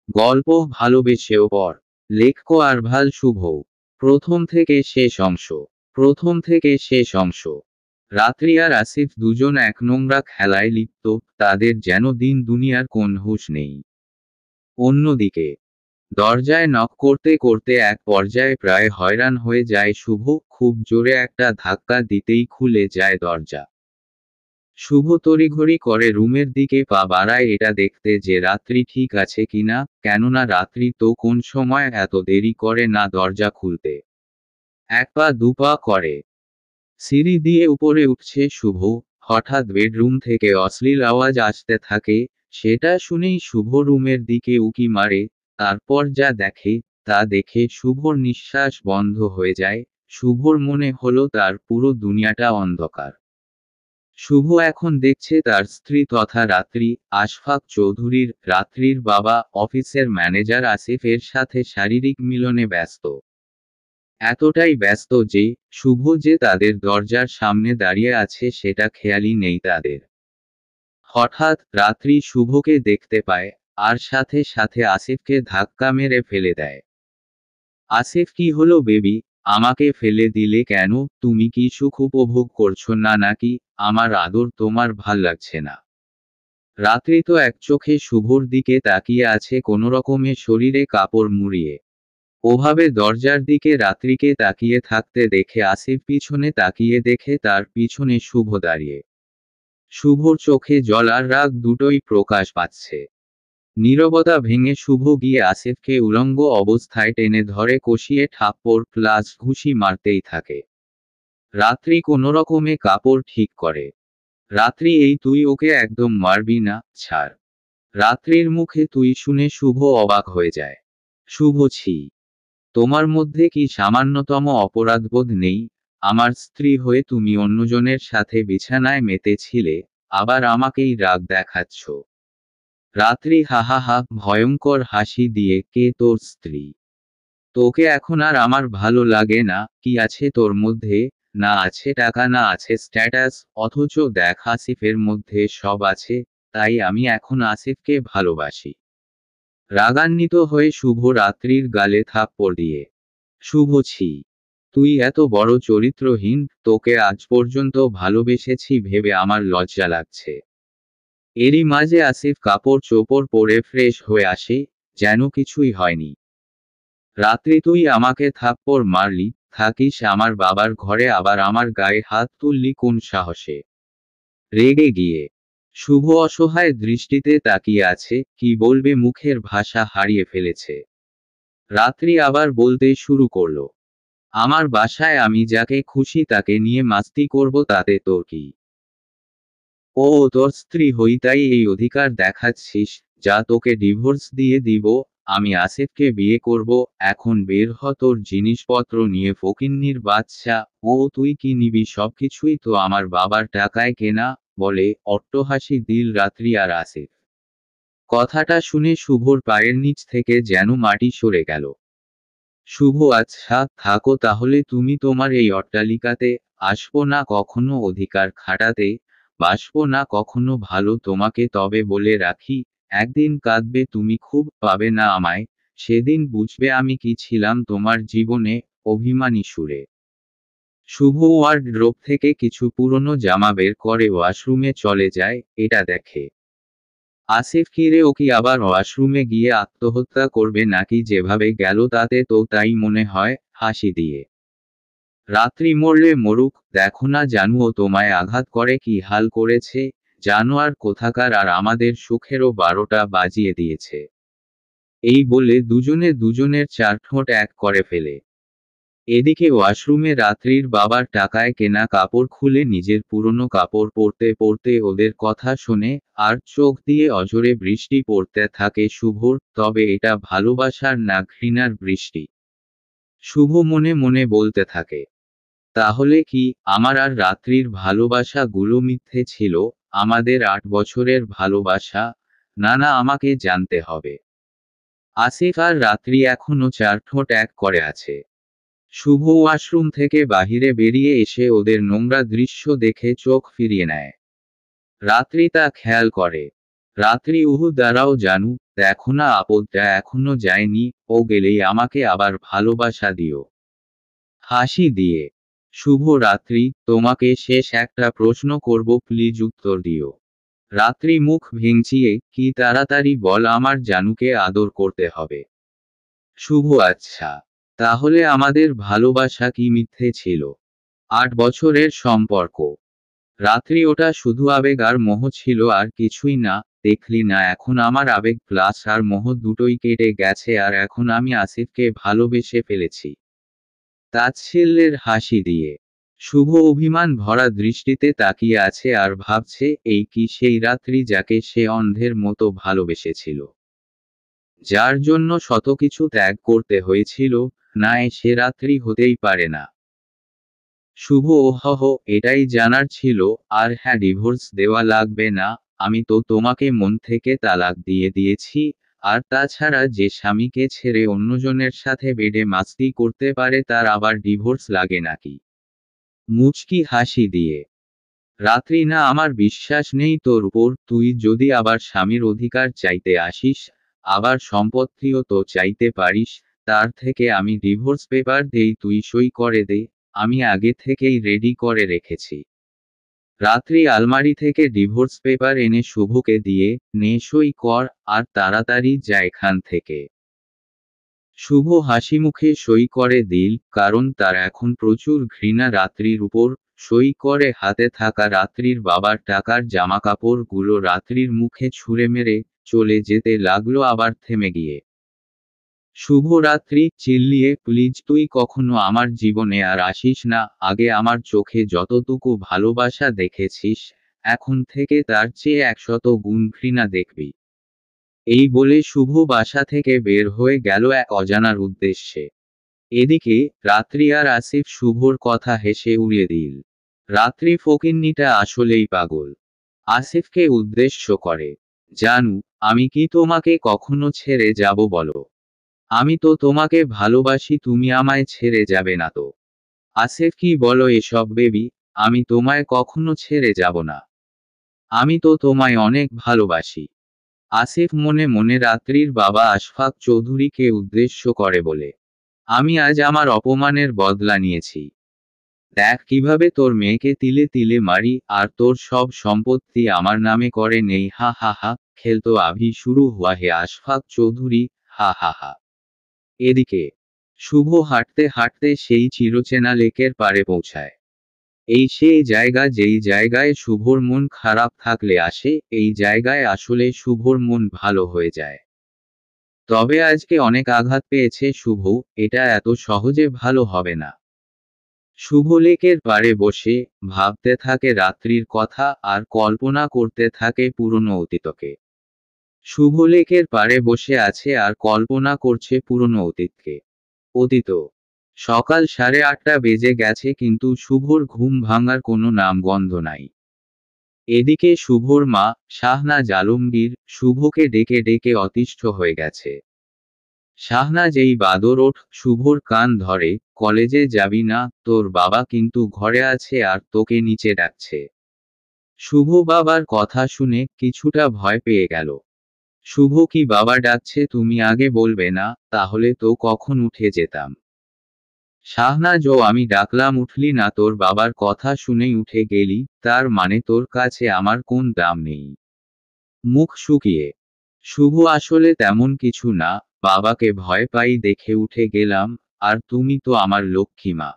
গল্প ভালোবেসেও পর। লেখক আরভাল শুভ। প্রথম থেকে শেষ অংশ। রাত্রি আর আসিফ দুজন এক নোংরা খেলায় লিপ্ত, তাদের যেন দিন দুনিয়ার কোন হুঁশ নেই। অন্যদিকে দরজায় নক করতে করতে এক পর্যায়ে প্রায় হয়রান হয়ে যায় শুভ, খুব জোরে একটা ধাক্কা দিতেই খুলে যায় দরজা। শুভ তড়িঘড়ি করে রুমের দিকে পা বাড়ায় এটা দেখতে যে রাত্রি ঠিক আছে কিনা, কেননা রাত্রি তো কোন সময় এত দেরি করে না দরজা খুলতে। এক পা দুপা করে সিঁড়ি দিয়ে উপরে উঠছে শুভ, হঠাৎ বেডরুম থেকে অশ্লীল আওয়াজ আসতে থাকে। সেটা শুনেই শুভ রুমের দিকে উকি মারে, তারপর যা দেখে তা দেখে শুভর নিঃশ্বাস বন্ধ হয়ে যায়। শুভর মনে হলো তার পুরো দুনিয়াটা অন্ধকার। শুভ এখন দেখছে তার স্ত্রী তথা রাত্রি, আশফাক চৌধুরীর, রাত্রির বাবা, অফিসের ম্যানেজার আসিফের সাথে শারীরিক মিলনে ব্যস্ত। এতটাই ব্যস্ত যে শুভ যে তাদের দরজার সামনে দাঁড়িয়ে আছে সেটা খেয়ালই নেই তাদের। হঠাৎ রাত্রি শুভকে দেখতে পায়, আর সাথে সাথে আসিফকে ধাক্কা মেরে ফেলে দেয়। আসিফ, কি হলো বেবি, আমাকে ফেলে দিলে কেন? তুমি কি সুখ উপভোগ করছো না নাকি আমার আদর তোমার ভাল লাগছে না? রাত্রি তো এক চোখে শুভর দিকে তাকিয়ে আছে, কোনোরকমে শরীরে কাপড় মুড়িয়ে। ওভাবে দরজার দিকে রাত্রিকে তাকিয়ে থাকতে দেখে আসিফ পিছনে তাকিয়ে দেখে তার পিছনে শুভ দাঁড়িয়ে। শুভর চোখে জল আর রাগ দুটোই প্রকাশ পাচ্ছে। নীরবতা ভেঙে শুভ গিয়ে আসিফকে উলঙ্গ অবস্থায় টেনে ধরে কষিয়ে থাপ্পড় প্লাস ঘুষি মারতেই থাকে। রাত্রি কোনোরকমে কাপড় ঠিক করে। রাত্রি, এই তুই ওকে একদম মারবি না, ছাড়। রাত্রির মুখে তুই শুনে শুভ অবাক হয়ে যায়। শুভ, ছি, তোমার মধ্যে কি সামান্যতম অপরাধবোধ নেই? আমার স্ত্রী হয়ে তুমি অন্যজনের সাথে বিছানায় মেতেছিলে, আবার আমাকেই রাগ দেখাচ্ছ। রাত্রি হাহা ভয়ঙ্কর হাসি দিয়ে, কে তোর স্ত্রী? তোকে এখন আর আমার ভালো লাগে না? কি আছে তোর মধ্যে? না আছে টাকা, না আছে স্ট্যাটাস, অথচ দেখ আসিফের মধ্যে সব আছে। তাই আমি এখন আসিফকে ভালোবাসি। রাগান্বিত হয়ে শুভ রাত্রির গালে থাপ্পড় দিয়ে। শুভ, ছি, তুই এত বড় চরিত্রহীন, তোকে আজ পর্যন্ত ভালোবেসেছি ভেবে আমার লজ্জা লাগছে। এরই মাঝে আসিফ কাপড় চোপড় পরে ফ্রেশ হয়ে আসে, যেন কিছুই হয়নি। রাত্রি, তুই আমাকে থাপ্পড় মারলি, থাকিস আমার বাবার ঘরে, আবার আমার গায়ে হাত তুললি কোন সাহসে? রেগে গিয়ে শুভ অসহায় দৃষ্টিতে তাকিয়ে আছে, কি বলবে মুখের ভাষা হারিয়ে ফেলেছে। রাত্রি আবার বলতে শুরু করল, আমার বাসায় আমি যাকে খুশি তাকে নিয়ে মাস্তি করব, তাতে তোর কি? ও তোর স্ত্রী হই তাই এই অধিকার দেখাচ্ছিস? যা, তোকে ডিভোর্স দিয়ে দিব। আমি আসিফকে বিয়ে করব। এখন বের হ তোর জিনিসপত্র নিয়ে, ফকিন্নির বাচ্চা। ও তুই কি নিবি? সবকিছুই তো আমার বাবার টাকায় কেনা, বলে অট্টহাসি দিল রাত্রি আর আসিফ। কথাটা শুনে শুভর পায়ের নিচ থেকে যেন মাটি সরে গেল। শুভ, আচ্ছা থাকো তাহলে তুমি তোমার এই অট্টালিকাতে। আসবো না কখনো অধিকার খাটাতে, বাসবো না কখনো ভালো তোমাকে। তবে বলে রাখি, একদিন কাঁদবে তুমি খুব, পাবে না আমায়। সেদিন বুঝবে আমি কি ছিলাম তোমার জীবনে। অভিমানী সুরে শুভ ওয়ার্ডরোব থেকে কিছু পুরনো জামা বের করে ওয়াশরুমে চলে যায়। এটা দেখে আসিফ, কি রে, ও কি আবার ওয়াশরুমে গিয়ে আত্মহত্যা করবে নাকি? যেভাবে গেল তাতে তো তাই মনে হয়। হাসি দিয়ে রাত্রি, মরলে মরুক, দেখো না জানু ও তোমায় আঘাত করে কি হাল করেছে। জানোয়ার কোথাকার, আর আমাদের সুখেরও 12টা বাজিয়ে দিয়েছে। এই বলে দুজনে দুজনের চার ঠোঁট এক করে ফেলে। এদিকে ওয়াশরুমে রাত্রির বাবার টাকায় কেনা কাপড় খুলে নিজের পুরনো কাপড় পরতে পরতে ওদের কথা শোনে, আর চোখ দিয়ে অঝরে বৃষ্টি পড়তে থাকে শুভর। তবে এটা ভালোবাসার না ঘৃণার বৃষ্টি। শুভ মনে মনে বলতে থাকে, তাহলে কি আমার আর রাত্রির ভালোবাসা গুলো মিথ্যে ছিল? আমাদের 8 বছরের ভালোবাসা? না না, আমাকে জানতে হবে। আসিফ আর রাত্রি এখনো চার ঠোঁট এক করে আছে। শুভ ওয়াশরুম থেকে বাহিরে বেরিয়ে এসে ওদের নোংরা দৃশ্য দেখে চোখ ফিরিয়ে নেয়। রাত্রি তা খেয়াল করে। রাত্রি, দাঁড়াও জানু, দেখো না আপদটা এখনো যায়নি, ও গেলেই আমাকে আবার ভালোবাসা দিও। হাসি দিয়ে, শুভ রাত্রি, তোমাকে শেষ একটা প্রশ্ন করব, প্লিজ উত্তর দিও। রাত্রি মুখ ভেঙচিয়ে, কি তাড়াতাড়ি বল, আমার জানুকে আদর করতে হবে। শুভ আচ্ছা, তাহলে আমাদের ভালোবাসা কি মিথ্যে ছিল? 8 বছরের সম্পর্ক। রাত্রি ওটা শুধু আবেগ আর মোহ ছিল, আর কিছুই না। দেখলি না এখন আমার আবেগ প্লাস আর মোহ দুটোই কেটে গেছে, আর এখন আমি আসিফকে ভালোবেসে ফেলেছি। তাচ্ছিল্যের হাসি দিয়ে, শুভ অভিমান ভরা দৃষ্টিতে তাকিয়ে আছে আর ভাবছে, এই কি সেই রাত্রি যাকে সে অন্ধের মতো ভালোবেসেছিল, যার জন্য শত কিছু ত্যাগ করতে হয়েছিল? না, সে রাত্রি হতেই পারে না। শুভ ওহহ, এটাই জানার ছিল। আর হ্যাঁ, ডিভোর্স দেওয়া লাগবে না, আমি তো তোমাকে মন থেকে তালাক দিয়ে দিয়েছি। আর তাছাড়া যে স্বামীকে ছেড়ে অন্যজনের সাথে বেডে মাস্তি করতে পারে তার আবার ডিভোর্স লাগে নাকি? মুচকি হাসি দিয়ে, রাত্রি না, আমার বিশ্বাস নেই তোর উপর। তুই যদি আবার স্বামীর অধিকার চাইতে আসিস, আবার সম্পত্তিও তো চাইতে পারিস। তার থেকে আমি ডিভোর্স পেপার দেই, তুই সই করে দে, আমি আগে থেকেই রেডি করে রেখেছি। রাত্রি আলমারি থেকে ডিভোর্স পেপার এনে শুভকে দিয়ে, নে সই কর, আর তাড়াতাড়ি যা এখান থেকে। শুভ হাসিমুখে সই করে দিল, কারণ তার এখন প্রচুর ঘৃণা রাত্রির উপর। সই করে হাতে থাকা রাত্রির বাবার টাকার জামাকাপড় গুলো রাত্রির মুখে ছুঁড়ে মেরে চলে যেতে লাগলো, আবার থেমে গিয়ে। শুভ রাত্রি চিল্লিয়ে, প্লিজ তুই কখনো আমার জীবনে আর আসিস না। আগে আমার চোখে যতটুকু ভালোবাসা দেখেছিস, এখন থেকে তার চেয়ে 100 গুণ ঘৃণা দেখবি। এই বলে শুভ বাসা থেকে বের হয়ে গেল এক অজানার উদ্দেশ্যে। এদিকে রাত্রি আর আসিফ শুভর কথা হেসে উড়িয়ে দিল। রাত্রি ফকিন্নিটা আসলেই পাগল। আসিফকে উদ্দেশ্য করে, জানু, আমি কি তোমাকে কখনো ছেড়ে যাব বলো? আমি তো তোমাকে ভালোবাসি, তুমি আমায় ছেড়ে যাবে না তো? আসিফ, কি বলো এসব বেবি? আমি তোমায় কখনো ছেড়ে যাব না। আমি তো তোমায় অনেক ভালোবাসি। আসিফ মনে মনে রাত্রির বাবা আশফাক চৌধুরীকে উদ্দেশ্য করে বলে, আমি আজ আমার অপমানের বদলা নিয়েছি। দেখ কিভাবে তোর মেয়েকে তিলে তিলে মারি, আর তোর সব সম্পত্তি আমার নামে করে নেই। হা হা হা, খেলতো আভি শুরু হুয়া হে আশফাক চৌধুরী, হা হা হা। এদিকে শুভ হাঁটতে হাঁটতে সেই চিরচেনা লেকের পাড়ে পৌঁছায়। এই সেই জায়গা যেই জায়গায় শুভর মন খারাপ থাকলে আসে, এই জায়গায় আসলে শুভর মন ভালো হয়ে যায়। তবে আজকে অনেক আঘাত পেয়েছে শুভ, এটা এত সহজে ভালো হবে না। শুভ লেকের পাড়ে বসে ভাবতে থাকে রাত্রির কথা, আর কল্পনা করতে থাকে পুরনো অতীতকে। শুভ লেকের পাড়ে বসে আছে আর কল্পনা করছে পুরনো অতীতকে। অতীত। সকাল 8:30 বেজে গেছে, কিন্তু শুভর ঘুম ভাঙার কোনো নামগন্ধ নাই। এদিকে শুভর মা শাহনাজ আলমগীর শুভকে ডেকে ডেকে অতিষ্ঠ হয়ে গেছে। শাহনাজ এই বাদর ওঠ, শুভর কান ধরে, কলেজে যাবি না? তোর বাবা কিন্তু ঘরে আছে আর তোকে নিচে ডাকছে। শুভ বাবার কথা শুনে কিছুটা ভয় পেয়ে গেল। শুভ, কি বাবা ডাকছে তুমি আগে বলবে না? তাহলে তো কখন উঠে যেতাম। শাহনাজ, ও আমি ডাকলাম উঠলি না, তোর বাবার কথা শুনেই উঠে গেলি, তার মানে তোর কাছে আমার কোন দাম নেই? মুখ শুকিয়ে, শুভ, আসলে তেমন কিছু না, বাবাকে ভয় পাই দেখে উঠে গেলাম। আর তুমি তো আমার লক্ষ্মী মা।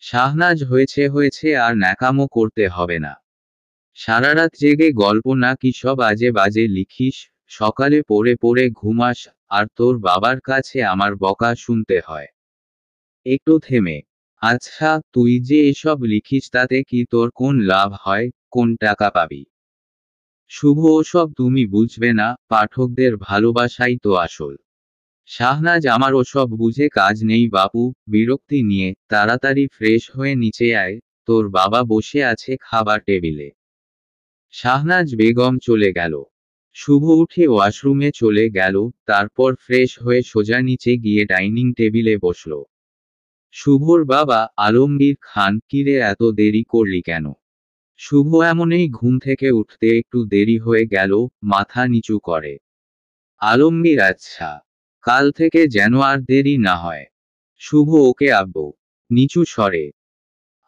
শাহনাজ, হয়েছে হয়েছে, আর ন্যাকামো করতে হবে না। সারারাত জেগে গল্প না কি সব আজে বাজে লিখিস, সকালে পড়ে পড়ে ঘুমাস, আর তোর বাবার কাছে আমার বকা শুনতে হয়। একটু থেমে, আচ্ছা তুই যে এসব লিখিস তাতে কি তোর কোন লাভ হয়? কোন টাকা পাবি? শুভ, ওসব তুমি বুঝবে না, পাঠকদের ভালোবাসাই তো আসল। শাহনাজ, আমার ওসব বুঝে কাজ নেই বাপু। বিরক্তি নিয়ে তাড়াতাড়ি ফ্রেশ হয়ে নিচে আয়, তোর বাবা বসে আছে খাবার টেবিলে। শাহনাজ বেগম চলে গেল। শুভ উঠে ওয়াশরুমে চলে গেল, তারপর ফ্রেশ হয়ে সোজা নিচে গিয়ে ডাইনিং টেবিলে বসল। শুভর বাবা আলমগীর খান, কিরে এত দেরি করলি কেন? শুভ এমনই ঘুম থেকে উঠতে একটু দেরি হয়ে গেল, মাথা নিচু করে। আলমগীর আচ্ছা, কাল থেকে যেন আর দেরি না হয়। শুভ ওকে আব্বু, নিচু স্বরে।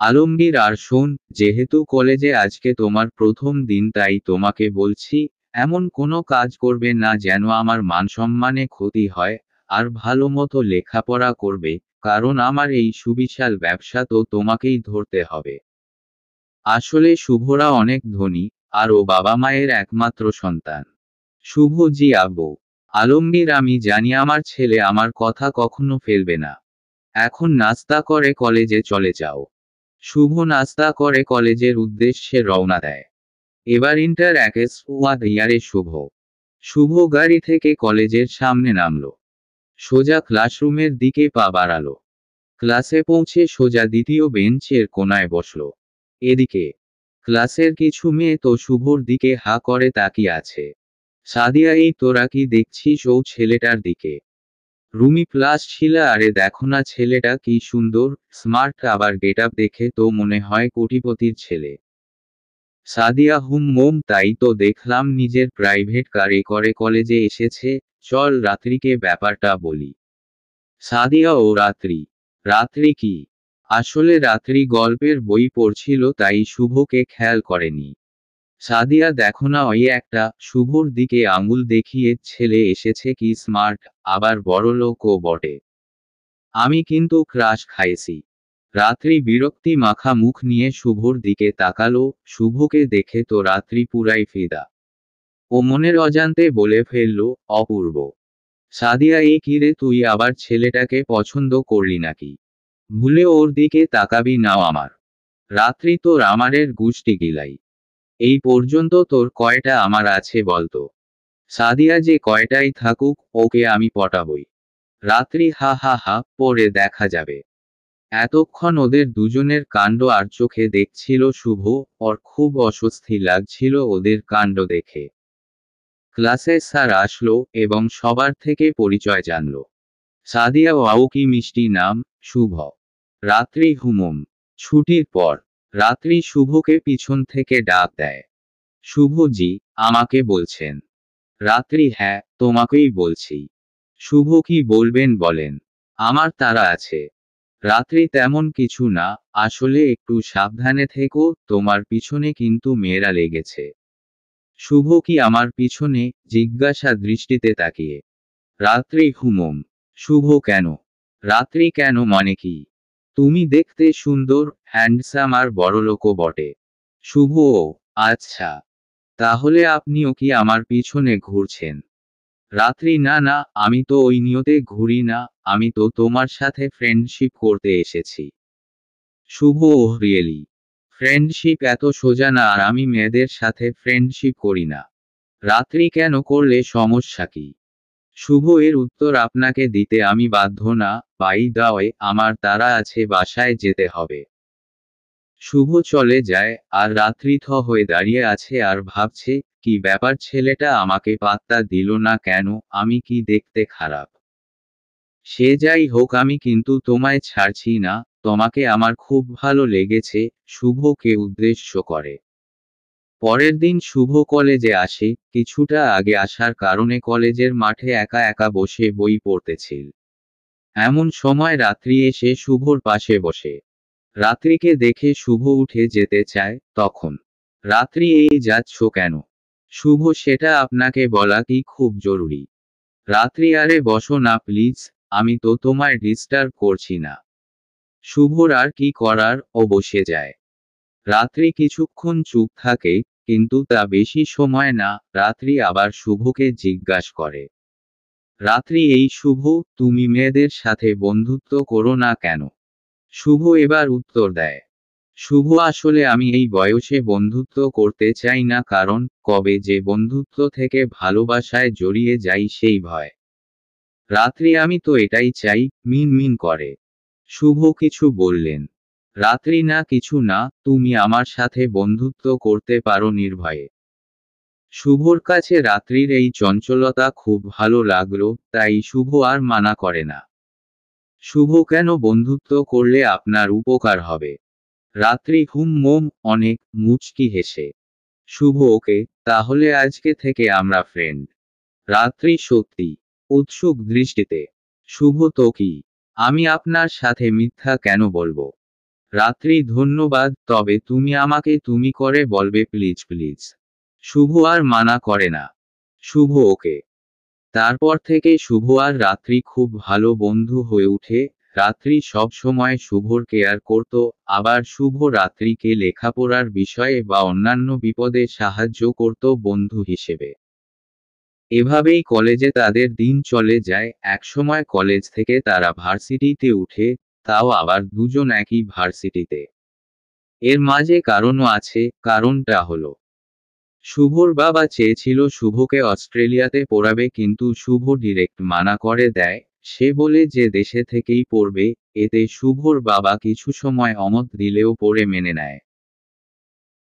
আলমগীর আর শোন, যেহেতু কলেজে আজকে তোমার প্রথম দিন তাই তোমাকে বলছি, এমন কোনো কাজ করবে না যেন আমার মানসম্মানে ক্ষতি হয়, আর ভালো মতো লেখাপড়া করবে, কারণ আমার এই সুবিশাল ব্যবসা তো তোমাকেই ধরতে হবে। আসলে শুভরা অনেক ধনী, আর ও বাবা মায়ের একমাত্র সন্তান। শুভ জি আব্বু। আলমগীর আমি জানি আমার ছেলে আমার কথা কখনো ফেলবে না। এখন নাস্তা করে কলেজে চলে যাও। শুভ নাস্তা করে কলেজের উদ্দেশ্যে রওনা দেয়। এবার ইন্টার একেস ইয়ারে শুভ। শুভ গাড়ি থেকে কলেজের সামনে নামলো। সোজা ক্লাসরুমের দিকে পা বাড়ালো। ক্লাসে পৌঁছে সোজা দ্বিতীয় বেঞ্চের কোনায় বসলো। এদিকে ক্লাসের কিছু মেয়ে তো শুভর দিকে হা করে তাকিয়ে আছে। সাদিয়া এই তোরা কি দেখছিস ও ছেলেটার দিকে? রুমি প্লাস শিলা আরে দেখো না ছেলেটা কি সুন্দর, স্মার্ট, আবার গেটআপ দেখে তো মনে হয় কোটিপতির ছেলে। সাদিয়া মোম তাই তো দেখলাম নিজের প্রাইভেট কারে করে কলেজে এসেছে, চল রাত্রিকে ব্যাপারটা বলি। সাদিয়া ও রাত্রি? রাত্রি কি? আসলে রাত্রি গল্পের বই পড়ছিল তাই শুভকে খেয়াল করেনি। সাদিয়া দেখো না ওই একটা, শুভর দিকে আঙুল দেখিয়ে, ছেলে এসেছে কি স্মার্ট, আবার বড়লোকও বটে। আমি কিন্তু ক্রাশ খাইছি। রাত্রি বিরক্তি মাখা মুখ নিয়ে শুভর দিকে তাকালো, শুভকে দেখে তো রাত্রি পুরাই ফিদা। ও মনের অজান্তে বলে ফেলল, অপূর্ব। সাদিয়া এই কিরে তুই আবার ছেলেটাকে পছন্দ করলি নাকি? ভুলে ওর দিকে তাকাবি নাও আমার। রাত্রি তোর আমারের গুষ্টি গিলাই। এই পর্যন্ত তোর কয়টা আমার আছে বলতো? সাদিয়া যে কয়টাই থাকুক, ওকে আমি পটাবই। রাত্রি হা হা হা, পরে দেখা যাবে। এতক্ষণ ওদের দুজনের কাণ্ড আর চোখে দেখছিল শুভ, ওর খুব অস্বস্তি লাগছিল ওদের কাণ্ড দেখে। ক্লাসে স্যার আসলো এবং সবার থেকে পরিচয় জানল। সাদিয়া ওয়াও কি মিষ্টি নাম, শুভ। রাত্রি হুমম। ছুটির পর রাত্রি শুভকে পিছন থেকে ডাক দেয়। শুভ জি, আমাকে বলছেন? রাত্রি হ্যাঁ, তোমাকেই বলছি। শুভ কি বলবেন বলেন? আমার তাড়া আছে। রাত্রি তেমন কিছু না, আসলে একটু সাবধানে থেকো, তোমার পিছনে কিন্তু মেয়েরা লেগেছে। শুভ কি আমার পিছনে? জিজ্ঞাসা দৃষ্টিতে তাকিয়ে। রাত্রি হুমম। শুভ কেন? রাত্রি কেন মানে কি? তুমি দেখতে সুন্দর, হ্যান্ডসাম আর বড়লোকও বটে। শুভ ও আচ্ছা, তাহলে আপনিও কি আমার পিছনে ঘুরছেন? রাত্রি না না, আমি তো ওই নিয়তে ঘুরি না, আমি তো তোমার সাথে ফ্রেন্ডশিপ করতে এসেছি। শুভ ওহ রিয়েলি? ফ্রেন্ডশিপ এত সোজা না, আর আমি মেয়েদের সাথে ফ্রেন্ডশিপ করি না। রাত্রি কেন করলে সমস্যা কি? শুভ এর উত্তর আপনাকে দিতে আমি বাধ্য না, বাই দা ওয়ে আমার তাড়া আছে, বাসায় যেতে হবে। শুভ চলে যায়, আর রাত্রি থ হয়ে দাঁড়িয়ে আছে আর ভাবছে, কি ব্যাপার ছেলেটা আমাকে পাত্তা দিল না কেন, আমি কি দেখতে খারাপ? সে যাই হোক আমি কিন্তু তোমায় ছাড়ছি না, তোমাকে আমার খুব ভালো লেগেছে। শুভকে উদ্দেশ্য করে। পরের দিন শুভ কলেজে আসে, কিছুটা আগে আসার কারণে কলেজের মাঠে একা একা বসে বই পড়তেছিল। এমন সময় রাত্রি এসে শুভর পাশে বসে। রাত্রিকে দেখে শুভ উঠে যেতে চায়, তখন রাত্রি এই যাচ্ছ কেন? শুভ সেটা আপনাকে বলা কি খুব জরুরি? রাত্রি আরে বসো না প্লিজ, আমি তো তোমায় ডিস্টার্ব করছি না। শুভর আর কি করার, ও বসে যায়। রাত্রি কিছুক্ষণ চুপ থাকে, কিন্তু তা বেশি সময় না। রাত্রি আবার শুভকে জিজ্ঞাসা করে, রাত্রি এই শুভ, তুমি মেয়েদের সাথে বন্ধুত্ব করো না কেন? শুভ এবার উত্তর দেয়, শুভ আসলে আমি এই বয়সে বন্ধুত্ব করতে চাই না, কারণ কবে যে বন্ধুত্ব থেকে ভালোবাসায় জড়িয়ে যাই সেই ভয়। রাত্রি আমি তো এটাই চাই, মিন মিন করে। শুভ কিছু বললেন? রাত্রি না কিছু না, তুমি আমার সাথে বন্ধুত্ব করতে পারো নির্ভয়ে। শুভর কাছে রাত্রির এই চঞ্চলতা খুব ভালো লাগলো, তাই শুভ আর মানা করে না। শুভ কেন বন্ধুত্ব করলে আপনার উপকার হবে? রাত্রি মোম অনেক মুচকি হেসে। শুভ ওকে, তাহলে আজকে থেকে আমরা ফ্রেন্ড। রাত্রি সত্যি উৎসুক দৃষ্টিতে। শুভ তো কি? আমি আপনার সাথে মিথ্যা কেন বলবো? রাত্রি ধন্যবাদ, তবে তুমি আমাকে তুমি করে বলবে প্লিজ প্লিজ। শুভ আর মানা করে না। শুভ ওকে। তারপর থেকে শুভ আর রাত্রি খুব ভালো বন্ধু হয়ে উঠে। রাত্রি সব সময় শুভর কেয়ার করত, আবার শুভ রাত্রিকে লেখাপড়ার বিষয়ে বা অন্যান্য বিপদে সাহায্য করত বন্ধু হিসেবে। এভাবেই কলেজে তাদের দিন চলে যায়। একসময় কলেজ থেকে তারা ভার্সিটিতে উঠে, তাও আবার দুজন একই ভার্সিটিতে। এর মাঝে কারণও আছে। কারণটা হলো, শুভর বাবা চেয়েছিল শুভকে অস্ট্রেলিয়াতে পড়াবে, কিন্তু শুভ ডিরেক্ট মানা করে দেয়। সে বলে যে দেশে থেকেই পড়বে। এতে শুভর বাবা কিছু সময় অমত দিলেও পড়ে মেনে নেয়।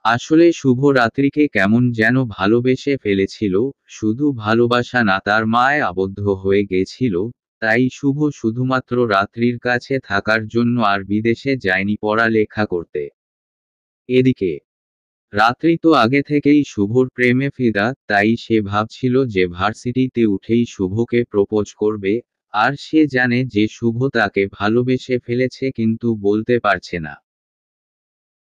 আসলে শুভ রাত্রিকে কেমন যেন ভালোবেসে ফেলেছিল। শুধু ভালোবাসা না, তার মায় আবদ্ধ হয়ে গেছিল। তাই শুভ শুধুমাত্র রাত্রির কাছে থাকার জন্য আর বিদেশে যায়নি পড়ালেখা করতে। এদিকে রাত্রি তো আগে থেকেই শুভর প্রেমে ফিদা, তাই সে ভাবছিল যে ভার্সিটিতে উঠেই শুভকে প্রপোজ করবে। আর সে জানে যে শুভ তাকে ভালোবেসে ফেলেছে, কিন্তু বলতে পারছে না।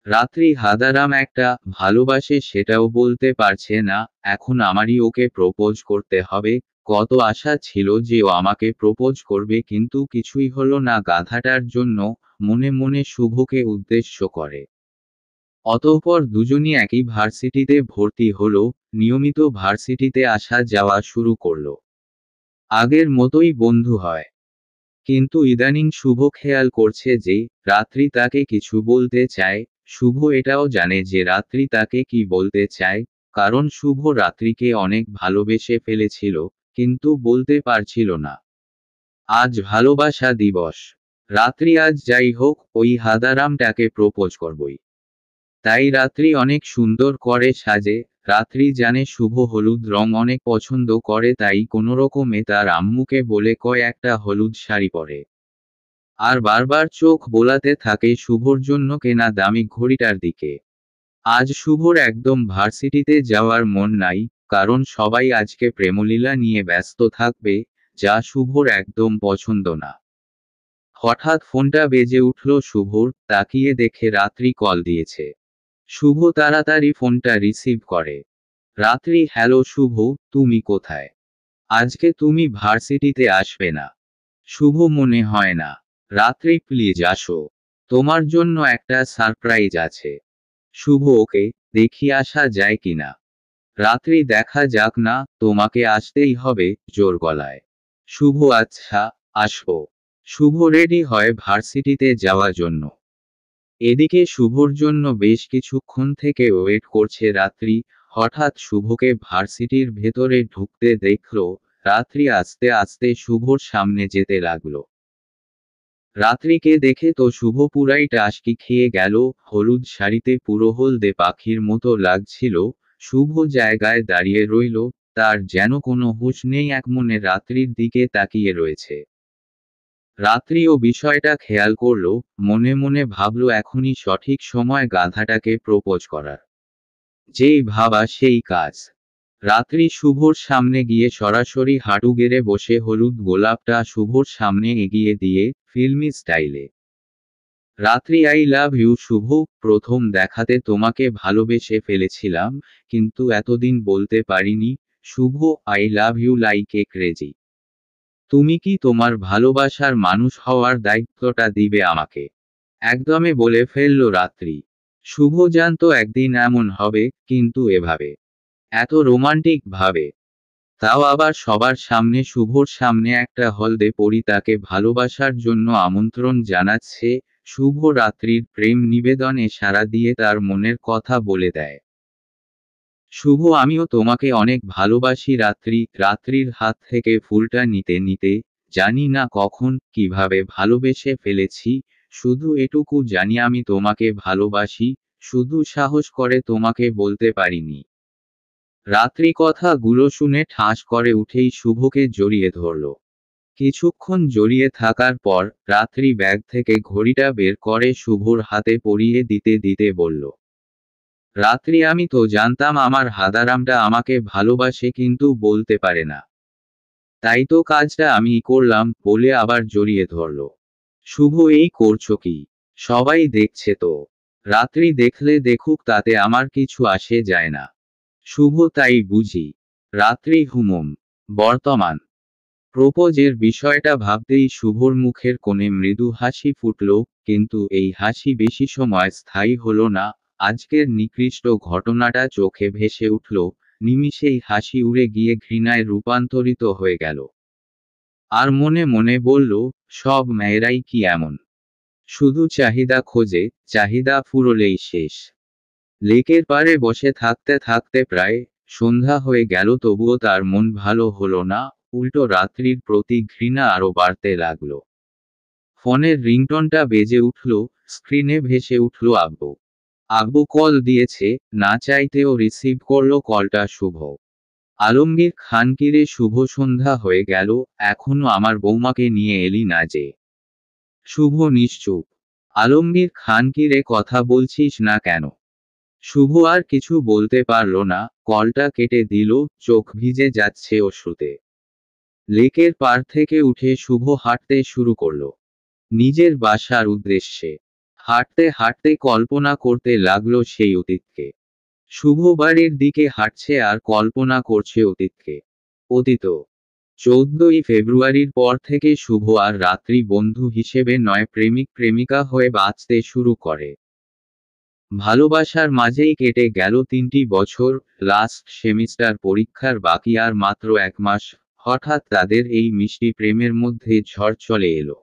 রাত্রি হাদারাম একটা ভালোবাসে, সেটাও বলতে পারছে না। এখন আমারই ওকে প্রপোজ করতে হবে। কত আশা ছিল যে ও আমাকে প্রপোজ করবে, কিন্তু কিছুই হলো না গাধাটার জন্য। মনে মনে শুভকে উদ্দেশ্য করে। অতঃপর দুজনই একই ভার্সিটিতে ভর্তি হলো। নিয়মিত ভার্সিটিতে আসা যাওয়া শুরু করলো। আগের মতোই বন্ধু হয়। কিন্তু ইদানিং শুভ খেয়াল করছে যে রাত্রি তাকে কিছু বলতে চায়। শুভ এটাও জানে যে রাত্রি তাকে কি বলতে চায়, কারণ শুভ রাত্রিকে অনেক ভালোবেসে ফেলেছিল, কিন্তু বলতে পারছিল না। আজ ভালোবাসা দিবস। রাত্রি আজ যাই হোক ওই হাদারামটাকে প্রপোজ করবই। তাই রাত্রি অনেক সুন্দর করে সাজে। রাত্রি জানে শুভ হলুদ রং অনেক পছন্দ করে, তাই কোনোরকমে তার আম্মুকে বলে কয় একটা হলুদ শাড়ি পরে। আর বারবার চোখ বোলাতে থাকে শুভর জন্য কেনা দামি ঘড়িটার দিকে। আজ শুভর একদম ভার্সিটিতে যাওয়ার মন নাই, কারণ সবাই আজকে প্রেমলীলা নিয়ে ব্যস্ত থাকবে, যা শুভর একদম পছন্দ না। হঠাৎ ফোনটা বেজে উঠল শুভর, তাকিয়ে দেখে রাত্রি কল দিয়েছে। শুভ তাড়াতাড়ি ফোনটা রিসিভ করে। রাত্রি, হ্যালো শুভ, তুমি কোথায়? আজকে তুমি ভার্সিটিতে আসবে না? শুভ, মনে হয় না। রাত্রি, প্লিজ আসো। তোমার জন্য একটা সারপ্রাইজ আছে। শুভ, ওকে, দেখি আসা যায় কিনা। রাত্রি, দেখা যাক না, তোমাকে আসতেই হবে, জোর গলায়। শুভ, আচ্ছা, আসবো। শুভ রেডি হয় ভার্সিটিতে যাওয়ার জন্য। এদিকে শুভর জন্য বেশ কিছুক্ষণ থেকে ওয়েট করছে রাত্রি। হঠাৎ শুভকে ভার্সিটির ভেতরে ঢুকতে দেখল। রাত্রি আস্তে আস্তে শুভর সামনে যেতে লাগলো। রাত্রিকে দেখে তো শুভ পুরাই টাসকি খেয়ে গেল। হলুদ শাড়িতে পুরো হলদে পাখির মতো লাগছিল। শুভ জায়গায় দাঁড়িয়ে রইল। তার যেন কোনো হুঁশ নেই, একমনে রাত্রির দিকে তাকিয়ে রয়েছে। রাত্রিও বিষয়টা খেয়াল করল। মনে মনে ভাবল এখনই সঠিক সময় গাধাটাকে প্রপোজ করার। যেই ভাবা সেই কাজ। রাত্রি শুভর সামনে গিয়ে সরাসরি হাঁটু গেড়ে বসে হলুদ গোলাপটা শুভর সামনে এগিয়ে দিয়ে ফিল্মি স্টাইলে, রাত্রি, আই লাভ ইউ শুভ। প্রথম দেখাতে তোমাকে ভালোবেসে ফেলেছিলাম, কিন্তু এতদিন বলতে পারিনি। Shubho, I love you like a crazy. তুমি কি তোমার ভালোবাসার মানুষ হওয়ার দায়িত্বটা দিবে আমাকে? একদমে বলে ফেলল রাত্রি। শুভ জানতো একদিন এমন হবে, কিন্তু এভাবে, এত রোমান্টিক ভাবে, তাও আবার সবার সামনে, শুভর সামনে একটা হলদে পরী তাকে ভালোবাসার জন্য আমন্ত্রণ জানাচ্ছে। শুভ রাত্রির প্রেম নিবেদনে সাড়া দিয়ে তার মনের কথা বলে দেয়। শুভ, আমিও তোমাকে অনেক ভালোবাসি রাত্রি। রাত্রির হাত থেকে ফুলটা নিতে নিতে, জানি না কখন কিভাবে ভালোবেসে ফেলেছি। শুধু এটুকু জানি আমি তোমাকে ভালোবাসি, শুধু সাহস করে তোমাকে বলতে পারিনি। রাত্রি কথাগুলো শুনে ঠাস করে উঠেই শুভকে জড়িয়ে ধরল। কিছুক্ষণ জড়িয়ে থাকার পর রাত্রি ব্যাগ থেকে ঘড়িটা বের করে শুভর হাতে পরিয়ে দিতে দিতে বলল, রাত্রি, আমি তো জানতাম আমার হাদারামটা আমাকে ভালোবাসে, কিন্তু বলতে পারে না। তাই তো কাজটা আমিই করলাম বলে আবার জড়িয়ে ধরল। শুভ, এই করছো কি? সবাই দেখছে তো। রাত্রি দেখলে দেখুক, তাতে আমার কিছু আসে যায় না। শুভ, তাই বুঝি? রাত্রি হুমম। বর্তমান প্রপোজের বিষয়টা ভাবতেই শুভর মুখের কোণে মৃদু হাসি ফুটল, কিন্তু এই হাসি বেশি সময় স্থায়ী হলো না। আজকের নিকৃষ্ট ঘটনাটা চোখে ভেসে উঠল, নিমিষেই হাসি উড়ে গিয়ে ঘৃণায় রূপান্তরিত হয়ে গেল। আর মনে মনে বলল, সব মেয়েরাই কি এমন? শুধু চাহিদা খোঁজে, চাহিদা ফুরোলেই শেষ। লেকের পাড়ে বসে থাকতে থাকতে প্রায় সন্ধ্যা হয়ে গেল, তবুও তার মন ভালো হলো না, উল্টো রাত্রির প্রতি ঘৃণা আরো বাড়তে লাগলো। ফোনের রিংটনটা বেজে উঠল, স্ক্রিনে ভেসে উঠল আব্বু। আব্বু কল দিয়েছে, না চাইতেও রিসিভ করলো কলটা শুভ। আলমগীর খান, কিরে শুভ, সন্ধ্যা হয়ে গেল, এখনো আমার বৌমাকে নিয়ে এলি না যে? শুভ নিশ্চুপ। আলমগীর খান, কিরে কথা বলছিস না কেন? শুভ আর কিছু বলতে পারল না, কলটা কেটে দিল, চোখ ভিজে যাচ্ছে অশ্রুতে। লেকের পাড় থেকে উঠে শুভ হাঁটতে শুরু করল নিজের বাসার উদ্দেশ্যে। হাঁটতে হাঁটতে কল্পনা করতে লাগলো সেই অতীতকে। শুভ বাড়ির দিকে হাঁটছে আর কল্পনা করছে অতীতকে। অতীত 14ই ফেব্রুয়ারির পর থেকে শুভ আর রাত্রি বন্ধু হিসেবে নয়, প্রেমিক প্রেমিকা হয়ে বাঁচতে শুরু করে। ভালোবাসার মাঝেই কেটে গেল 3টি বছর। লাস্ট সেমিস্টার পরীক্ষার বাকি আর মাত্র 1 মাস। হঠাৎ তাদের এই মিষ্টি প্রেমের মধ্যে ঝড় চলে এলো।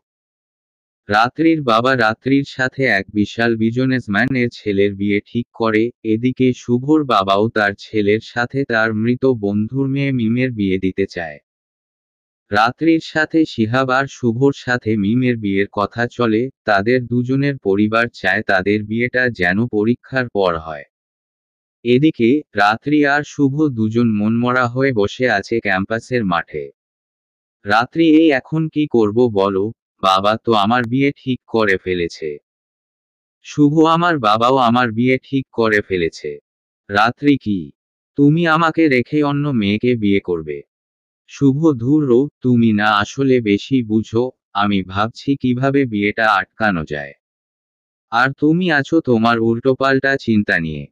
রাত্রির বাবা রাত্রির সাথে এক বিশাল বিজনেসম্যান এর ছেলের বিয়ে ঠিক করে, এদিকে শুভর বাবাও তার ছেলের সাথে তার মৃত বন্ধুর মেয়ে মিমের বিয়ে দিতে চায়। রাত্রির সাথে শিহাব আর শুভর সাথে মিমের বিয়ের কথা চলে, তাদের দুজনের পরিবার চায় তাদের বিয়েটা যেন পরীক্ষার পর হয়। এদিকে রাত্রি আর শুভ দুজন মনমরা হয়ে বসে আছে ক্যাম্পাসের মাঠে। রাত্রি, এই এখন কি করব বলো? বাবা তো আমার বিয়ে ঠিক করে ফেলেছে। শুভ, আমার বাবাও আমার বিয়ে ঠিক করে ফেলেছে। রাত্রি, কি তুমি আমাকে রেখে অন্য মেয়েকে বিয়ে করবে? শুভ, ধুরো, তুমি না আসলে বেশি বুঝো। আমি ভাবছি কিভাবে বিয়েটা আটকানো যায়। আর তুমি আছো তোমার উল্টোপাল্টা চিন্তা নিয়ে।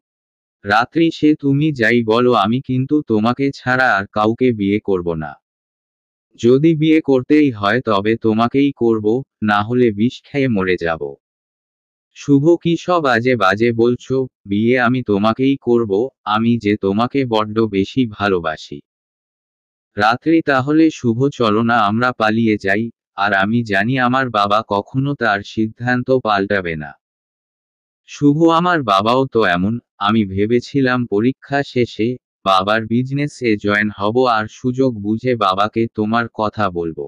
রাত্রি, সে তুমি যাই বলো, আমি কিন্তু তোমাকে ছাড়া আর কাউকে বিয়ে করব না। যদি বিয়ে করতেই হয় তবে তোমাকেই করব, না হলে বিষ খেয়ে মরে যাব। শুভ, কি সব আজে বাজে বলছো? বিয়ে আমি তোমাকেই করব, আমি যে তোমাকে বড্ড বেশি ভালোবাসি। রাত্রি, তাহলে শুভ চলো না আমরা পালিয়ে যাই। আর আমি জানি আমার বাবা কখনো তার সিদ্ধান্ত পাল্টাবে না। শুভ, আমার বাবাও তো এমন। আমি ভেবেছিলাম পরীক্ষা শেষে বাবার বিজনেসে জয়েন হব আর সুযোগ বুঝে বাবাকে তোমার কথা বলবো।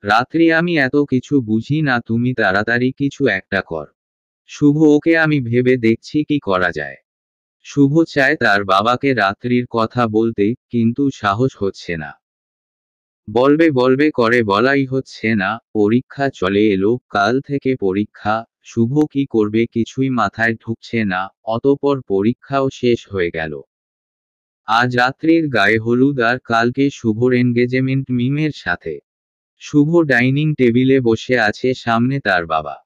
রাত্রি, আমি এত কিছু বুঝি না, তুমি তাড়াতাড়ি কিছু একটা কর। শুভ, ওকে, আমি ভেবে দেখছি কি করা যায়। শুভ চায় তার বাবাকে রাত্রির কথা বলতে, কিন্তু সাহস হচ্ছে না। বলবে বলবে করে বলাই হচ্ছে না। পরীক্ষা চলে এলো, কাল থেকে পরীক্ষা। শুভ কি করবে কিছুই মাথায় ঢুকছে না। অতঃপর পরীক্ষাও শেষ হয়ে গেল। আজ রাত্রির গায়ে হলুদ আর কালকে শুভর এনগেজমেন্ট মিমের সাথে। শুভ ডাইনিং টেবিলে বসে আছে, সামনে তার বাবা।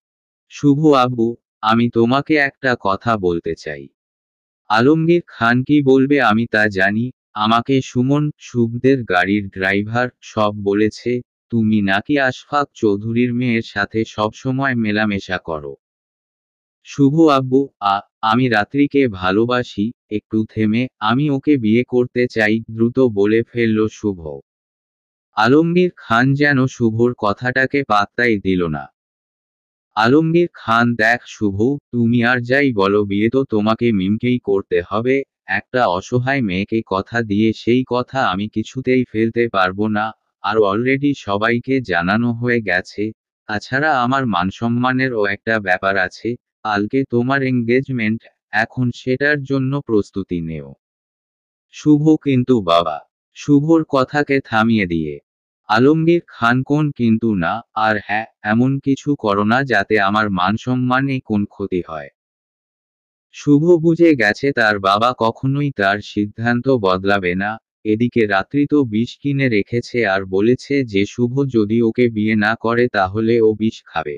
শুভ, আব্বু, আমি তোমাকে একটা কথা বলতে চাই। আলমগীর খান, কি বলবে আমি তা জানি। আমাকে সুমন, শুভদের গাড়ির ড্রাইভার, সব বলেছে তুমি নাকি আশফাক চৌধুরীর মেয়ের সাথে সবসময় মেলামেশা করো। শুভ, আব্বু, আমি রাত্রিকে ভালোবাসি। একটু থেমে, আমি ওকে বিয়ে করতে চাই, দ্রুত বলে ফেলল শুভ। আলমগীর খান যেন শুভর কথাটাকে পাত্তাই দিল না। আলমগীর খান, দেখ শুভ, তুমি আর যাই বলো, বিয়ে তো তোমাকে মিমকেই করতে হবে। একটা অসহায় মেয়েকে কথা দিয়ে সেই কথা আমি কিছুতেই ফেলতে পারবো না। আর অলরেডি সবাইকে জানানো হয়ে গেছে। তাছাড়া আমার মানসম্মানেরও একটা ব্যাপার আছে। কালকে তোমার এঙ্গেজমেন্ট, এখন সেটার জন্য প্রস্তুতি নেও। শুভ, কিন্তু বাবা। শুভর কথাকে থামিয়ে দিয়ে আলমগীর খান, কোন কিন্তু না? আর হ্যাঁ, এমন কিছু করো না যাতে আমার মানসম্মানে কোন ক্ষতি হয়। শুভ বুঝে গেছে তার বাবা কখনোই তার সিদ্ধান্ত বদলাবে না। এদিকে রাত্রি তো বিষ কিনে রেখেছে আর বলেছে যে শুভ যদি ওকে বিয়ে না করে তাহলে ও বিষ খাবে।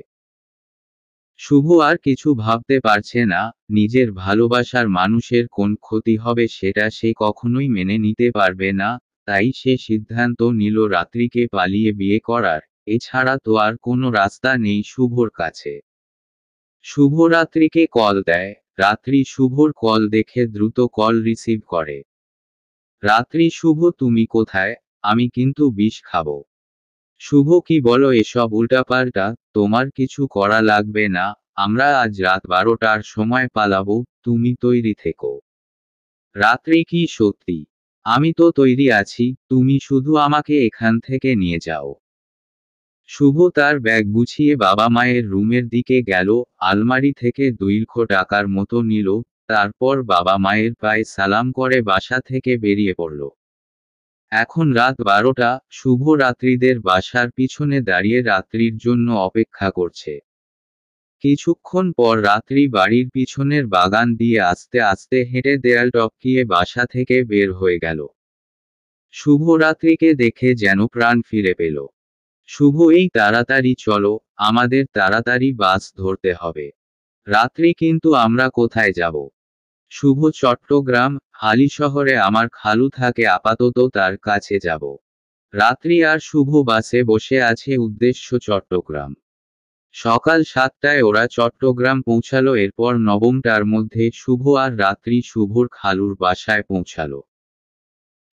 শুভ আর কিছু ভাবতে পারছে না, নিজের ভালোবাসার মানুষের কোন ক্ষতি হবে সেটা সে কখনোই মেনে নিতে পারবে না, তাই সে সিদ্ধান্ত নিল রাত্রিকে পালিয়ে বিয়ে করার, এছাড়া তো আর কোনো রাস্তা নেই শুভর কাছে। শুভ রাত্রিকে কল দেয়, রাত্রি শুভর কল দেখে দ্রুত কল রিসিভ করে। রাত্রি, শুভ তুমি কোথায়? আমি কিন্তু বিষ খাবো। শুভ, কি বলো এসব উল্টাপাল্টা? তোমার কিছু করা লাগবে না, আমরা আজ রাত 12টার সময় পালাবো, তুমি তৈরি থেকো। রাত্রি, কি সত্যি? আমি তো তৈরি আছি, তুমি শুধু আমাকে এখান থেকে নিয়ে যাও। শুভ তার ব্যাগ গুছিয়ে বাবা মায়ের রুমের দিকে গেল, আলমারি থেকে 2 লক্ষ টাকার মতো নিল, তারপর বাবা মায়ের পায়ে সালাম করে বাসা থেকে বেরিয়ে পড়ল। এখন রাত 12টা, শুভ রাত্রিদের বাসার পিছনে দাঁড়িয়ে রাত্রির জন্য অপেক্ষা করছে। কিছুক্ষণ পর রাত্রি বাড়ির পিছনের বাগান দিয়ে আস্তে আস্তে হেঁটে দেয়াল টপকিয়ে বাসা থেকে বের হয়ে গেল। শুভ রাত্রিকে দেখে যেন প্রাণ ফিরে পেল। শুভ, এই তাড়াতাড়ি চলো, আমাদের তাড়াতাড়ি বাস ধরতে হবে। রাত্রি, কিন্তু আমরা কোথায় যাব? শুভ, চট্টগ্রাম, হালিশহরে আমার খালু থাকে, আপাতত তার কাছে যাব। রাত্রি আর শুভ বাসে বসে আছে, উদ্দেশ্য চট্টগ্রাম। সকাল 7টায় ওরা চট্টগ্রাম পৌঁছালো। এরপর 9টার মধ্যে শুভ আর রাত্রি শুভর খালুর বাসায় পৌঁছালো।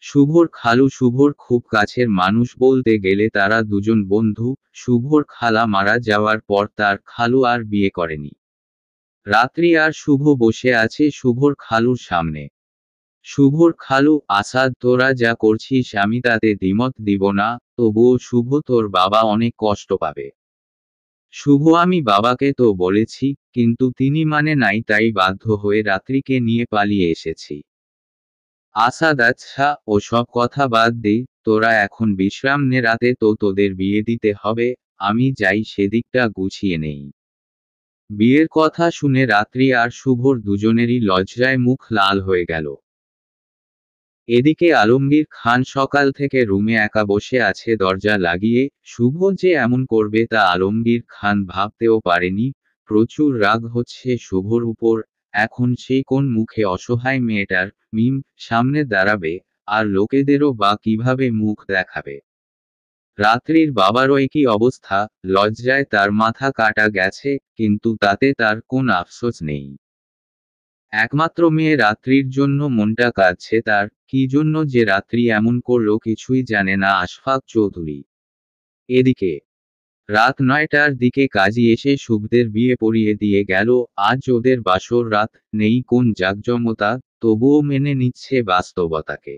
শুভর খালু শুভর খুব কাছের মানুষ, বলতে গেলে তারা দুজন বন্ধু। শুভর খালা মারা যাওয়ার পর তার খালু আর বিয়ে করেনি। রাত্রি আর শুভ বসে আছে শুভর খালুর সামনে। শুভর খালু, আসাদ, তোরা যা করছিস আমি তাতে দ্বিমত দিব না, তবুও শুভ তোর বাবা অনেক কষ্ট পাবে। শুভ, আমি বাবাকে তো বলেছি, কিন্তু তিনি মানে নাই, তাই বাধ্য হয়ে রাত্রিকে নিয়ে পালিয়ে এসেছি। আসাদ, আচ্ছা ও সব কথা বাদ দে, তোরা এখন বিশ্রাম নে, রাতে তো তোদের বিয়ে দিতে হবে, আমি যাই সেদিকটা গুছিয়ে নেই। বিয়ের কথা শুনে রাত্রি আর শুভর দুজনেরই লজ্জায় মুখ লাল হয়ে গেল। এদিকে আলমগীর খান সকাল থেকে রুমে একা বসে আছে দরজা লাগিয়ে। শুভ যে এমন করবে তা আলমগীর খান ভাবতেও পারেনি। প্রচুর রাগ হচ্ছে শুভর উপর। এখন সে কোন মুখে অসহায় মেয়েটার সামনে দাঁড়াবে, আর লোকেদেরও বা কিভাবে মুখ দেখাবে। রাত্রির বাবারও একই অবস্থা, লজ্জায় তার মাথা কাটা গেছে, কিন্তু তাতে তার কোন আফসোস নেই। একমাত্র মেয়ে রাত্রির জন্য মনটা কাঁদছে তার, কি জন্য যে রাত্রি এমন করলো কিছুই জানে না আশফাক চৌধুরী। এদিকে রাত 9টার দিকে কাজী এসে শুভদের বিয়ে পড়িয়ে দিয়ে গেল। আজ ওদের বাসর রাত, নেই কোন জাঁকজমতা, তবুও মেনে নিচ্ছে বাস্তবতাকে।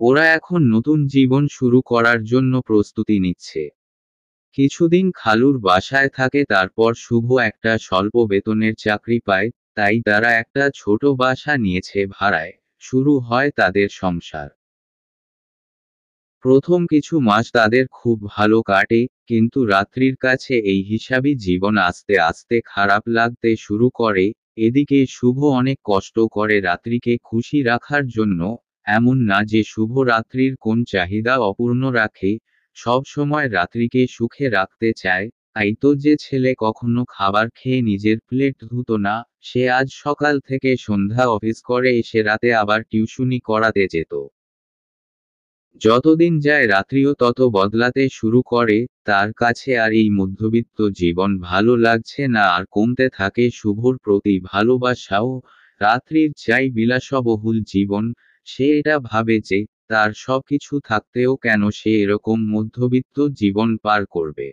ওরা এখন নতুন জীবন শুরু করার জন্য প্রস্তুতি নিচ্ছে। কিছুদিন খালুর বাসায় থাকে, তারপর শুভ একটা স্বল্প বেতনের চাকরি পায়, তাই তারা একটা ছোট বাসা নিয়েছে ভাড়ায়। শুরু হয় তাদের সংসার। প্রথম কিছু মাস তাদের খুব ভালো কাটে, কিন্তু রাত্রির কাছে এই হিসাবি জীবন আস্তে আস্তে খারাপ লাগতে শুরু করে। এদিকে শুভ অনেক কষ্ট করে রাত্রিকে খুশি রাখার জন্য। এমন না যে শুভ রাত্রির কোন চাহিদা অপূর্ণ রাখে, সব সময় রাত্রিকে সুখে রাখতে চায়। তাই তো যে ছেলে কখনো খাবার খেয়ে নিজের প্লেট ধুতো না, সে আজ সকাল থেকে সন্ধ্যা অফিস করে এসে রাতে আবার টিউশনি করাতে যেত। যতদিন যায় রাত্রিও তত বদলাতে শুরু করে। তার কাছে আর এই মধ্যবিত্ত জীবন ভালো লাগছে না, আর কমতে থাকে শুভর প্রতি ভালোবাসাও। রাত্রির চাই বিলাসবহুল জীবন। সে এটা ভাবে যে তার সবকিছু থাকতেও কেন সে এরকম মধ্যবিত্ত জীবন পার করবে।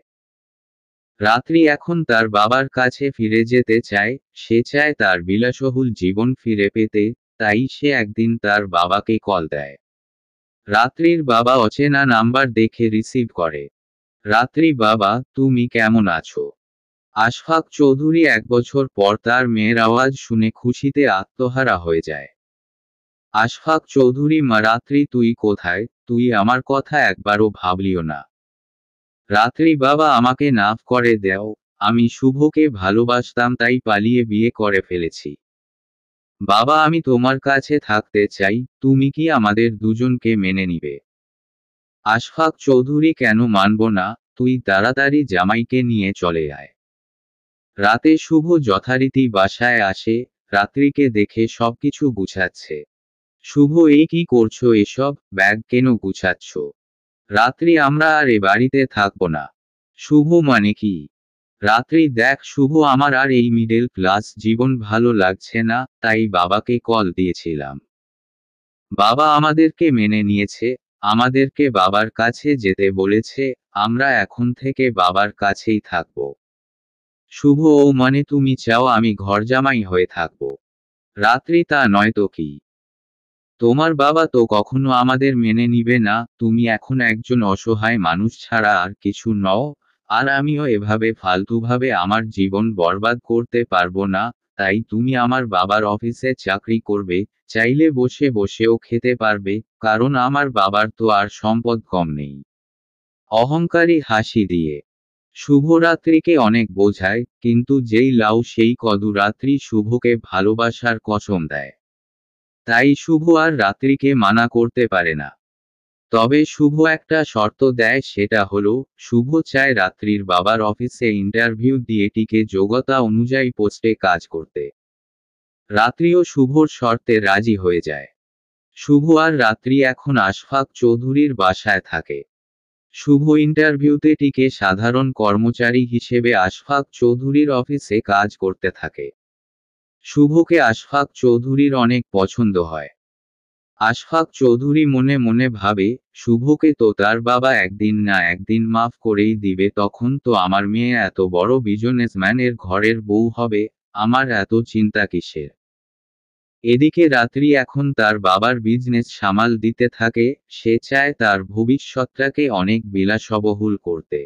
রাত্রি এখন তার বাবার কাছে ফিরে যেতে চায়, সে চায় তার বিলাসবহুল জীবন ফিরে পেতে। তাই সে একদিন তার বাবাকে কল দেয়। রাত্রির বাবা অচেনা নাম্বার দেখে রিসিভ করে। রাত্রি, বাবা তুমি কেমন আছো? আশফাক চৌধুরী 1 বছর পর তার মেয়ের আওয়াজ শুনে খুশিতে আত্মহারা হয়ে যায়। আশফাক চৌধুরী, মা রাত্রি তুই কোথায়? তুই আমার কথা একবারও ভাবলিও না। রাত্রি, বাবা আমাকে মাফ করে দাও, আমি শুভকে ভালোবাসতাম তাই পালিয়ে বিয়ে করে ফেলেছি। বাবা আমি তোমার কাছে থাকতে চাই, তুমি কি আমাদের দুজনকে মেনে নিবে? আশফাক চৌধুরী কেন মানব না, তুই তাড়াতাড়ি জামাইকে নিয়ে চলে আয়। রাতে শুভ যথারীতি বাসায় আসে, রাত্রিকে দেখে সবকিছু গুছাচ্ছে। শুভ এই কি করছো এসব, ব্যাগ কেন গুছাচ্ছ? রাত্রি আমরা আর এ বাড়িতে থাকবো না। শুভ মানে কি? রাত্রি দেখ শুভ আমার আর এই মিডল ক্লাস জীবন ভালো লাগছে না, তাই বাবাকে কল দিয়েছিলাম। বাবা আমাদেরকে মেনে নিয়েছে, আমাদেরকে বাবার কাছে যেতে বলেছে, আমরা এখন থেকে বাবার কাছেই থাকবো। শুভ ও মানে তুমি চাও আমি ঘরজামাই হয়ে থাকবো? রাত্রি তা নয় তো কি? তোমার বাবা তো কখনো আমাদের মেনে নিবে না, তুমি এখন একজন অসহায় মানুষ ছাড়া আর কিছু নও। আর আমিও এভাবে ফালতুভাবে আমার জীবন বরবাদ করতে পারবো না, তাই তুমি আমার বাবার অফিসে চাকরি করবে, চাইলে বসে বসেও খেতে পারবে, কারণ আমার বাবার তো আর সম্পদ কম নেই। অহংকারী হাসি দিয়ে শুভরাত্রিকে অনেক বোঝায়, কিন্তু যেই লাউ সেই কদু, রাত্রি শুভকে ভালোবাসার কসম দেয়। তাই শুভ আর রাত্রিকে মানা করতে পারে না। তবে শুভ একটা শর্ত দেয়, সেটা হলো, শুভ চায় রাত্রির বাবার অফিসে ইন্টারভিউ দিয়ে টিকে যোগ্যতা অনুযায়ী পোস্টে কাজ করতে। রাত্রিও শুভর শর্তে রাজি হয়ে যায়। শুভ আর রাত্রি এখন আশফাক চৌধুরীর বাসায় থাকে। শুভ ইন্টারভিউতে টিকে সাধারণ কর্মচারী হিসেবে আশফাক চৌধুরীর অফিসে কাজ করতে থাকে। শুভকে আশফাক চৌধুরীর অনেক পছন্দ হয়। আশফাক চৌধুরী মনে মনে ভাবে, শুভকে তো তার বাবা একদিন না একদিন মাফ করেই দিবে, তখন তো আমার মেয়ে এত বড় বিজনেসম্যানের ঘরের বউ হবে, আমার এত চিন্তা কিসের? এদিকে রাত্রি এখন তার বাবার বিজনেস সামাল দিতে থাকে, সে চায় তার ভবিষ্যৎটাকে অনেক বিলাসবহুল করতে।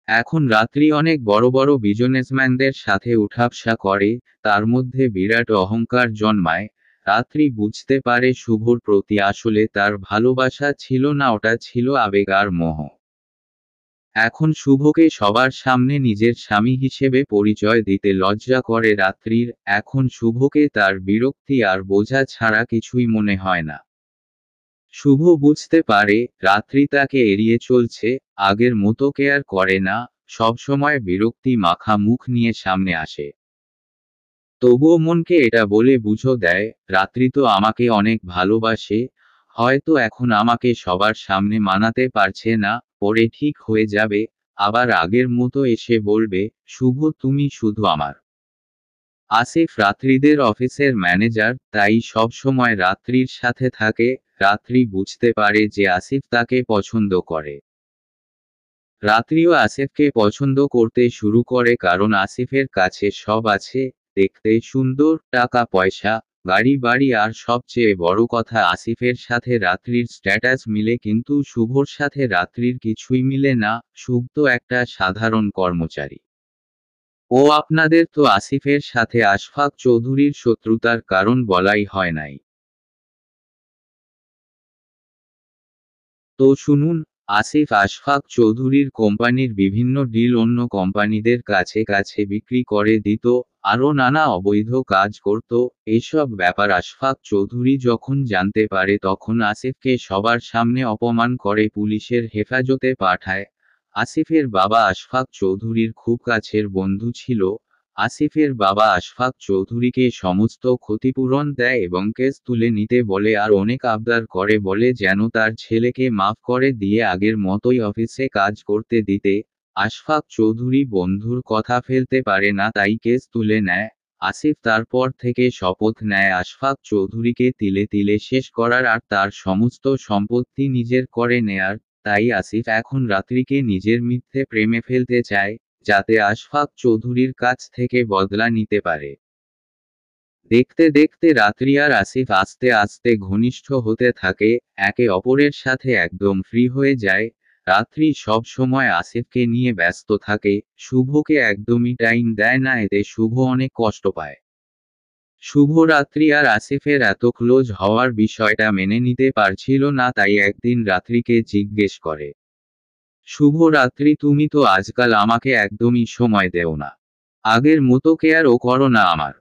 এখন রাত্রি অনেক বড় বড় বিজনেসম্যানদের সাথে উঠাবসা করে, তার মধ্যে বিরাট অহংকার জন্মায়। রাত্রি বুঝতে পারে শুভর প্রতি আসলে তার ভালোবাসা ছিল না, ওটা ছিল আবেগ আর মোহ। এখন শুভকে সবার সামনে নিজের স্বামী হিসেবে পরিচয় দিতে লজ্জা করে রাত্রির, এখন শুভকে তার বিরক্তি আর বোঝা ছাড়া কিছুই মনে হয় না। শুভ বুঝতে পারে, রাত্রি তাকে এড়িয়ে চলছে, আগের মতো কেয়ার করে না, সবসময় বিরক্তি মাখা মুখ নিয়ে সামনে আসে। তবুও মনকে এটা বলে বুঝো দেয়, রাত্রি তো আমাকে অনেক ভালোবাসে, হয়তো এখন আমাকে সবার সামনে মানাতে পারছে না, পরে ঠিক হয়ে যাবে, আবার আগের মতো এসে বলবে, শুভ তুমি শুধু আমার। আসিফ রাত্রিদের অফিসের ম্যানেজার, তাই সব সময় রাত্রির সাথে থাকে। রাত্রি বুঝতে পারে যে আসিফ তাকে পছন্দ করে। রাত্রিও আসিফকে পছন্দ করতে শুরু করে, কারণ আসিফের কাছে সব আছে, দেখতে সুন্দর, টাকা পয়সা, গাড়ি বাড়ি, আর সবচেয়ে বড় কথা আসিফের সাথে রাত্রির স্ট্যাটাস মিলে, কিন্তু শুভর সাথে রাত্রির কিছুই মিলে না। শুভ তো একটা সাধারণ কর্মচারী। ও আপনাদের তো আসিফের সাথে আশফাক চৌধুরীর শত্রুতার কারণ বলাই হয় নাই। তো শুনুন, আসিফ আশফাক চৌধুরীর কোম্পানির বিভিন্ন ডিল অন্য কোম্পানিদের কাছে কাছে বিক্রি করে দিত, আরও নানা অবৈধ কাজ করত। এসব ব্যাপার আশফাক চৌধুরী যখন জানতে পারে, তখন আসিফকে সবার সামনে অপমান করে পুলিশের হেফাজতে পাঠায়। আসিফের বাবা আশফাক চৌধুরীর খুব কাছের বন্ধু ছিল। আসিফের বাবা আশফাক চৌধুরীকে সমস্ত ক্ষতিপূরণ দেয় এবং কেস তুলে নিতে বলে, আর অনেক আবদার করে, বলে যেন তার ছেলেকে মাফ করে দিয়ে আগের মতোই অফিসে কাজ করতে দিতে। আশফাক চৌধুরী বন্ধুর কথা ফেলতে পারে না, তাই কেস তুলে নেয়। আসিফ তারপর থেকে শপথ নেয় আশফাক চৌধুরীকে তিলে তিলে শেষ করার আর তার সমস্ত সম্পত্তি নিজের করে নেয়ার। তাই আসিফ এখন রাত্রিকে নিজের মিথ্যে প্রেমে ফেলতে চায়, যাতে আশফাক চৌধুরীর কাছ থেকে বদলা নিতে পারে। দেখতে দেখতে রাত্রি আর আসিফ আস্তে আস্তে ঘনিষ্ঠ হতে থাকে, একে অপরের সাথে একদম ফ্রি হয়ে যায়। রাত্রি সব সময় আসিফকে নিয়ে ব্যস্ত থাকে, শুভকে একদমই টাইম দেয় না, এতে শুভ অনেক কষ্ট পায়। শুভ রাত্রি আর আসিফের এত ক্লোজ হওয়ার বিষয়টা মেনে নিতে পারছিল না, তাই একদিন রাত্রিকে জিজ্ঞেস করে, শুভ রাত্রি তুমি তো আজকাল আমাকে একদমই সময় দেও না, আগের মতো কেয়ারও করো না আমার।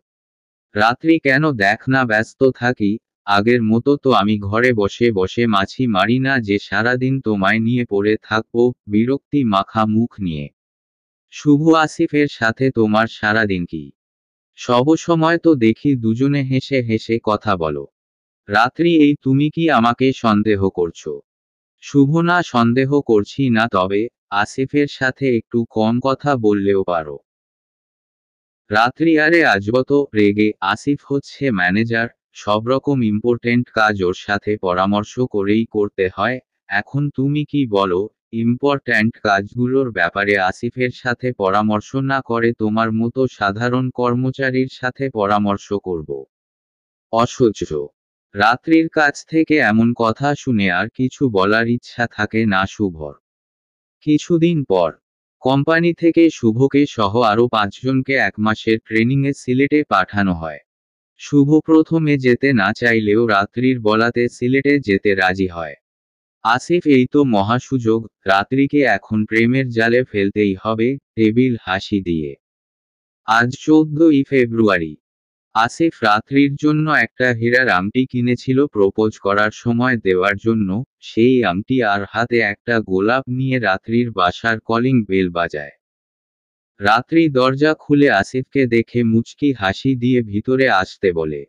রাত্রি কেন দেখ না ব্যস্ত থাকি, আগের মতো তো আমি ঘরে বসে বসে মাছি মারি না যে সারাদিন তোমায় নিয়ে পড়ে থাকবো বিরক্তি মাখা মুখ নিয়ে। শুভ আসিফের সাথে তোমার সারাদিন কি? সব সময় তো দেখি দুজনে হেসে হেসে কথা বলো। রাত্রি এই তুমি কি আমাকে সন্দেহ করছো? শুভ না সন্দেহ করছি না, তবে আসিফের সাথে একটু কম কথা বললেও পারো। রাত্রি আরে আজবত রেগে, আসিফ হচ্ছে ম্যানেজার, সব রকম ইম্পর্টেন্ট কাজ ওর সাথে পরামর্শ করেই করতে হয়। এখন তুমি কি বলো, ইম্পর্ট্যান্ট কাজগুলোর ব্যাপারে আসিফের সাথে পরামর্শ না করে তোমার মতো সাধারণ কর্মচারীর সাথে পরামর্শ করব? অসহ্য। রাত্রির কাছ থেকে এমন কথা শুনে আর কিছু বলার ইচ্ছা থাকে না শুভর। কিছুদিন পর কোম্পানি থেকে শুভকে সহ আরও 5 জনকে 1 মাসের ট্রেনিংয়ে সিলেটে পাঠানো হয়। শুভ প্রথমে যেতে না চাইলেও রাত্রির বলাতে সিলেটে যেতে রাজি হয়। আসিফ এই তো মহা সুযোগ, রাত্রিকে এখন প্রেমের জালে ফেলতেই হবে, টেবিল হাসি দিয়ে। আজ 14ই ফেব্রুয়ারি। আসিফ রাত্রির জন্য একটা হীরার আংটি কিনেছিল প্রপোজ করার সময় দেওয়ার জন্য। সেই আংটি আর হাতে একটা গোলাপ নিয়ে রাত্রির বাসার কলিং বেল বাজায়। রাত্রি দরজা খুলে আসিফকে দেখে মুচকি হাসি দিয়ে ভিতরে আসতে বলে।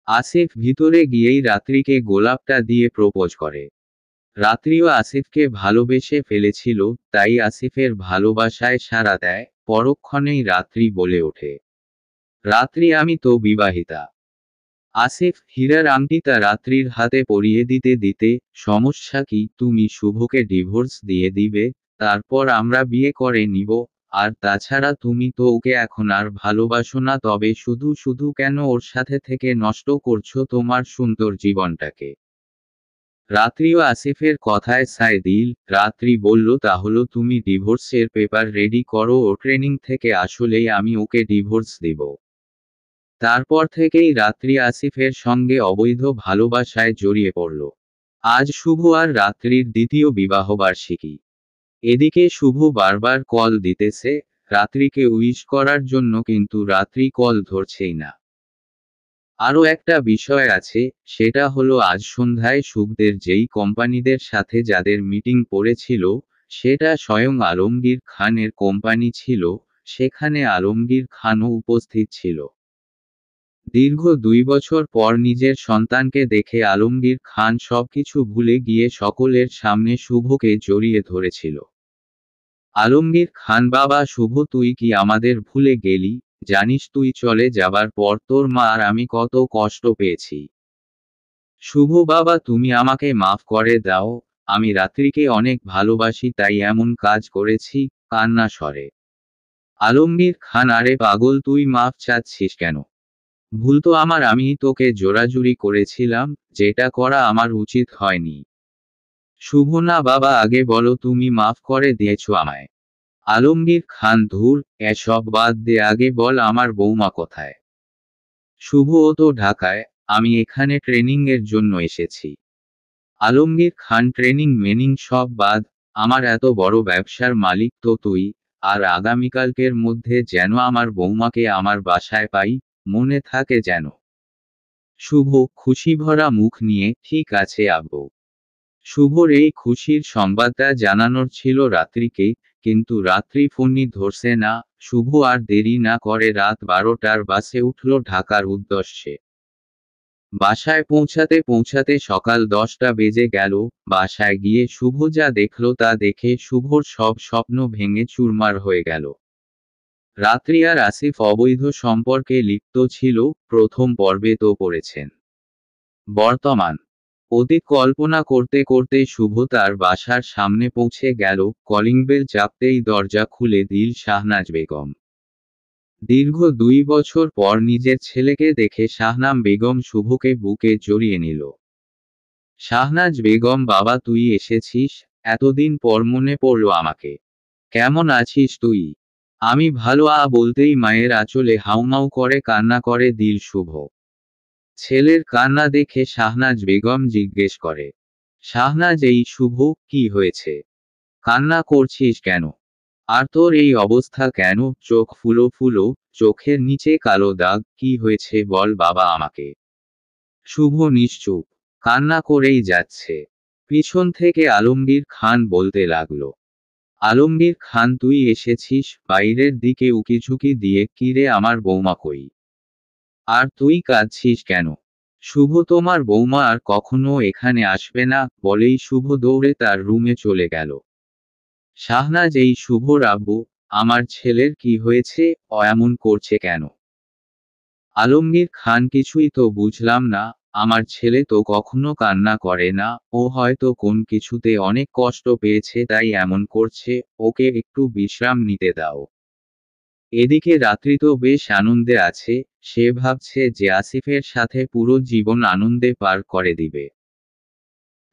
আসিফ ভিতরে গিয়েই রাত্রিকে গোলাপটা দিয়ে প্রপোজ করে। রাত্রিও আসিফকে ভালোবেসে ফেলেছিল, তাই আসিফের ভালোবাসায় সাড়া দেয়। পরক্ষণেই রাত্রি বলে ওঠে, রাত্রি আমি তো বিবাহিতা। আসিফ হীরার আংটিটা রাত্রির হাতে পরিয়ে দিতে দিতে, সমস্যা কি, তুমি শুভকে ডিভোর্স দিয়ে দিবে, তারপর আমরা বিয়ে করে নিব। আর তাছাড়া তুমি তো ওকে এখন আর ভালোবাসো না, তবে শুধু শুধু কেন ওর সাথে থেকে নষ্ট করছো তোমার সুন্দর জীবনটাকে? রাত্রিও আসিফের কথায় সায় দিল। রাত্রি বলল, তাহলে তুমি ডিভোর্সের পেপার রেডি করো, ও ট্রেনিং থেকে আসলেই আমি ওকে ডিভোর্স দিব। তারপর থেকেই রাত্রি আসিফের সঙ্গে অবৈধ ভালোবাসায় জড়িয়ে পড়ল। আজ শুভ আর রাত্রির দ্বিতীয় বিবাহবার্ষিকী। এদিকে শুভ বারবার কল দিতেছে রাত্রিকে উইশ করার জন্য, কিন্তু রাত্রি কল ধরছেই না। আরও একটা বিষয় আছে, সেটা হলো আজ সন্ধ্যায় শুভদের যেই কোম্পানিদের সাথে যাদের মিটিং পড়েছিল, সেটা স্বয়ং আলমগীর খানের কোম্পানি ছিল। সেখানে আলমগীর খানও উপস্থিত ছিল। দীর্ঘ 2 বছর পর নিজের সন্তানকে দেখে আলমগীর খান সবকিছু ভুলে গিয়ে সকলের সামনে শুভকে জড়িয়ে ধরেছিল। আলমগীর খান, বাবা শুভ, তুই কি আমাদের ভুলে গেলি? জানিস তুই চলে যাবার পর তোর মা আর আমি কত কষ্ট পেয়েছি। শুভ বাবা, তুমি আমাকে মাফ করে দাও, আমি রাত্রিকে অনেক ভালোবাসি তাই এমন কাজ করেছি। কান্না স্বরে আলমগীর খান, আরে পাগল, তুই মাফ চাচ্ছিস কেন? ভুল তো আমার, আমি তোকে জোরাজুরি করেছিলাম, যেটা করা আমার উচিত হয়নি। শুভ, না বাবা, আগে বলো তুমি মাফ করে দিয়েছো আমায়। আলমগীর খান, ধুর, এসব বাদ দে, আগে বল আমার বৌমা কোথায়? শুভ, ও তো ঢাকায়, আমি এখানে ট্রেনিং এর জন্য এসেছি। আলমগীর খান, ট্রেনিং মেনিং সব বাদ, আমার এত বড় ব্যবসার মালিক তো তুই। আর আগামীকালকের মধ্যে যেন আমার বৌমাকে আমার বাসায় পাই, মনে থাকে যেন। শুভ খুশিভরা মুখ নিয়ে, ঠিক আছে আব্বু। শুভর এই খুশির সংবাদটা জানানোর ছিল রাত্রিকে, কিন্তু রাত্রি ফোনই ধরছে না। শুভ আর দেরি না করে রাত 12টার বাসে উঠল ঢাকার উদ্দেশ্যে। বাসায় পৌঁছাতে পৌঁছাতে সকাল 10টা বেজে গেল। বাসায় গিয়ে শুভ যা দেখল তা দেখে শুভর সব স্বপ্ন ভেঙে চুরমার হয়ে গেল। রাত্রি আর আসিফ অবৈধ সম্পর্কে লিপ্ত ছিল, প্রথম পর্বে তো পড়েছেন। বর্তমান অতীত কল্পনা করতে করতে শুভ তার বাসার সামনে পৌঁছে গেল। কলিং বেল চাপতেই দরজা খুলে দিল শাহনাজ বেগম। দীর্ঘ 2 বছর পর নিজের ছেলেকে দেখে শাহনাম বেগম শুভকে বুকে জড়িয়ে নিল। শাহনাজ বেগম, বাবা তুই এসেছিস, এতদিন পর মনে পড়ল আমাকে। কেমন আছিস তুই? আমি ভালো বলতেই মায়ের আঁচলে হাউমাউ করে কান্না করে দিল শুভ। ছেলের কান্না দেখে শাহনাজ বেগম জিজ্ঞেস করে, শাহনাজ, এই শুভ, কি হয়েছে? কান্না করছিস কেন? আর তোর এই অবস্থা কেন? চোখ ফুলো ফুলো, চোখের নিচে কালো দাগ, কি হয়েছে বল বাবা আমাকে। শুভ নিশ্চুপ, কান্না করেই যাচ্ছে। পিছন থেকে আলমগীর খান বলতে লাগলো, আলমগীর খান তুই এসেছিস? বাইরের দিকে উকিঝুঁকি দিয়ে, কিরে আমার বৌমা কই? আর তুই কাঁদছিস কেন? শুভ তোমার বৌমা আর কখনো এখানে আসবে না, বলেই শুভ দৌড়ে তার রুমে চলে গেল। শাহনাজ এই শুভর আব্বু, আমার ছেলের কি হয়েছে, ও এমন করছে কেন? আলমগীর খান কিছুই তো বুঝলাম না, আমার ছেলে তো কখনো কান্না করে না, ও হয়তো কোন কিছুতে অনেক কষ্ট পেয়েছে তাই এমন করছে, ওকে একটু বিশ্রাম নিতে দাও। এদিকে রাত্রি তো বেশ আনন্দে আছে, সে ভাবছে যে আসিফের সাথে পুরো জীবন আনন্দে পার করে দিবে।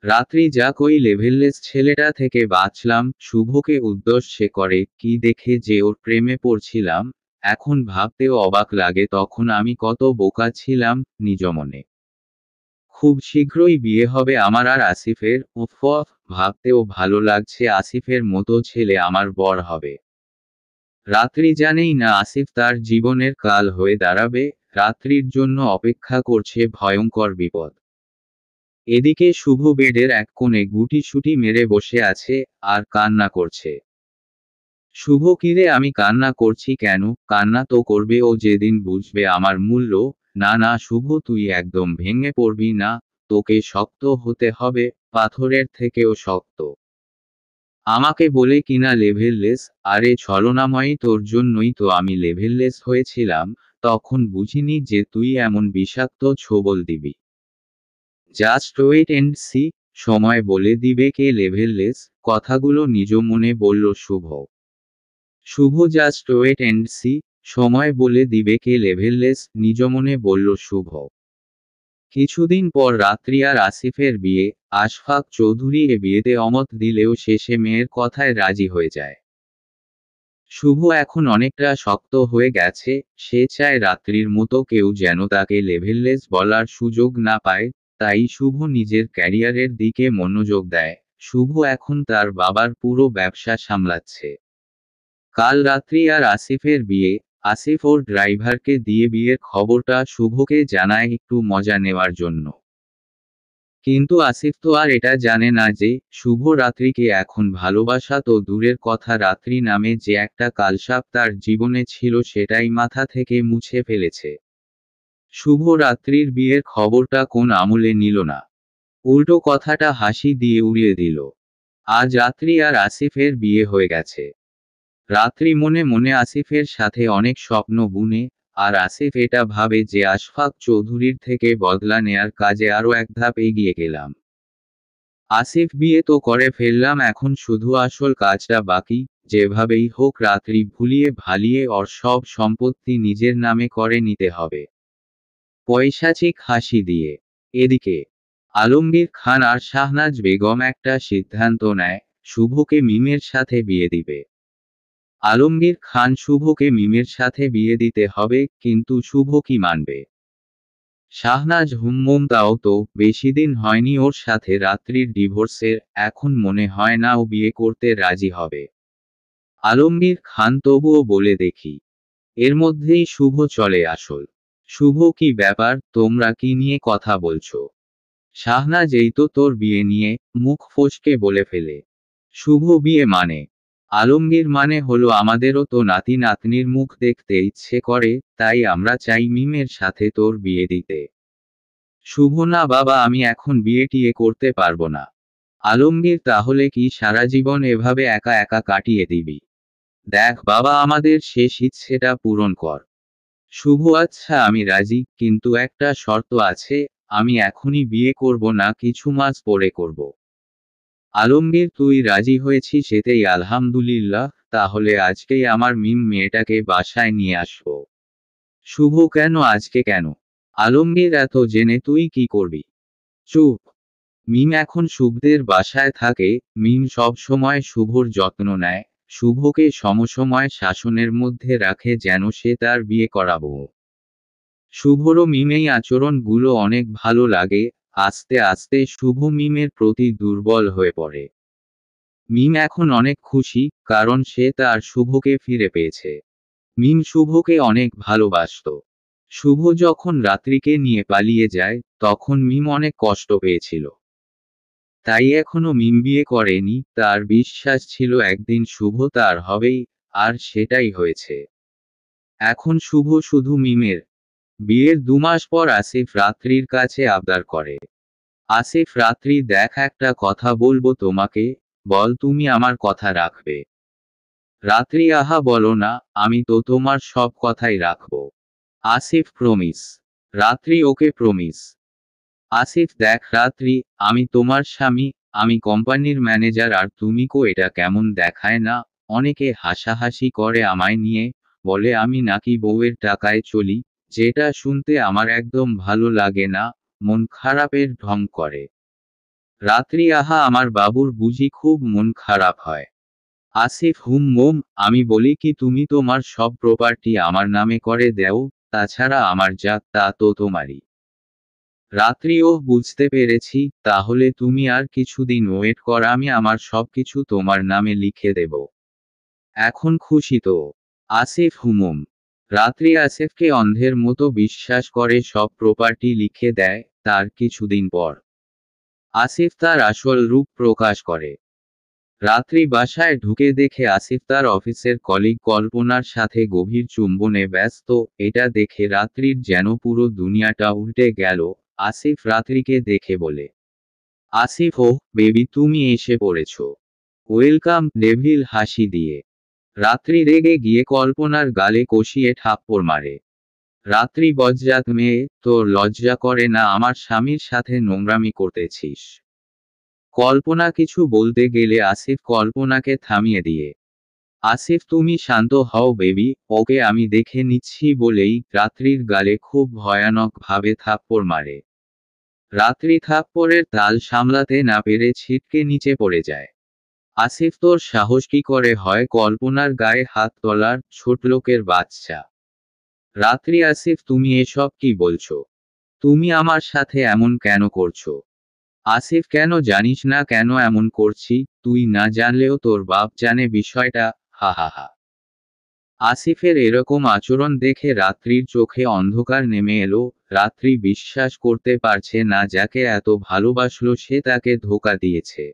রাত্রি যাক ওই লেভেললেস ছেলেটা থেকে বাঁচলাম, শুভকে উদ্দেশ্যে করে কি দেখে যে ওর প্রেমে পড়ছিলাম, এখন ভাবতেও অবাক লাগে তখন আমি কত বোকা ছিলাম নিজ মনে। খুব শীঘ্রই বিয়ে হবে আমার আর আসিফের, উফ, ভাবতেও ভালো লাগছে আসিফের মতো ছেলে আমার বর হবে। রাত্রি জানেই না আসিফ তার জীবনের কাল হয়ে দাঁড়াবে, রাত্রির জন্য অপেক্ষা করছে ভয়ঙ্কর বিপদ। এদিকে শুভ বেডের এক কোণে গুটিসুটি মেরে বসে আছে, আর কান্না করছে। শুভ কিরে আমি কান্না করছি কেন? কান্না তো করবে ও যেদিন বুঝবে আমার মূল্য। না না শুভ তুই একদম ভেঙে পড়বি না, তোকে শক্ত হতে হবে, পাথরের থেকেও শক্ত। আমাকে বলে কিনা লেভেললেস, আরে ছলনাময়ী তোর জন্যই তো আমি লেভেললেস হয়েছিলাম, তখন বুঝিনি যে তুই এমন বিষাক্ত ছোবল দিবি। জাস্ট ওয়েট এন্ড সি, সময় বলে দিবে কে লেভেললেস, কথাগুলো নিজ মনে বলল শুভ। শুভ জাস্ট ওয়েট এন্ড সি, সময় বলে দিবে কে লেভেললেস, নিজ মনে বলল শুভ। কিছুদিন পর রাত্রি আর আসিফের বিয়ে, আশফাক চৌধুরী এ বিয়েতে অমত দিলেও শেষে মেয়ের কথায় রাজি হয়ে যায়। শুভ এখন অনেকটা শক্ত হয়ে গেছে, সে চায় রাত্রির মতো কেউ যেন তাকে লেভেললেস বলার সুযোগ না পায়, তাই শুভ নিজের ক্যারিয়ারের দিকে মনোযোগ দেয়। শুভ এখন তার বাবার পুরো ব্যবসা সামলাচ্ছে। কাল রাত্রি আর আসিফের বিয়ে, আসিফ ওর ড্রাইভারকে দিয়ে বিয়ের খবরটা শুভকে জানায় একটু মজা নেওয়ার জন্য। কিন্তু আসিফ তো আর এটা জানে না যে, শুভ রাত্রিকে এখন ভালোবাসা তো দূরের কথা, রাত্রি নামে যে একটা কালসাপ তার জীবনে ছিল সেটাই মাথা থেকে মুছে ফেলেছে। শুভ রাত্রির বিয়ের খবরটা কোন আমলে নিল না, উল্টো কথাটা হাসি দিয়ে উড়িয়ে দিল। আজ রাত্রি আর আসিফের বিয়ে হয়ে গেছে। রাত্রি মনে মনে আসিফের সাথে অনেক স্বপ্ন বুনে, আর আসিফ এটা ভাবে যে আশফাক চৌধুরীর থেকে বদলা নেয়ার কাজে আরও এক ধাপ এগিয়ে গেলাম। আসিফ বিয়ে তো করে ফেললাম, এখন শুধু আসল কাজটা বাকি, যেভাবেই হোক রাত্রি ভুলিয়ে ভালিয়ে ওর সব সম্পত্তি নিজের নামে করে নিতে হবে, পৈশাচিক হাসি দিয়ে। এদিকে আলমগীর খান আর শাহনাজ বেগম একটা সিদ্ধান্ত নেয়, শুভকে মিমের সাথে বিয়ে দিবে। আলমগীর খান শুভকে মিমের সাথে বিয়ে দিতে হবে, কিন্তু শুভ কি মানবে? শাহনাজ হুমমুম তাও তো বেশিদিন হয়নি ওর সাথে রাত্রির ডিভোর্সের, এখন মনে হয় না ও বিয়ে করতে রাজি হবে। আলমগীর খান তবুও বলে দেখি। এর মধ্যেই শুভ চলে আসল। শুভ কি ব্যাপার, তোমরা কি নিয়ে কথা বলছো? শাহনাজ এই তো তোর বিয়ে নিয়ে, মুখ ফসকে বলে ফেলে। শুভ বিয়ে মানে? আলমগীর মানে হলো আমাদেরও তো নাতি নাতনির মুখ দেখতে ইচ্ছে করে, তাই আমরা চাই মিমের সাথে তোর বিয়ে দিতে। শুভ না বাবা, আমি এখন বিয়ে টিয়ে করতে পারবো না। আলমগীর তাহলে কি সারা জীবন এভাবে একা একা কাটিয়ে দিবি? দেখ বাবা, আমাদের শেষ ইচ্ছেটা পূরণ কর। শুভ আচ্ছা আমি রাজি, কিন্তু একটা শর্ত আছে, আমি এখনই বিয়ে করব না, কিছু মাস পরে করব। আলমগীর তুই রাজি হয়েছিস এতেই আলহামদুলিল্লাহ, তাহলে আজকেই আমার মিম মেয়েটাকে বাসায় নিয়ে আসবো। শুভ কেন আজকে কেন? আলমগীর এত জেনে তুই কি করবি? চুপ। মিম এখন শুভদের বাসায় থাকে, মিম সব সময় শুভর যত্ন নেয়, শুভকে সমসময় শাসনের মধ্যে রাখে যেন সে তার বিয়ে করাবো। শুভরও মিমেই আচরণগুলো অনেক ভালো লাগে, আস্তে আস্তে শুভ মিমের প্রতি দুর্বল হয়ে পড়ে। মিম এখন অনেক খুশি, কারণ সে তার শুভকে ফিরে পেয়েছে। মিম শুভকে অনেক ভালোবাসতো। শুভ যখন রাত্রিকে নিয়ে পালিয়ে যায়, তখন মিম অনেক কষ্ট পেয়েছিল। তাই এখনো মিম বিয়ে করেনি, তার বিশ্বাস ছিল একদিন শুভ তার হবেই, আর সেটাই হয়েছে। এখন শুভ শুধু মিমের। বিয়ের 2 মাস পর আসিফ রাত্রির কাছে আবদার করে। আসিফ, রাত্রি দেখ, একটা কথা বলবো তোমাকে, বল তুমি আমার কথা রাখবে। রাত্রি, আহা বলো না, আমি তো তোমার সব কথাই রাখবো। আসিফ, প্রমিস। রাত্রি, ওকে প্রমিস। আসিফ, দেখ রাত্রি, আমি তোমার স্বামী, আমি কোম্পানির ম্যানেজার, আর তুমি এটা কেমন দেখায় না? অনেকে হাসাহাসি করে আমায় নিয়ে, বলে আমি নাকি বউয়ের টাকায় চলি, যেটা শুনতে আমার একদম ভালো লাগে না, মন খারাপের ঢং করে। রাত্রি, আহা আমার বাবুর বুঝি খুব মন খারাপ হয়? আসিফ, মোম, আমি বলি কি তুমি তোমার সব প্রপার্টি আমার নামে করে দেও, তাছাড়া আমার যা তা তো তোমারই। রাত্রি, ওহ বুঝতে পেরেছি, তাহলে তুমি আর কিছুদিন ওয়েট কর, আমি আমার সবকিছু তোমার নামে লিখে দেব। এখন খুশি তো? আসিফ, হুমুম। রাত্রি আসিফকে অন্ধের মতো বিশ্বাস করে সব প্রপার্টি লিখে দেয়। তার কিছুদিন পর আসিফ তার আসল রূপ প্রকাশ করে। রাত্রি বাসায় ঢুকে দেখে আসিফ তার অফিসের কলিগ কল্পনার সাথে গভীর চুম্বনে ব্যস্ত। এটা দেখে রাত্রির যেন পুরো দুনিয়াটা উল্টে গেল। আসিফ রাত্রিকে দেখে বলে, আসিফ, ও বেবি, তুমি এসে পড়েছ। ওয়েলকাম, ডেভিল হাসি দিয়ে। রাত্রি রেগে গিয়ে কল্পনার গালে কষিয়ে থাপ্পড় মারে। রাত্রি, বজ্জাত মেয়ে, তোর লজ্জা করে না আমার স্বামীর সাথে নোংরামি করতেছিস? কল্পনা কিছু বলতে গেলে আসিফ কল্পনাকে থামিয়ে দিয়ে, আসিফ তুমি শান্ত হও বেবি, ওকে আমি দেখে নিচ্ছি বলেই রাত্রির গালে খুব ভয়ানক ভাবে থাপ্পড় মারে। রাত্রি থাপ্পড়ের তাল সামলাতে না পেরে ছিটকে নিচে পড়ে যায়। আসিফ, তোর সাহস কি করে হয় কল্পনার গায়ে হাত তোলার, ছোটলোকের বাচ্চা? রাত্রি, আসিফ তুমি এসব কি বলছো? তুমি আমার সাথে এমন কেন করছো? আসিফ, কেন জানিস না কেন এমন করছি? তুই না জানলেও তোর বাপ জানে বিষয়টা, হা হা হা। আসিফের এরকম আচরণ দেখে রাত্রির চোখে অন্ধকার নেমে এলো। রাত্রি বিশ্বাস করতে পারছে না যাকে এত ভালোবাসলো সে তাকে ধোঁকা দিয়েছে।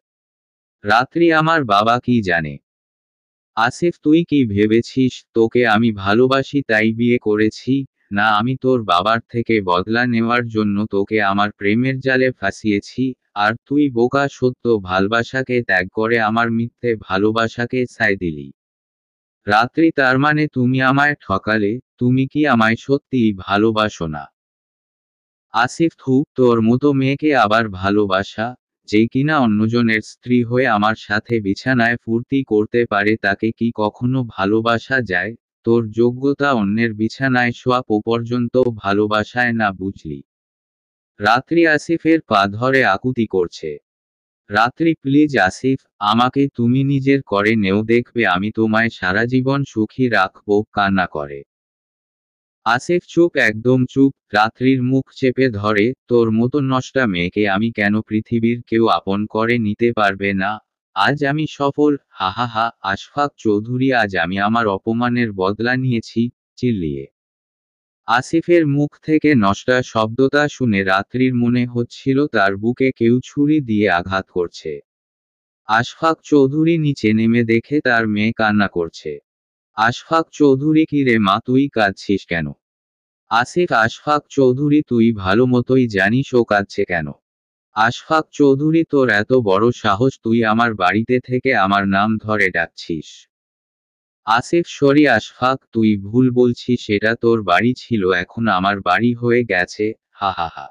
রাত্রি, আমার বাবা কি জানে? আসিফ, তুই কি ভেবেছিস তোকে আমি ভালোবাসি তাই বিয়ে করেছি? না, আমি তোর বাবার থেকে বদলা নেওয়ার জন্য তোকে আমার প্রেমের জালে ফাঁসিয়েছি। আর তুই বোকা, সত্য ভালোবাসাকে ত্যাগ করে আমার মিথ্যে ভালোবাসাকে ছাই দিলি। রাত্রি, তার মানে তুমি আমায় ঠকালে? তুমি কি আমায় সত্যিই ভালোবাসো না? আসিফ, তোর মতো মেয়েকে আবার ভালোবাসা, যে কিনা অন্যজনের স্ত্রী হয়ে আমার সাথে বিছানায় ফুর্তি করতে পারে, তাকে কি কখনো ভালোবাসা যায়? তোর যোগ্যতা অন্যের বিছানায় শোয়া পর্যন্ত ভালোবাসায় না, বুঝলি? রাত্রি আসিফের পা ধরে আকুতি করছে। রাত্রি, প্লিজ আসিফ, আমাকে তুমি নিজের করে নেও, দেখবে আমি তোমায় সারা জীবন সুখী রাখবো, কান্না করে। আসিফ চুপ, একদম চুপ। রাত্রির মুখ চেপে ধরে, তোর মতো নষ্টা মেয়েকে আমি কেন পৃথিবীর কেউ আপন করে নিতে পারবে না? আজ আমি সফল, হা হা হা। আশফাক চৌধুরী, আজ আমি আমার অপমানের বদলা নিয়েছি, চিল্লিয়ে। আসিফের মুখ থেকে নষ্টা শব্দটা শুনে রাত্রির মনে হচ্ছিল তার বুকে কেউ ছুরি দিয়ে আঘাত করছে। আশফাক চৌধুরী নিচে নেমে দেখে তার মেয়ে কান্না করছে। আশফাক চৌধুরী, কি রে মা, তুই কাঁদছিস কেন? আসিফ, আশফাক চৌধুরী, তুই ভালো মতোই জানিস ও কাঁদছে কেন। আশফাক চৌধুরী, তোর এত বড় সাহস, তুই আমার বাড়িতে থেকে আমার নাম ধরে ডাকছিস? আসিফ, সরি আশফাক, তুই ভুল বলছিস, এটা তোর বাড়ি ছিল, এখন আমার বাড়ি হয়ে গেছে, হা হা হা।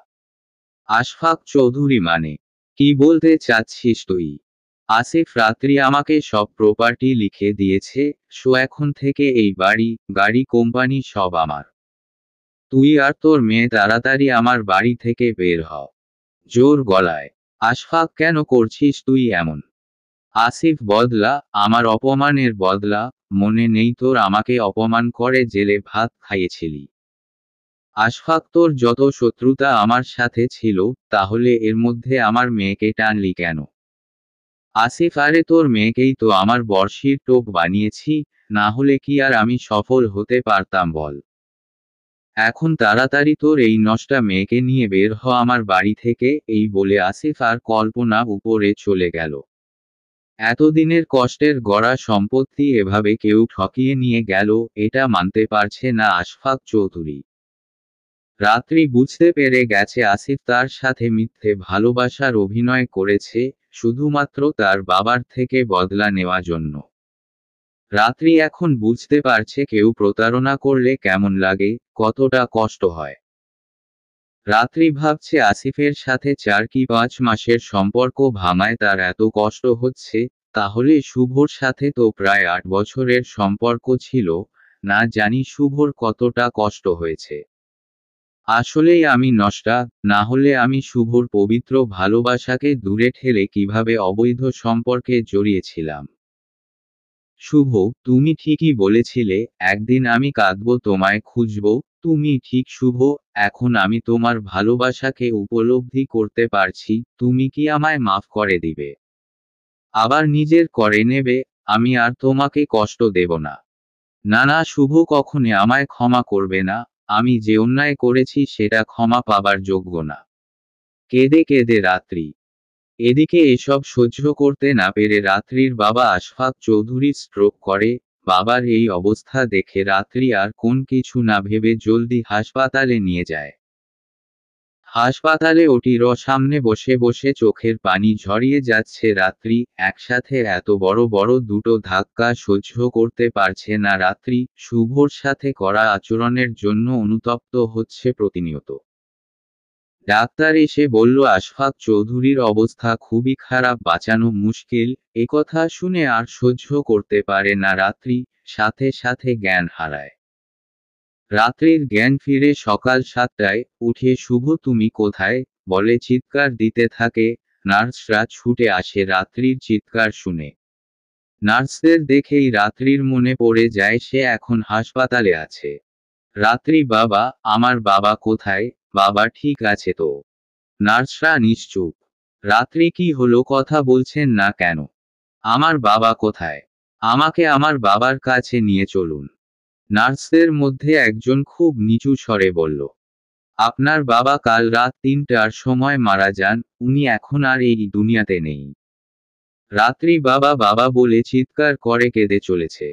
আশফাক চৌধুরী, মানে কি বলতে চাচ্ছিস তুই? আসিফ, রাত্রি আমাকে সব প্রপার্টি লিখে দিয়েছে, সো এখন থেকে এই বাড়ি, গাড়ি, কোম্পানি সব আমার। তুই আর তোর মেয়ে তাড়াতাড়ি আমার বাড়ি থেকে বের হ। জোর গলায়। আশফাক, কেন করছিস তুই এমন? আসিফ, বদলা, আমার অপমানের বদলা। মনে নেই তোর আমাকে অপমান করে জেলে ভাত খাইয়েছিলি? আশফাক, তোর যত শত্রুতা আমার সাথে ছিল, তাহলে এর মধ্যে আমার মেয়েকে টানলি কেন? আসিফ, আরে তোর মেয়েকেই তো আমার বর্ষির টোপ বানিয়েছি, না হলে কি আর আমি সফল হতে পারতাম বল। এখন তাড়াতাড়ি তোর এই নষ্টা মেয়েকে নিয়ে বের হ আমার বাড়ি থেকে, এই বলে আসিফ আর কল্পনা উপরে চলে গেল। এতদিনের কষ্টের গড়া সম্পত্তি এভাবে কেউ ঠকিয়ে নিয়ে গেল, এটা মানতে পারছে না আশফাক চৌধুরী। রাত্রি বুঝতে পেরে গেছে আসিফ তার সাথে মিথ্যে ভালোবাসার অভিনয় করেছে, শুধুমাত্র তার বাবার থেকে বদলা নেওয়ার জন্য। রাত্রি এখন বুঝতে পারছে কেউ প্রতারণা করলে কেমন লাগে, কতটা কষ্ট হয়। রাত্রি ভাবছে আসিফের সাথে 4 কি 5 মাসের সম্পর্ক ভাঙায় তার এত কষ্ট হচ্ছে, তাহলে শুভর সাথে তো প্রায় 8 বছরের সম্পর্ক ছিল, না জানি শুভর কতটা কষ্ট হয়েছে। আসলেই আমি নষ্টা, না হলে আমি শুভর পবিত্র ভালোবাসাকে দূরে ঠেলে কিভাবে অবৈধ সম্পর্কে জড়িয়েছিলাম। শুভ, তুমি ঠিকই বলেছিলে, একদিন আমি কাঁদব তোমায় খুঁজব। তুমি ঠিক শুভ, এখন আমি তোমার ভালোবাসাকে উপলব্ধি করতে পারছি, তুমি কি আমায় মাফ করে দিবে? আবার নিজের করে নেবে, আমি আর তোমাকে কষ্ট দেব না। না না শুভ, কখনো আমায় ক্ষমা করবে না, আমি যে অন্যায় করেছি সেটা ক্ষমা পাবার যোগ্য না। কেঁদে কেঁদে রাত্রি। এদিকে এসব সহ্য করতে না পেরে রাত্রির বাবা আশফাক চৌধুরী স্ট্রোক করে। বাবার এই অবস্থা দেখে রাত্রি আর কোন কিছু না ভেবে জলদি হাসপাতালে নিয়ে যায়। হাসপাতালে ওটির সামনে বসে বসে চোখের পানি ঝরিয়ে যাচ্ছে রাত্রি, একসাথে এত বড় বড় দুটো ধাক্কা সহ্য করতে পারছে না রাত্রি, শুভর সাথে করা আচরণের জন্য অনুতপ্ত হচ্ছে প্রতিনিয়ত। ডাক্তার এসে বলল আশফাক চৌধুরীর অবস্থা খুবই খারাপ, বাঁচানো মুশকিল। একথা শুনে আর সহ্য করতে পারে না রাত্রি, সাথে সাথে জ্ঞান হারায়। রাত্রির জ্ঞান ফিরে সকাল 7টায়, উঠে শুভ তুমি কোথায় বলে চিৎকার দিতে থাকে। নার্সরা ছুটে আসে রাত্রির চিৎকার শুনে। নার্সদের দেখেই রাত্রির মনে পড়ে যায় সে এখন হাসপাতালে আছে। রাত্রি, বাবা, আমার বাবা কোথায়? বাবা ঠিক আছে তো? নার্সরা নিশ্চুপ। রাত্রি, কি হলো, কথা বলছেন না কেন? আমার বাবা কোথায়? আমাকে আমার বাবার কাছে নিয়ে চলুন। নার্সদের মধ্যে একজন খুব নিচু স্বরে বলল, আপনার বাবা কাল রাত 3টার সময় মারা যান, উনি এখন আর এই দুনিয়াতে নেই। রাত্রি বাবা বাবা বলে চিৎকার করে কেঁদে চলেছে।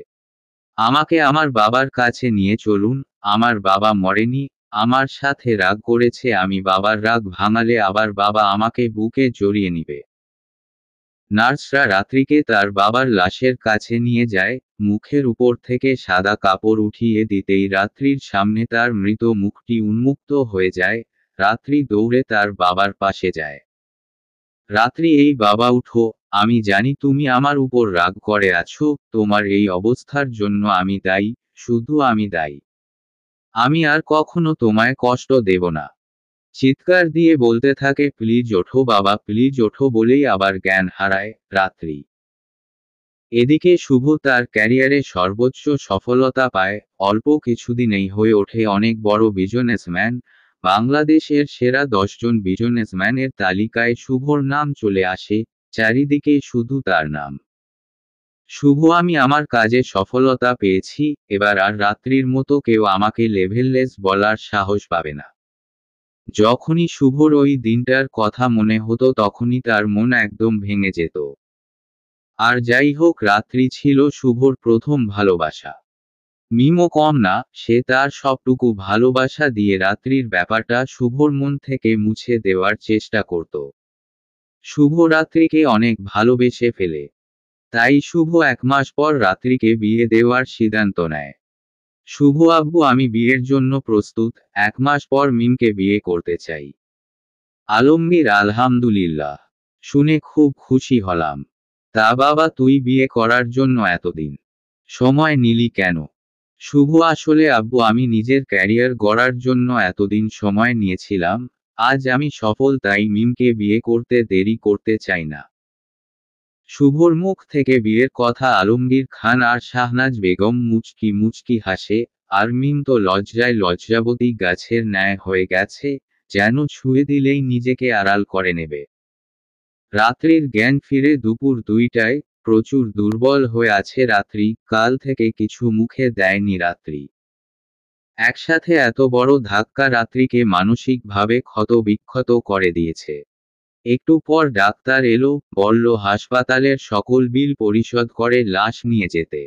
আমাকে আমার বাবার কাছে নিয়ে চলুন, আমার বাবা মরেনি, আমার সাথে রাগ করেছে, আমি বাবার রাগ ভাঙালে আবার বাবা আমাকে বুকে জড়িয়ে নিবে। নার্সরা রাত্রিকে তার বাবার লাশের কাছে নিয়ে যায়, মুখের উপর থেকে সাদা কাপড় উঠিয়ে দিতেই রাত্রির সামনে তার মৃত মুখটি উন্মুক্ত হয়ে যায়। রাত্রি দৌড়ে তার বাবার পাশে যায়। রাত্রি, এই বাবা উঠো, আমি জানি তুমি আমার উপর রাগ করে আছো, তোমার এই অবস্থার জন্য আমি দায়ী, শুধু আমি দায়ী। আমি আর কখনো তোমায় কষ্ট দেব না। চিৎকার দিয়ে বলতে থাকে, প্লিজ ওঠো বাবা, প্লিজ ওঠো, বলেই আবার জ্ঞান হারায় রাত্রি। এদিকে শুভ তার ক্যারিয়ারে সর্বোচ্চ সফলতা পায়, অল্প কিছুদিনেই হয়ে ওঠে অনেক বড় বিজনেসম্যান। বাংলাদেশের সেরা 10 জন বিজনেসম্যানের তালিকায় শুভর নাম চলে আসে, চারিদিকে শুধু তার নাম। শুভ, আমি আমার কাজে সফলতা পেয়েছি, এবার আর রাত্রির মতো কেউ আমাকে লেভেললেস বলার সাহস পাবে না। যখনই শুভর ওই দিনটার কথা মনে হতো তখনই তার মন একদম ভেঙে যেত। আর যাই হোক, রাত্রি ছিল শুভর প্রথম ভালোবাসা। মিমও কম না, সে তার সবটুকু ভালোবাসা দিয়ে রাত্রির ব্যাপারটা শুভর মন থেকে মুছে দেওয়ার চেষ্টা করত। শুভ রাত্রিকে অনেক ভালোবেসে ফেলে। তাই শুভ 1 মাস পর রাত্রিকে বিয়ে দেওয়ার সিদ্ধান্ত নেয়। শুভ, আব্বু, আমি বিয়ের জন্য প্রস্তুত, 1 মাস পর মিমকে বিয়ে করতে চাই। আলমগীর, আলহামদুলিল্লাহ, শুনে খুব খুশি হলাম। তা বাবা, তুই বিয়ে করার জন্য এতদিন সময় নিলি কেন? শুভ, আসলে আব্বু, আমি নিজের ক্যারিয়ার গড়ার জন্য এতদিন সময় নিয়েছিলাম, আজ আমি সফল, তাই মিমকে বিয়ে করতে দেরি করতে চাই না। শুভর মুখ থেকে বিয়ের কথা আলমগীর খান আর শাহনাজ বেগম মুচকি মুচকি হাসে, আর মিম তো লজ্জায় লজ্জাবতী গাছের ন্যায় হয়ে গেছে, যেন ছুঁয়ে দিলেই নিজেকে আড়াল করে নেবে। রাত্রির জ্ঞান ফিরে দুপুর 2টায়। প্রচুর দুর্বল হয়ে আছে রাত্রি, কাল থেকে কিছু মুখে দেয়নি রাত্রি। একসাথে এত বড় ধাক্কা রাত্রিকে মানসিকভাবে ক্ষত-বিক্ষত করে দিয়েছে। একটু পর ডাক্তার এলো, বলল হাসপাতালের সকল বিল পরিশোধ করে লাশ নিয়ে যেতে।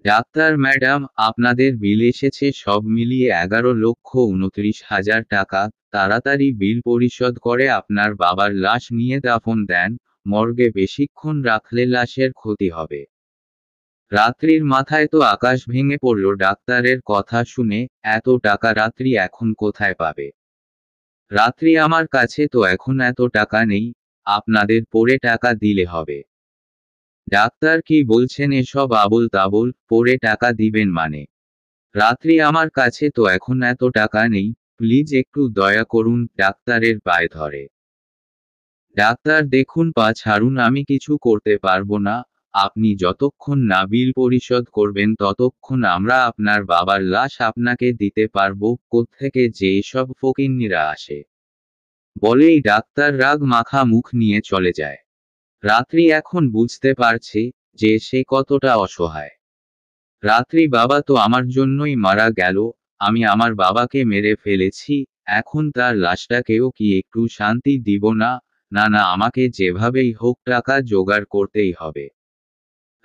ডাক্তার ম্যাডাম, আপনাদের বিল এসেছে সব মিলিয়ে 11,29,000 টাকা। তাড়াতাড়ি বিল পরিশোধ করে আপনার বাবার লাশ নিয়ে দাফন দেন, মর্গে বেশিক্ষণ রাখলে লাশের ক্ষতি হবে। রাত্রির মাথায় তো আকাশ ভেঙে পড়ল ডাক্তারের কথা শুনে। এত টাকা রাত্রি এখন কোথায় পাবে? রাত্রি, আমার কাছে তো এখন এত টাকা নেই, আপনাদের পরে টাকা দিলে হবে। ডাক্তার, কি বলছেন এসব আবোল তাবোল? পরে টাকা দিবেন মানে? রাত্রি, আমার কাছে তো এখন এত টাকা নেই, প্লিজ একটু দয়া করুন। ডাক্তারের পায়ে ধরে। ডাক্তার, দেখুন পা ছাড়ুন, আমি কিছু করতে পারবো না। আপনি যতক্ষণ না বিল পরিশোধ করবেন ততক্ষণ আমরা আপনার বাবার লাশ আপনাকে দিতে পারবো। কোত্থেকে যে এসব ফকিন্নিরা আসে! বলেই ডাক্তার রাগ মাখা মুখ নিয়ে চলে যায়। রাত্রি এখন বুঝতে পারছে যে সে কতটা অসহায়। রাত্রি, বাবা তো আমার জন্যই মারা গেল, আমি আমার বাবাকে মেরে ফেলেছি, এখন তার লাশটাকেও কি একটু শান্তি দিব না? না না, আমাকে যেভাবেই হোক টাকা জোগাড় করতেই হবে।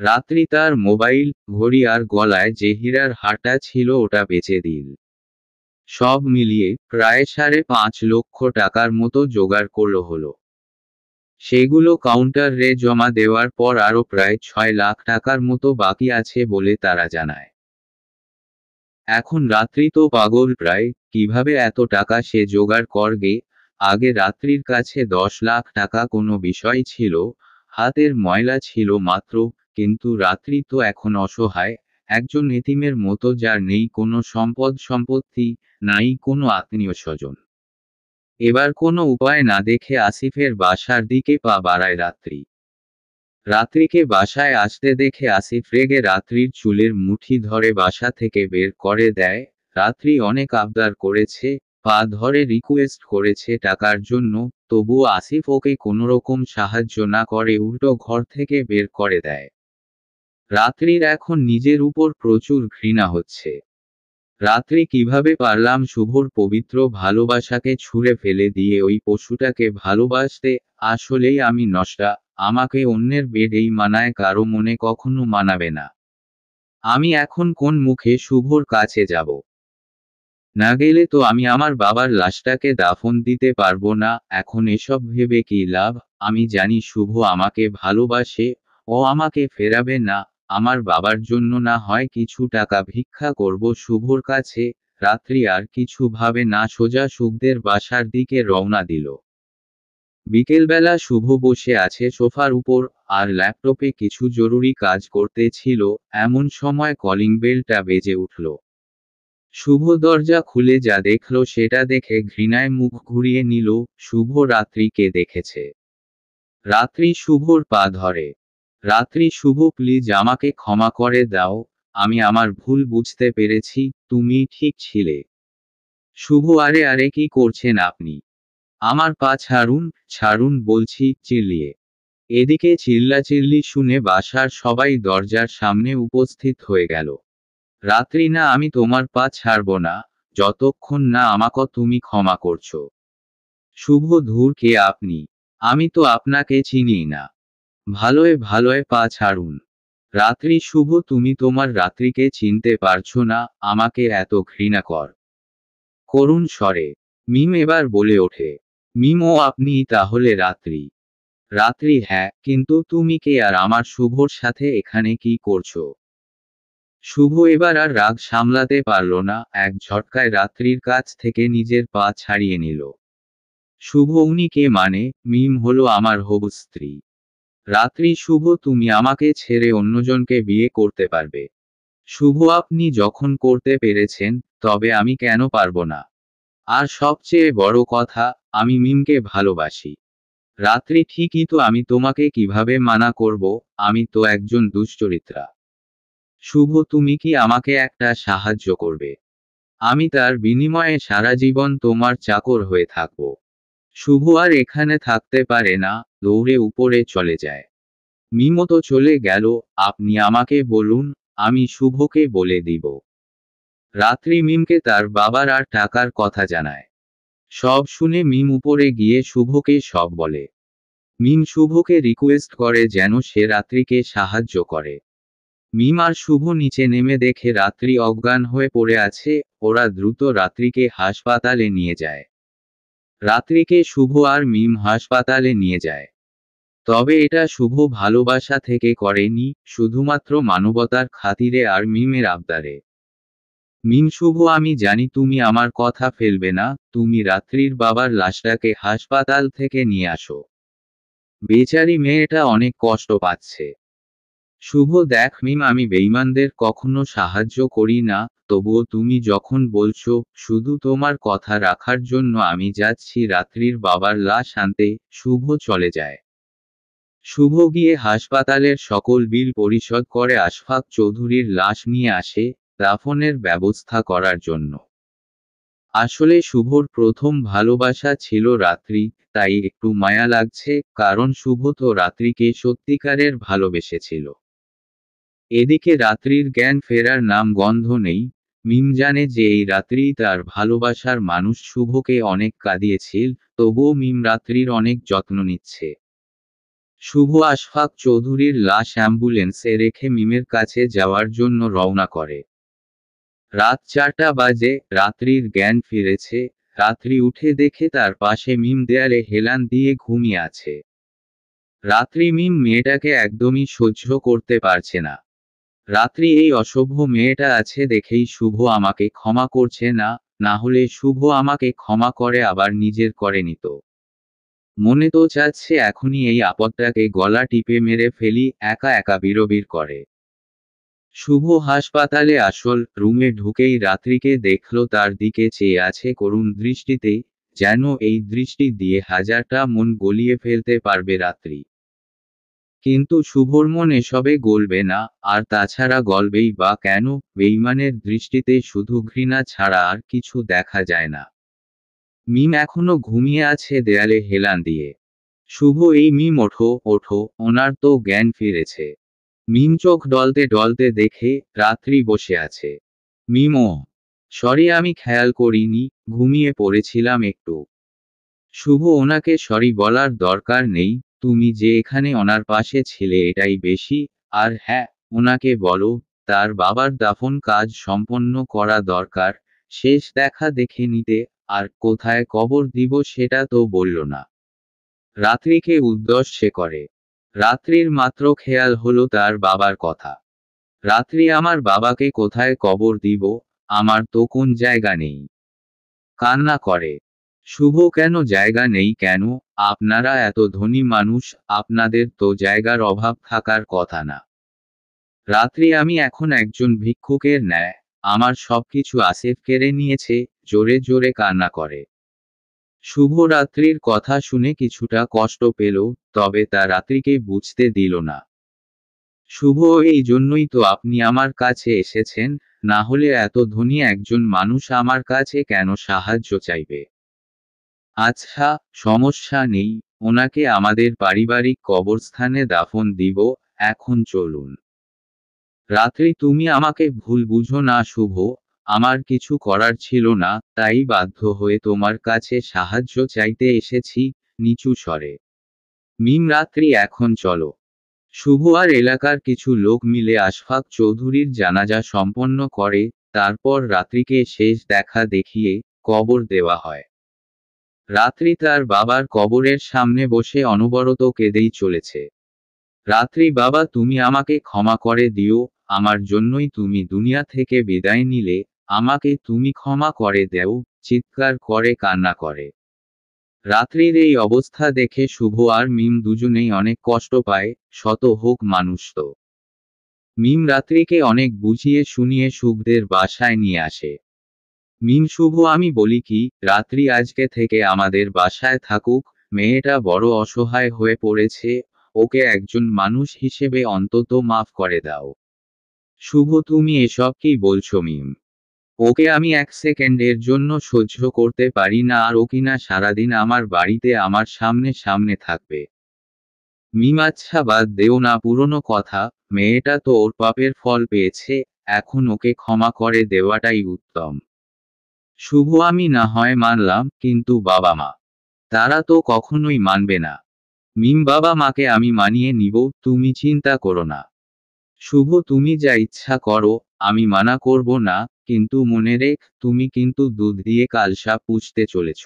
রাত্রি তার মোবাইল, ঘড়ি আর গলায় যে হীরার হারটা ছিল ওটা বেচে দিল। সব মিলিয়ে প্রায় 5.5 লক্ষ টাকার মতো জোগাড় হলো। সেগুলো কাউন্টারে জমা দেওয়ার পর আরও প্রায় 6 লাখ টাকার মতো বাকি আছে বলে তারা জানায়। এখন রাত্রি তো পাগল প্রায়, কিভাবে এত টাকা সে জোগাড় করবে? আগে রাত্রির কাছে 10 লাখ টাকা কোনো বিষয় ছিল, হাতের ময়লা ছিল মাত্র, কিন্তু রাত্রি তো এখন অসহায়, একজন এতিমের মতো, যার নেই কোনো সম্পত্তি, নাই কোনো আত্মীয় স্বজন। এবার কোনো উপায় না দেখে আসিফের বাসার দিকে পা বাড়ায় রাত্রি। রাত্রিকে বাসায় আসতে দেখে আসিফ রেগে রাত্রির চুলের মুঠি ধরে বাসা থেকে বের করে দেয়। রাত্রি অনেক আবদার করেছে, পা ধরে রিকোয়েস্ট করেছে টাকার জন্য, তবুও আসিফ ওকে কোনোরকম সাহায্য না করে উল্টো ঘর থেকে বের করে দেয়। রাত্রির এখন নিজের উপর প্রচুর ঘৃণা হচ্ছে। রাত্রি, কিভাবে পারলাম শুভর পবিত্র ভালোবাসাকে ছুঁড়ে ফেলে দিয়ে ওই পশুটাকে ভালোবাসতে? আসলেই আমি নষ্টা, আমাকে অন্যের বেডেই মানায়, কারো মনে কখনো মানাবে না। আমি এখন কোন মুখে শুভর কাছে যাব? না গেলে তো আমি আমার বাবার লাশটাকে দাফন দিতে পারবো না। এখন এসব ভেবে কি লাভ? আমি জানি শুভ আমাকে ভালোবাসে, ও আমাকে ফেরাবে না। আমার বাবার জন্য না হয় কিছু টাকা ভিক্ষা করব শুভর কাছে। রাত্রি আর কিছু ভাবে না, সোজা সুখদের বাসার দিকে রওনা দিল। বিকেলবেলা শুভ বসে আছে সোফার উপর, আর ল্যাপটপে কিছু জরুরি কাজ করতেছিল। এমন সময় কলিং বেলটা বেজে উঠল। শুভ দরজা খুলে যা দেখল সেটা দেখে ঘৃণায় মুখ ঘুরিয়ে নিল। শুভ রাত্রিকে দেখেছে। রাত্রি শুভর পা ধরে। রাত্রি, শুভ প্লিজ আমাকে ক্ষমা করে দাও, আমি আমার ভুল বুঝতে পেরেছি, তুমি ঠিক ছিলে। শুভ, আরে আরে কি করছেন আপনি? আমার পা ছাড়ুন, ছাড়ুন বলছি, চিল্লিয়ে। এদিকে চিল্লাচিল্লি শুনে বাসার সবাই দরজার সামনে উপস্থিত হয়ে গেল। রাত্রি, না, আমি তোমার পা ছাড়ব না, যতক্ষণ না আমাকে তুমি ক্ষমা করছো। শুভ, ধুর, কে আপনি? আমি তো আপনাকে চিনি না। ভালোয় ভালোয় পা ছাড়ুন। রাত্রি, শুভ, তুমি তোমার রাত্রিকে চিনতে পারছো না, আমাকে এত ঘৃণা করুণ স্বরে মিম এবার বলে ওঠে। মিম, ও আপনি তাহলে রাত্রি? রাত্রি, হ্যাঁ, কিন্তু তুমি কে আর আমার শুভর সাথে এখানে কি করছো? শুভ এবার আর রাগ সামলাতে পারল না, এক ঝটকায় রাত্রির কাছ থেকে নিজের পা ছাড়িয়ে নিল। শুভ, উনি কে মানে? মিম হলো আমার হবু স্ত্রী। রাত্রি, শুভ, তুমি আমাকে ছেড়ে অন্যজনকে বিয়ে করতে পারবে? শুভ, আপনি যখন করতে পেরেছেন, তবে আমি কেন পারবো না? আর সবচেয়ে বড় কথা, আমি মিমকে ভালোবাসি। রাত্রি, ঠিকই তো, আমি তোমাকে কিভাবে মানা করব? আমি তো একজন দুশ্চরিত্রা। শুভ, তুমি কি আমাকে একটা সাহায্য করবে? আমি তার বিনিময়ে সারা জীবন তোমার চাকর হয়ে থাকব। শুভ আর এখানে থাকতে পারে না, দৌড়ে উপরে চলে যায়। মিমও তো চলে গেল, আপনি আমাকে বলুন, আমি শুভকে বলে দিব। রাত্রি মিমকে তার বাবার আর টাকার কথা জানায়। সব শুনে মিম উপরে গিয়ে শুভকে সব বলে। মিম শুভকে রিকোয়েস্ট করে যেন সে রাত্রিকে সাহায্য করে। মিম আর শুভ নিচে নেমে দেখে রাত্রি অজ্ঞান হয়ে পড়ে আছে। ওরা দ্রুত রাত্রিকে হাসপাতালে নিয়ে যায়। রাত্রিকে শুভ আর মিম হাসপাতালে নিয়ে যায়। তবে এটা শুভ ভালোবাসা থেকে করেনি, শুধুমাত্র মানবতার খাতিরে আর মিমের আবদারে। মিম শুভ, আমি জানি তুমি আমার কথা ফেলবে না, তুমি রাত্রির বাবার লাশটাকে হাসপাতাল থেকে নিয়ে আসো। বেচারি মেয়েটা অনেক কষ্ট পাচ্ছে। শুভ, দেখ মিম, আমি বেঈমানদের কখনো সাহায্য করি না, তবুও তুমি যখন বলছো, শুধু তোমার কথা রাখার জন্য আমি যাচ্ছি রাত্রির বাবার লাশ আনতে। শুভ চলে যায়। শুভ গিয়ে হাসপাতালের সকল বিল পরিশোধ করে আশফাক চৌধুরীর লাশ নিয়ে আসে, দাফনের ব্যবস্থা করার জন্য। আসলে শুভর প্রথম ভালোবাসা ছিল রাত্রি, তাই একটু মায়া লাগছে, কারণ শুভ তো রাত্রিকে সত্যিকারের ভালোবেসেছিল। এদিকে রাত্রির জ্ঞান ফেরার নাম গন্ধ নেই। মিম জানে যে এই রাত্রিই তার ভালোবাসার মানুষ শুভকে অনেক কাঁদিয়েছিল, তবুও মিম রাত্রির অনেক যত্ন নিচ্ছে। শুভ আশফাক চৌধুরীর লাশ অ্যাম্বুলেন্সে রেখে মিমের কাছে যাওয়ার জন্য রওনা করে। রাত 4টা বাজে, রাত্রির জ্ঞান ফিরেছে। রাত্রি উঠে দেখে তার পাশে মিম দেয়ালে হেলান দিয়ে ঘুমিয়ে আছে। রাত্রি মিম মেয়েটাকে একদমই সহ্য করতে পারছে না। রাত্রি, এই অসভ্য মেয়েটা আছে দেখেই শুভ আমাকে ক্ষমা করছে না, না হলে শুভ আমাকে ক্ষমা করে আবার নিজের করে নিত। মনে তো চাচ্ছে এখনই এই আপদটাকে গলা টিপে মেরে ফেলি, একা একা বিড়বিড় করে। শুভ হাসপাতালে আসল রুমে ঢুকেই রাত্রিকে দেখল তার দিকে চেয়ে আছে করুণ দৃষ্টিতে, যেন এই দৃষ্টি দিয়ে হাজারটা মন গলিয়ে ফেলতে পারবে রাত্রি। কিন্তু শুভর মন এসবে গলবে না, আর তাছাড়া গলবেই বা কেন, বেঈমানের দৃষ্টিতে শুধু ঘৃণা ছাড়া আর কিছু দেখা যায় না। মিম এখনো ঘুমিয়ে আছে দেয়ালে হেলান দিয়ে। শুভ, এই মিম, ওঠো ওঠো, ওনার তো জ্ঞান ফিরেছে। মিম চোখ ডলতে ডলতে দেখে রাত্রি বসে আছে। মিম, ও সরি, আমি খেয়াল করিনি, ঘুমিয়ে পড়েছিলাম একটু। শুভ, ওনাকে সরি বলার দরকার নেই, তুমি যে এখানে ওনার পাশে ছিলে এটাই বেশি। আর হ্যাঁ, ওনাকে বলো, তার বাবার দাফন কাজ সম্পন্ন করা দরকার, শেষ দেখা দেখে নিতে। আর কোথায় কবর দিব সেটা তো বলল না। রাত্রিকে উদ্দেশ্য করে। রাত্রির মাত্র খেয়াল হলো তার বাবার কথা। রাত্রি, আমার বাবাকে কোথায় কবর দিব, আমার তো কোন জায়গা নেই। কান্না করে। শুভ, কেন জায়গা নেই কেন, আপনারা এত ধনী মানুষ, আপনাদের তো জায়গার অভাব থাকার কথা না। রাত্রি, আমি এখন একজন ভিক্ষুকের ন্যায়, আমার সবকিছু আসিফ কেড়ে নিয়েছে, জোরে জোরে কান্না করে। শুভ রাত্রির কথা শুনে কিছুটা কষ্ট পেল, তবে তা রাত্রিকে বুঝতে দিল না। শুভ, এই জন্যই তো আপনি আমার কাছে এসেছেন, না হলে এত ধনী একজন মানুষ আমার কাছে কেন সাহায্য চাইবে। আচ্ছা, সমস্যা নেই, ওনাকে আমাদের পারিবারিক কবরস্থানে দাফন দিব, এখন চলুন। রাত্রি, তুমি আমাকে ভুল বুঝো না শুভ, আমার কিছু করার ছিল না, তাই বাধ্য হয়ে তোমার কাছে সাহায্য চাইতে এসেছি। নিচু স্বরে। মিম, রাত্রি, এখন চলো। শুভ আর এলাকার কিছু লোক মিলে আশফাক চৌধুরীর জানাজা সম্পন্ন করে, তারপর রাত্রিকে শেষ দেখা দেখিয়ে কবর দেওয়া হয়। রাত্রি তার বাবার কবরের সামনে বসে অনবরত কেঁদেই চলেছে। রাত্রি, বাবা, তুমি আমাকে ক্ষমা করে দিও, আমার জন্যই তুমি দুনিয়া থেকে বিদায় নিলে, আমাকে তুমি ক্ষমা করে দেও, চিৎকার করে কান্না করে। রাত্রির এই অবস্থা দেখে শুভ আর মিম দুজনেই অনেক কষ্ট পায়, শত হোক মানুষ তো। মিম রাত্রিকে অনেক বুঝিয়ে শুনিয়ে শুভদের বাসায় নিয়ে আসে। মিম, শুভ, আমি বলি কি, রাত্রি আজকে থেকে আমাদের বাসায় থাকুক, মেয়েটা বড় অসহায় হয়ে পড়েছে, ওকে একজন মানুষ হিসেবে অন্তত মাফ করে দাও। শুভ, তুমি এসব কি বলছো মিম? ওকে আমি 1 সেকেন্ডের জন্য সহ্য করতে পারি না, আর ও কিনা সারাদিন আমার বাড়িতে আমার সামনে সামনে থাকবে। মিম আচ্ছা বাদ দেও না পুরনো কথা, মেয়েটা তো ওর পাপের ফল পেয়েছে, এখন ওকে ক্ষমা করে দেওয়াটাই উত্তম। শুভ আমি না হয় মানলাম, কিন্তু বাবা মা, তারা তো কখনোই মানবে না। মিম বাবা মাকে আমি মানিয়ে নিব, তুমি চিন্তা করো না। শুভ তুমি যা ইচ্ছা করো, আমি মানা করব না, কিন্তু মনে রেখ তুমি কিন্তু দুধ দিয়ে কালসা পুষতে চলেছ।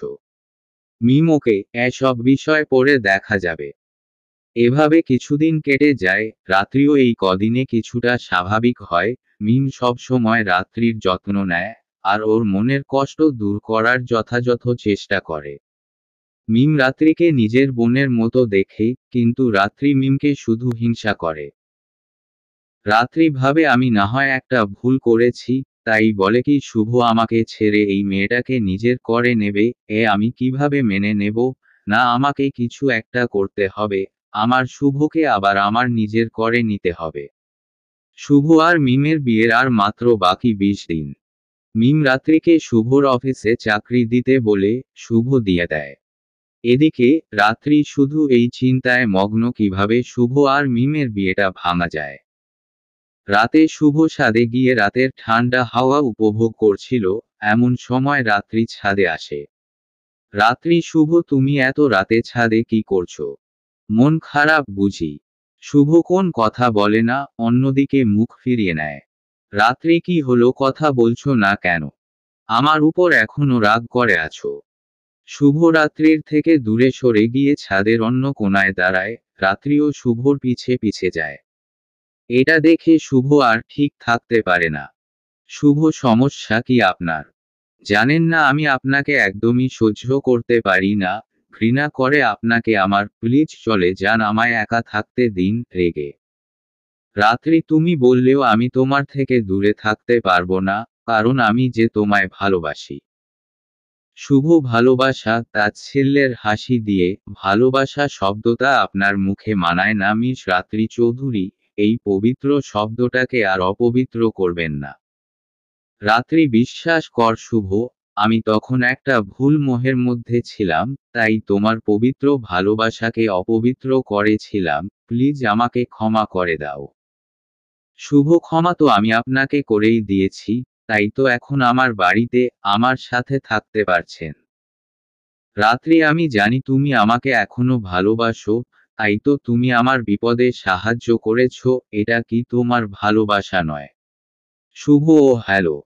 মিম ওকে, এসব বিষয় পরে দেখা যাবে। এভাবে কিছুদিন কেটে যায়, রাত্রিও এই কদিনে কিছুটা স্বাভাবিক হয়। মিম সব সময় রাত্রির যত্ন নেয়, আর ওর মনের কষ্ট দূর করার যথাযথ চেষ্টা করে। মিম রাত্রিকে নিজের বোনের মতো দেখে, কিন্তু রাত্রি মিমকে শুধু হিংসা করে। রাত্রি ভাবে আমি না হয় একটা ভুল করেছি, তাই বলে কি শুভ আমাকে ছেড়ে এই মেয়েটাকে নিজের করে নেবে। আমি কিভাবে মেনে নেব? না, আমাকে কিছু একটা করতে হবে, আমার শুভকে আবার আমার নিজের করে নিতে হবে। শুভ আর মিমের বিয়ের আর মাত্র বাকি 20 দিন। মিম রাত্রিকে শুভর অফিসে চাকরি দিতে বলে শুভ দিয়ে দেয়। এদিকে রাত্রি শুধু এই চিন্তায় মগ্ন কিভাবে শুভ আর মিমের বিয়েটা ভাঙা যায়। রাতে শুভ ছাদে গিয়ে রাতের ঠান্ডা হাওয়া উপভোগ করছিল, এমন সময় রাত্রি ছাদে আসে। রাত্রি শুভ তুমি এত রাতে ছাদে কি করছো? মন খারাপ বুঝি? শুভ কোন কথা বলে না, অন্যদিকে মুখ ফিরিয়ে নেয়। রাত্রি কি হলো, কথা বলছো না কেন? আমার উপর এখনো রাগ করে আছো? শুভ রাত্রির থেকে দূরে সরে গিয়ে ছাদের অন্য কোণায় দাঁড়ায়। রাত্রিও শুভর পিছে পিছে যায়। এটা দেখে শুভ আর ঠিক থাকতে পারে না। শুভ সমস্যা কি আপনার? জানেন না আমি আপনাকে একদমই সহ্য করতে পারি না, ঘৃণা করে আপনাকে আমার, প্লিজ চলে যান, আমায় একা থাকতে দিন। রেগে রাত্রি তুমি বললেও আমি তোমার থেকে দূরে থাকতে পারবো না, কারণ আমি যে তোমায় ভালোবাসি। শুভ ভালোবাসা তাচ্ছিল্যের হাসি দিয়ে, ভালোবাসা শব্দটা আপনার মুখে মানায় না মিস রাত্রি চৌধুরী, এই পবিত্র শব্দটাকে আর অপবিত্র করবেন না। রাত্রি বিশ্বাস কর শুভ, আমি তখন একটা ভুল মোহের মধ্যে ছিলাম, তাই তোমার পবিত্র ভালোবাসাকে অপবিত্র করেছিলাম, প্লিজ আমাকে ক্ষমা করে দাও। শুভ ক্ষমা তো আমি আপনাকে করেই দিয়েছি, তাই তো এখন আমার বাড়িতে আমার সাথে থাকতে পারছেন। রাত্রি আমি জানি তুমি আমাকে এখনো ভালোবাসো, তাই তো তুমি আমার বিপদে সাহায্য করেছো, এটা কি তোমার ভালোবাসা নয়? শুভ ও হ্যালো,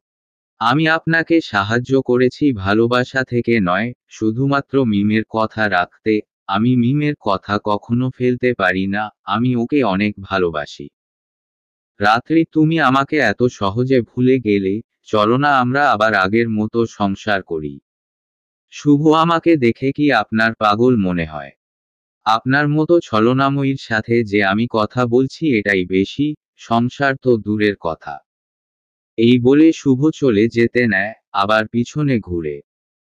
আমি আপনাকে সাহায্য করেছি ভালোবাসা থেকে নয়, শুধুমাত্র মিমের কথা রাখতে। আমি মিমের কথা কখনো ফেলতে পারি না, আমি ওকে অনেক ভালোবাসি। রাত্রি তুমি আমাকে এত সহজে ভুলে গেলে, চলো না আমরা আবার আগের মতো সংসার করি। শুভ আমাকে দেখে কি আপনার পাগল মনে হয়? আপনার মতো ছলনাময়ীর সাথে যে আমি কথা বলছি এটাই বেশি, সংসার তো দূরের কথা। এই বলে শুভ চলে যেতে নেয়, আবার পিছনে ঘুরে।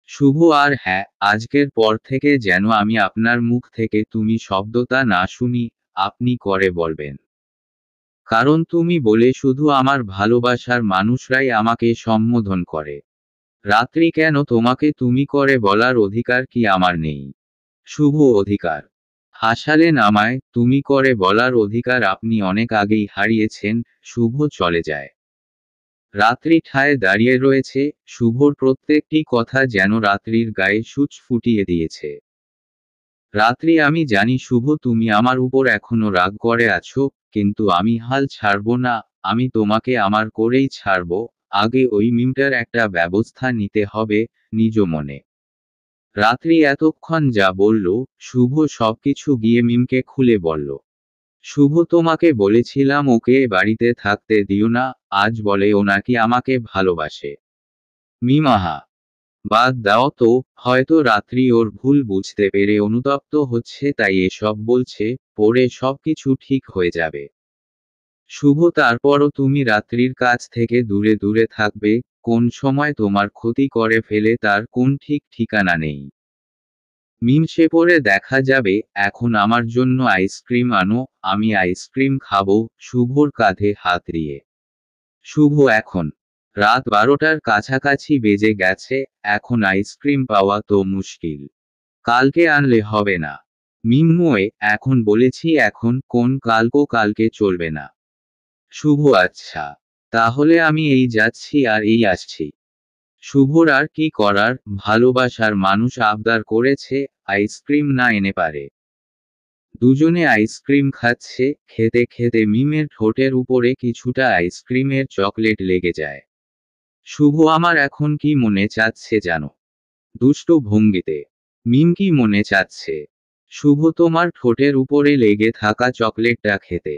শুভ আর হ্যাঁ, আজকের পর থেকে যেন আমি আপনার মুখ থেকে তুমি শব্দটা না শুনি, আপনি করে বলবেন। কারণ তুমি বলে শুধু আমার ভালোবাসার মানুষরাই আমাকে সম্বোধন করে। রাত্রি কেন তোমাকে তুমি করে বলার অধিকার কি আমার নেই? শুভ অধিকার। হাসালেন আমায়, তুমি করে বলার অধিকার আপনি অনেক আগেই হারিয়েছেন। শুভ চলে যায়। রাত্রি ঠায় দাঁড়িয়ে রয়েছে, শুভর প্রত্যেকটি কথা যেন রাত্রির গায়ে সূচ ফুটিয়ে দিয়েছে। রাত্রি আমি জানি শুভ তুমি আমার উপর এখনো রাগ করে আছো, কিন্তু আমি হাল ছাড়বো না, আমি তোমাকে আমার করেই ছাড়বো। আগে ওই মিমটার একটা ব্যবস্থা নিতে হবে, নিজ মনে। রাত্রি এতক্ষণ যা বলল, শুভ সবকিছু গিয়ে মিমকে খুলে বলল। শুভ তোমাকে বলেছিলাম ওকে এ বাড়িতে থাকতে দিও না, আজ বলে ও নাকি আমাকে ভালোবাসে। মিম আহা, বাদ দাও তো, হয়তো রাত্রি ওর ভুল বুঝতে পেরে অনুতপ্ত হচ্ছে তাই এসব বলছে, পরে সবকিছু ঠিক হয়ে যাবে। শুভ তারপরও তুমি রাত্রির কাছ থেকে দূরে দূরে থাকবে, কোন সময় তোমার ক্ষতি করে ফেলে তার কোন ঠিক ঠিকানা নেই। মিম সে পরে দেখা যাবে, এখন আমার জন্য আইসক্রিম আনো, আমি আইসক্রিম খাবো। শুভর কাঁধে হাত দিয়ে শুভ এখন রাত 12টার কাছাকাছি বেজে গেছে, এখন আইসক্রিম পাওয়া তো মুশকিল। কালকে আনলে হবে না। মিন্ময়, এখন বলেছি এখন, কোন কালকে চলবে না। শুভ, আচ্ছা। তাহলে আমি এই যাচ্ছি আর এই আসছি। শুভর আর কি করার, ভালোবাসার মানুষ আবদার করেছে, আইসক্রিম না এনে পারে। দুজনে আইসক্রিম খাচ্ছে, খেতে খেতে মিমের ঠোঁটের উপরে কিছুটা আইসক্রিমের চকলেট লেগে যায়। শুভ আমার এখন কি মনে চাচ্ছে জানো? দুষ্ট ভঙ্গিতে। মিম কি মনে চাচ্ছে? শুভ তোমার ঠোঁটের উপরে লেগে থাকা চকলেটটা খেতে।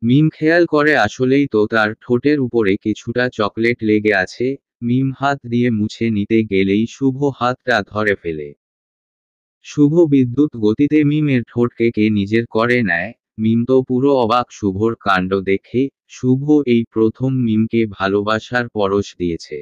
মিম খেয়াল করে আসলেই তো তার ঠোঁটের উপরে কিছুটা চকলেট লেগে আছে। মিম হাত দিয়ে মুছে নিতে গেলেই শুভ হাতটা ধরে ফেলে। শুভ বিদ্যুৎ গতিতে মিমের ঠোঁটকে নিজের করে নেয়। মিম তো পুরো অবাক শুভর কাণ্ড দেখে। শুভ এই প্রথম মিমকে ভালোবাসার পরশ দিয়েছে।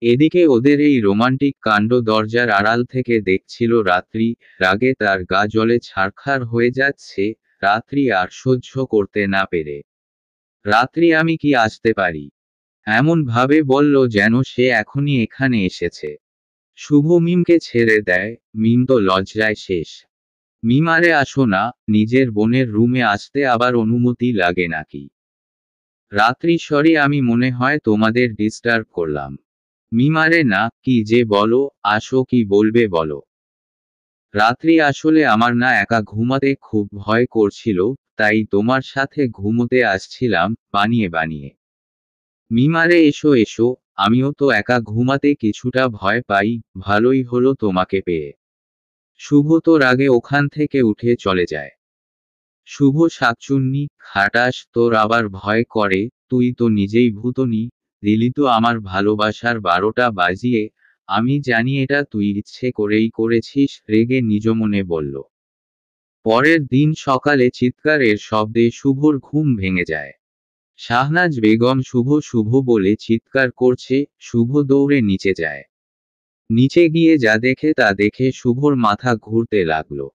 এদিকে ওদের এই রোমান্টিক কাণ্ড দরজার আড়াল থেকে দেখছিল রাত্রি। রাগে তার গা জ্বলে ছারখার হয়ে যাচ্ছে। রাত্রি আর সহ্য করতে না পেরে, রাত্রি আমি কি আসতে পারি? এমন ভাবে বলল যেন সে এখনই এখানে এসেছে। শুভ মিমকে ছেড়ে দেয়। মিম তো লজ্জায় শেষ। মিম, আরে আসো না, নিজের বোনের রুমে আসতে আবার অনুমতি লাগে নাকি? রাত্রি, সরি, আমি মনে হয় তোমাদের ডিস্টার্ব করলাম। মিম, আরে না, কি যে বলো, আসো, কি বলবে বলো। রাত্রি, আসলে আমার না একা ঘুমাতে খুব ভয় করছিল, তাই তোমার সাথে ঘুমোতে আসছিলাম, বানিয়ে বানিয়ে। মিম, আরে এসো এসো, আমিও তো একা ঘুমাতে কিছুটা ভয় পাই, ভালোই হলো তোমাকে পেয়ে। শুভ তো রাগে ওখান থেকে উঠে চলে যায়। শুভ, শাকচুন্নি, খাটাস, তোর আবার ভয় করে? তুই তো নিজেই ভূতনি। দিলি তো আমার ভালোবাসার 12টা বাজিয়ে। আমি জানি এটা তুই ইচ্ছে করেই করেছিস, রেগে নিজমনে বলল। পরের দিন সকালে চিৎকারের শব্দে শুভর ঘুম ভেঙে যায়। শাহনাজ বেগম শুভ শুভ বলে চিৎকার করছে। শুভ দৌড়ে নিচে যায়। নিচে গিয়ে যা দেখে তা দেখে শুভর মাথা ঘুরতে লাগলো।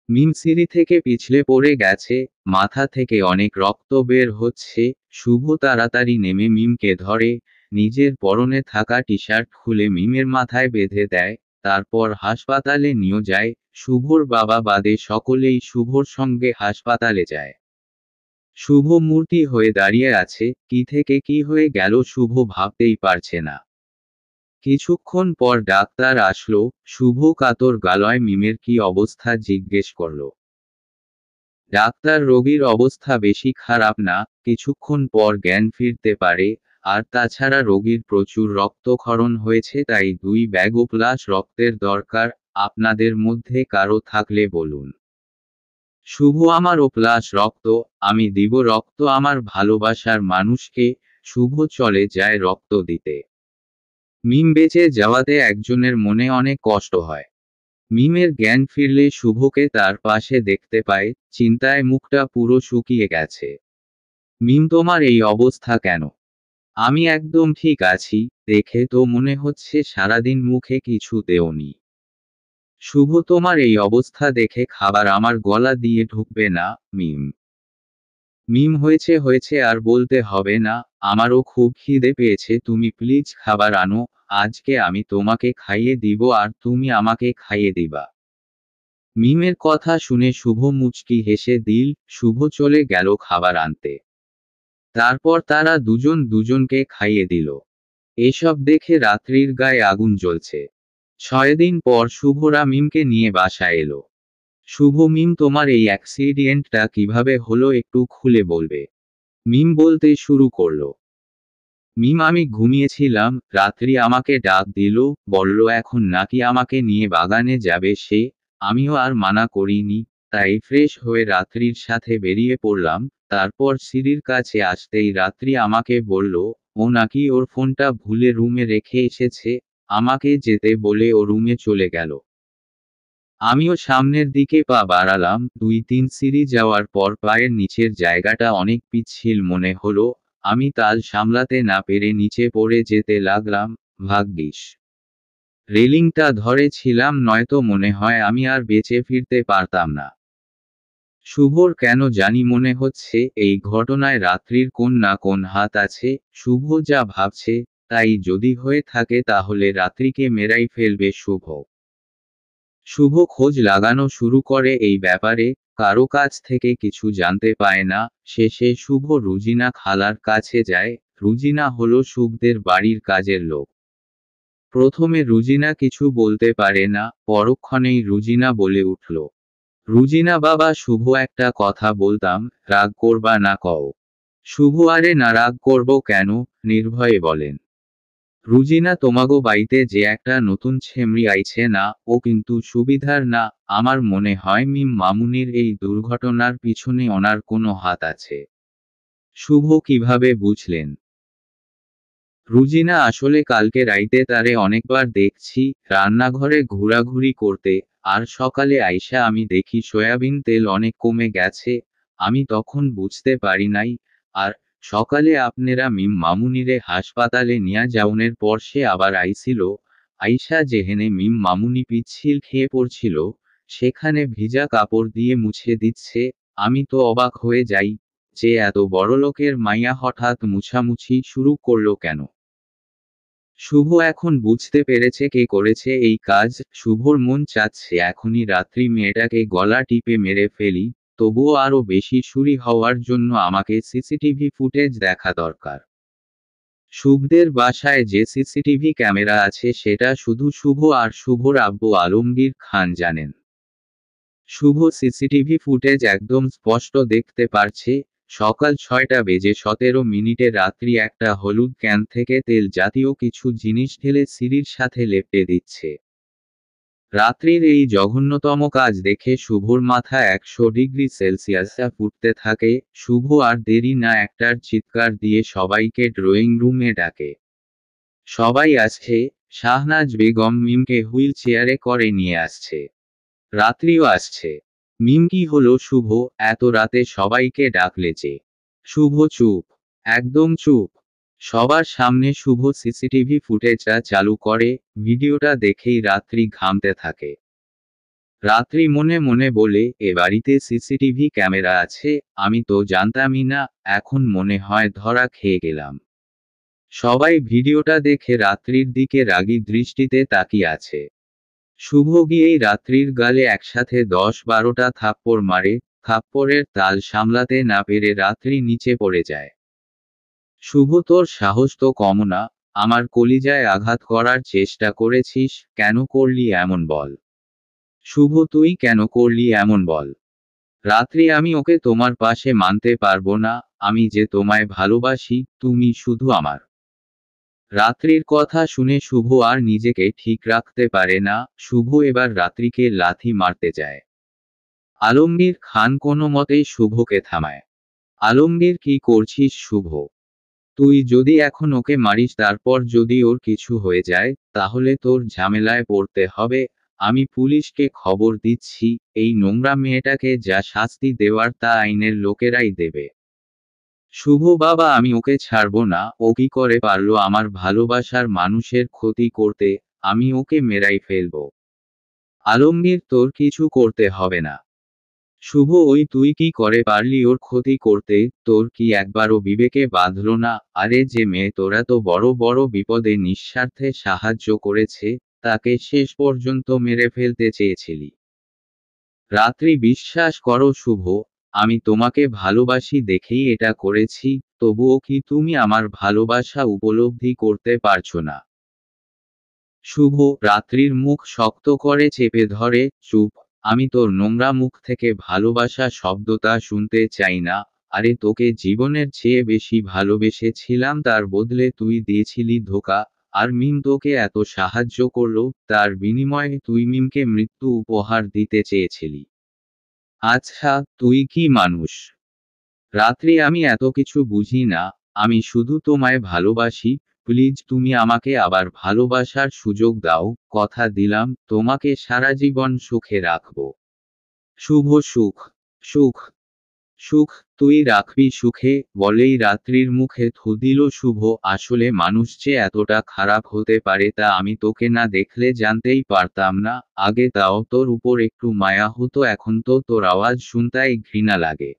মিম সিঁড়ি থেকে পিছলে পড়ে গেছে, মাথা থেকে অনেক রক্ত বের হচ্ছে। শুভ তাড়াতাড়ি নেমে মিমকে ধরে, নিজের পরনে থাকা টি শার্ট খুলে মিমের মাথায় বেঁধে দেয়। তারপর হাসপাতালে নিয়ে যায়। শুভর বাবা বাদে সকলেই শুভর সঙ্গে হাসপাতালে যায়। শুভ মূর্তি হয়ে দাঁড়িয়ে আছে, কি থেকে কি হয়ে গেল শুভ ভাবতেই পারছে না। কিছুক্ষণ পর ডাক্তার আসলো। শুভ কাতর গলায় মিমের কি অবস্থা জিজ্ঞেস করল। ডাক্তার, রোগীর অবস্থা বেশি খারাপ না, কিছুক্ষণ পর জ্ঞান ফিরতে পারে। আর তাছাড়া রোগীর প্রচুর রক্তক্ষরণ হয়েছে, তাই 2 ব্যাগ প্লাস রক্তের দরকার। আপনাদের মধ্যে কারো থাকলে বলুন। শুভ, আমার প্লাস রক্ত। আমি দিব রক্ত আমার ভালোবাসার মানুষকে। শুভ চলে যায় রক্ত দিতে। মিম বেঁচে যাওয়াতে একজনের মনে অনেক কষ্ট হয়। মিমের জ্ঞান ফিরলে শুভকে তার পাশে দেখতে পায়। চিন্তায় মুখটা পুরো শুকিয়ে গেছে। মিম, তোমার এই অবস্থা কেন? আমি একদম ঠিক আছি, দেখে তো মনে হচ্ছে সারাদিন মুখে কিছু দেওনি। শুভ, তোমার এই অবস্থা দেখে খাবার আমার গলা দিয়ে ঢুকবে না। মিম মিম হয়েছে হয়েছে, আর বলতে হবে না। আমারও খুব খিদে পেয়েছে, তুমি প্লিজ খাবার আনো। আজকে আমি তোমাকে খাইয়ে দিব আর তুমি আমাকে খাইয়ে দিবা। মিমের কথা শুনে শুভ মুচকি হেসে দিল। শুভ চলে গেল খাবার আনতে। তারপর তারা দুজন দুজনকে খাইয়ে দিল। এসব দেখে রাত্রির গায়ে আগুন জ্বলছে। 6 দিন পর শুভরা মিমকে নিয়ে বাসায় এলো। শুভ, মিম, তোমার এই অ্যাক্সিডেন্টটা কিভাবে হলো একটু খুলে বলবে? মিম বলতে শুরু করলো। মিম, আমি ঘুমিয়েছিলাম, রাত্রি আমাকে ডাক দিল, বলল এখন নাকি আমাকে নিয়ে বাগানে যাবে সে। আমিও আর মানা করিনি, তাই ফ্রেশ হয়ে রাত্রির সাথে বেরিয়ে পড়লাম। তারপর সিঁড়ির কাছে আসতেই রাত্রি আমাকে বলল, ও নাকি ওর ফোনটা ভুলে রুমে রেখে এসেছে। আমাকে যেতে বলে ও রুমে চলে গেল। আমিও সামনের দিকে পা বাড়ালাম। 2-3 সিঁড়ি যাওয়ার পর পায়ের নিচের জায়গাটা অনেক পিচ্ছিল মনে হলো। আমি তাল সামলাতে না পেরে নিচে পড়ে যেতে লাগলাম। ভাগ্যিস রেলিংটা ধরে ছিলাম, নয়তো মনে হয় আমি আর বেঁচে ফিরতে পারতাম না। শুভর কেন জানি মনে হচ্ছে এই ঘটনায় রাত্রির কোন না কোন হাত আছে। শুভ যা ভাবছে তাই যদি হয়ে থাকে তাহলে রাত্রিকে মেরাই ফেলবে শুভ। শুভ খোঁজ লাগানো শুরু করে এই ব্যাপারে, কারো কাছ থেকে কিছু জানতে পায় না। শেষে শুভ রুজিনা খালার কাছে যায়। রুজিনা হলো শুভদের বাড়ির কাজের লোক। প্রথমে রুজিনা কিছু বলতে পারে না, পরক্ষণেই রুজিনা বলে উঠল, রুজিনা বাবা শুভ একটা কথা বলতাম, রাগ করবা না কও। শুভ আরে না রাগ করব কেন, নির্ভয়ে বলেন। রুজিনা তোমাগো বাইতে যে একটা নতুন ছেমরি আইছে না, ও কিন্তু সুবিধার না। আমার মনে হয় মিম মামুনির এই দুর্ঘটনার পিছনে ওনার কোনো হাত আছে। শুভ কিভাবে বুঝলেন? রুজিনা আসলে কালকে রাইতে তারে অনেকবার দেখছি রান্নাঘরে ঘোরাঘুরি করতে, আর সকালে আইসা আমি দেখি সয়াবিন তেল অনেক কমে গেছে। আমি তখন বুঝতে পারি নাই। আর সকালে আপনারা মিম মামুনিরে হাসপাতালে নিয়া যাওনের পর সে আবার আইছিল। আইসা যেহেনে মিম মামুনি পিচ্ছিল খেয়ে পড়ছিল, সেখানে ভিজা কাপড় দিয়ে মুছে দিচ্ছে। আমি তো অবাক হয়ে যাই যে এত বড়লোকের মাইয়া হঠাৎ মুছামুছি শুরু করলো কেন। শুভ এখন বুঝতে পেরেছে কে করেছে এই কাজ। শুভর মন চাচ্ছে এখনই রাত্রি মেয়েটাকে গলা টিপে মেরে ফেলি, তবুও আরো বেশি সুরি হওয়ার জন্য আমাকে সিসিটিভি ফুটেজ দেখা দরকার। শুভদের বাসায় যে সিসিটিভি ক্যামেরা আছে সেটা শুধু শুভ আর শুভর আব্বু আলমগীর খান জানেন। শুভ সিসিটিভি ফুটেজ একদম স্পষ্ট দেখতে পারছে। সকাল 6টা বেজে 17 মিনিটে রাত্রি একটা হলুদ ক্যান থেকে তেল জাতীয় কিছু জিনিস ঢেলে সিঁড়ির সাথে লেপটে দিচ্ছে। রাত্রির এই জঘন্যতম কাজ দেখে শুভর মাথা 100 ডিগ্রি সেলসিয়াসে ফুটতে থাকে। শুভ আর দেরি না একটার চিৎকার দিয়ে সবাইকে ড্রয়িং রুমে ডাকে। সবাই আসছে। শাহনাজ বেগম মিমকে হুইল চেয়ারে করে নিয়ে আসছে। রাত্রিও আসছে। মিম কি হলো শুভ, এত রাতে সবাইকে ডাকলে যে? শুভ চুপ, একদম চুপ। সবার সামনে শুভ সিসিটিভি ফুটেজটা চালু করে। ভিডিওটা দেখেই রাত্রি ঘামতে থাকে। রাত্রি মনে মনে বলে এ বাড়িতে সিসিটিভি ক্যামেরা আছে, আমি তো জানতামই না। এখন মনে হয় ধরা খেয়ে গেলাম। সবাই ভিডিওটা দেখে রাত্রির দিকে রাগী দৃষ্টিতে তাকিয়ে আছে। শুভ গিয়েই রাত্রির গালে একসাথে 10-12টা থাপ্পড় মারে। থাপ্পড়ের তাল সামলাতে না পেরে রাত্রি নিচে পড়ে যায়। শুভ তোর সাহস তো কম না, আমার কলিজায় আঘাত করার চেষ্টা করেছিস, কেন করলি এমন বল। শুভ তুই কেন করলি এমন বল। রাত্রি আমি ওকে তোমার পাশে মানতে পারবো না, আমি যে তোমায় ভালোবাসি, তুমি শুধু আমার। রাত্রির কথা শুনে শুভ আর নিজেকে ঠিক রাখতে পারে না। শুভ এবার রাত্রিকে লাথি মারতে যায়। আলমগীর খান কোনো মতেই শুভকে থামায়। আলমগীর কি করছিস শুভ? তুই যদি এখন ওকে মারিস তারপর যদি ওর কিছু হয়ে যায়, তাহলে তোর ঝামেলায় পড়তে হবে। আমি পুলিশকে খবর দিচ্ছি। এই নোংরা মেয়েটাকে যা শাস্তি দেওয়ার তা আইনের লোকেরাই দেবে। শুভ বাবা আমি ওকে ছাড়বো না। ও কি করে পারলো আমার ভালোবাসার মানুষের ক্ষতি করতে। আমি ওকে মেরাই ফেলবো। আলমগীর তোর কিছু করতে হবে না। শুভ ওই তুই কি করে পারলি ওর ক্ষতি করতে, তোর কি একবারও বিবেকে বাঁধলো না? আরে যে মেয়ে তোরা তো বড় বড় বিপদে নিঃস্বার্থে সাহায্য করেছে, তাকে শেষ পর্যন্ত মেরে ফেলতে চেয়েছিলি। রাত্রি বিশ্বাস করো শুভ, আমি তোমাকে ভালোবাসি দেখেই এটা করেছি। তবুও কি তুমি আমার ভালোবাসা উপলব্ধি করতে পারছো না? শুভ রাত্রির মুখ শক্ত করে চেপে ধরে। চুপ, আমি তোর নোংরা মুখ থেকে ভালোবাসা শব্দটা শুনতে চাই না। আরে তোকে জীবনের চেয়ে বেশি ভালোবেসেছিলাম, তার বদলে তুই দিয়েছিলি ধোঁকা। আর মিম তোকে এত সাহায্য করলো, তার বিনিময়ে তুই মিমকে মৃত্যু উপহার দিতে চেয়েছিলি। আচ্ছা তুই কি মানুষ? রাত্রি আমি এত কিছু বুঝি না। আমি শুধু তোমায় ভালোবাসি। প্লিজ তুমি আমাকে আবার ভালোবাসার সুযোগ দাও। কথা দিলাম তোমাকে সারা জীবন সুখে রাখবো। শুভ সুখ। সুখ। সুখ তুই রাখবি সুখে, বলেই রাত্রির মুখে থু দিল শুভ। আসলে মানুষ যে এতটা খারাপ হতে পারে তা আমি তোকে না দেখলে জানতেই পারতাম না। আগে তাও তোর উপর একটু মায়া হতো, এখন তো তোর আওয়াজ শুনতাই ঘৃণা লাগে।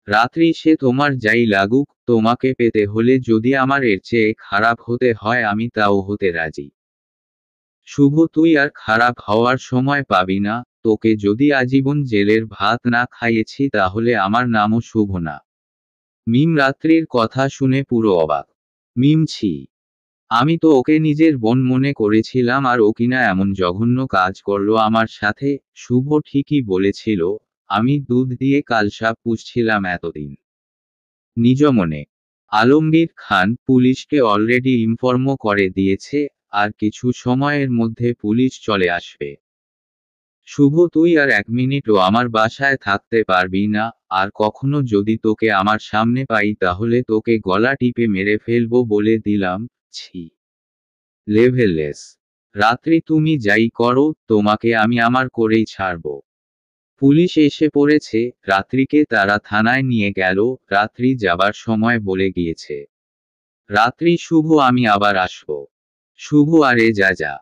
রাত্রি সে তোমার যাই লাগুক, তোমাকে পেতে হলে যদি আমার এর চেয়ে খারাপ হতে হয় আমি তাও হতে রাজি। শুভ তুই আর খারাপ হওয়ার সময় পাবি না, তোকে যদি আজীবন জেলের ভাত না খাইয়েছি তাহলে আমার নামও শুভ না। মিম রাত্রির কথা শুনে পুরো অবাক। মিম ছি, আমি তো ওকে নিজের বোন মনে করেছিলাম, আর ও কিনা এমন জঘন্য কাজ করলো আমার সাথে। শুভ ঠিকই বলেছিল, আমি দুধ দিয়ে কালসাপ পুষছিলাম এতদিন। নিজ মনে আলমগীর খান পুলিশকে অলরেডি ইনফর্মও করে দিয়েছে, আর কিছু সময়ের মধ্যে পুলিশ চলে আসবে। শুভ তুই আর এক মিনিটও আমার বাসায় থাকতে পারবি না, আর কখনো যদি তোকে আমার সামনে পাই তাহলে তোকে গলা টিপে মেরে ফেলবো বলে দিলাম। ছি, লেভেললেস। রাত্রি তুমি যাই করো, তোমাকে আমি আমার করেই ছাড়বো। পুলিশ এসে পড়েছে, রাত্রিকে তারা থানায় নিয়ে গেল। রাত্রি যাবার সময় বলে গিয়েছে, রাত্রি শুভ আমি আবার আসবো। শুভ আরে যা যা।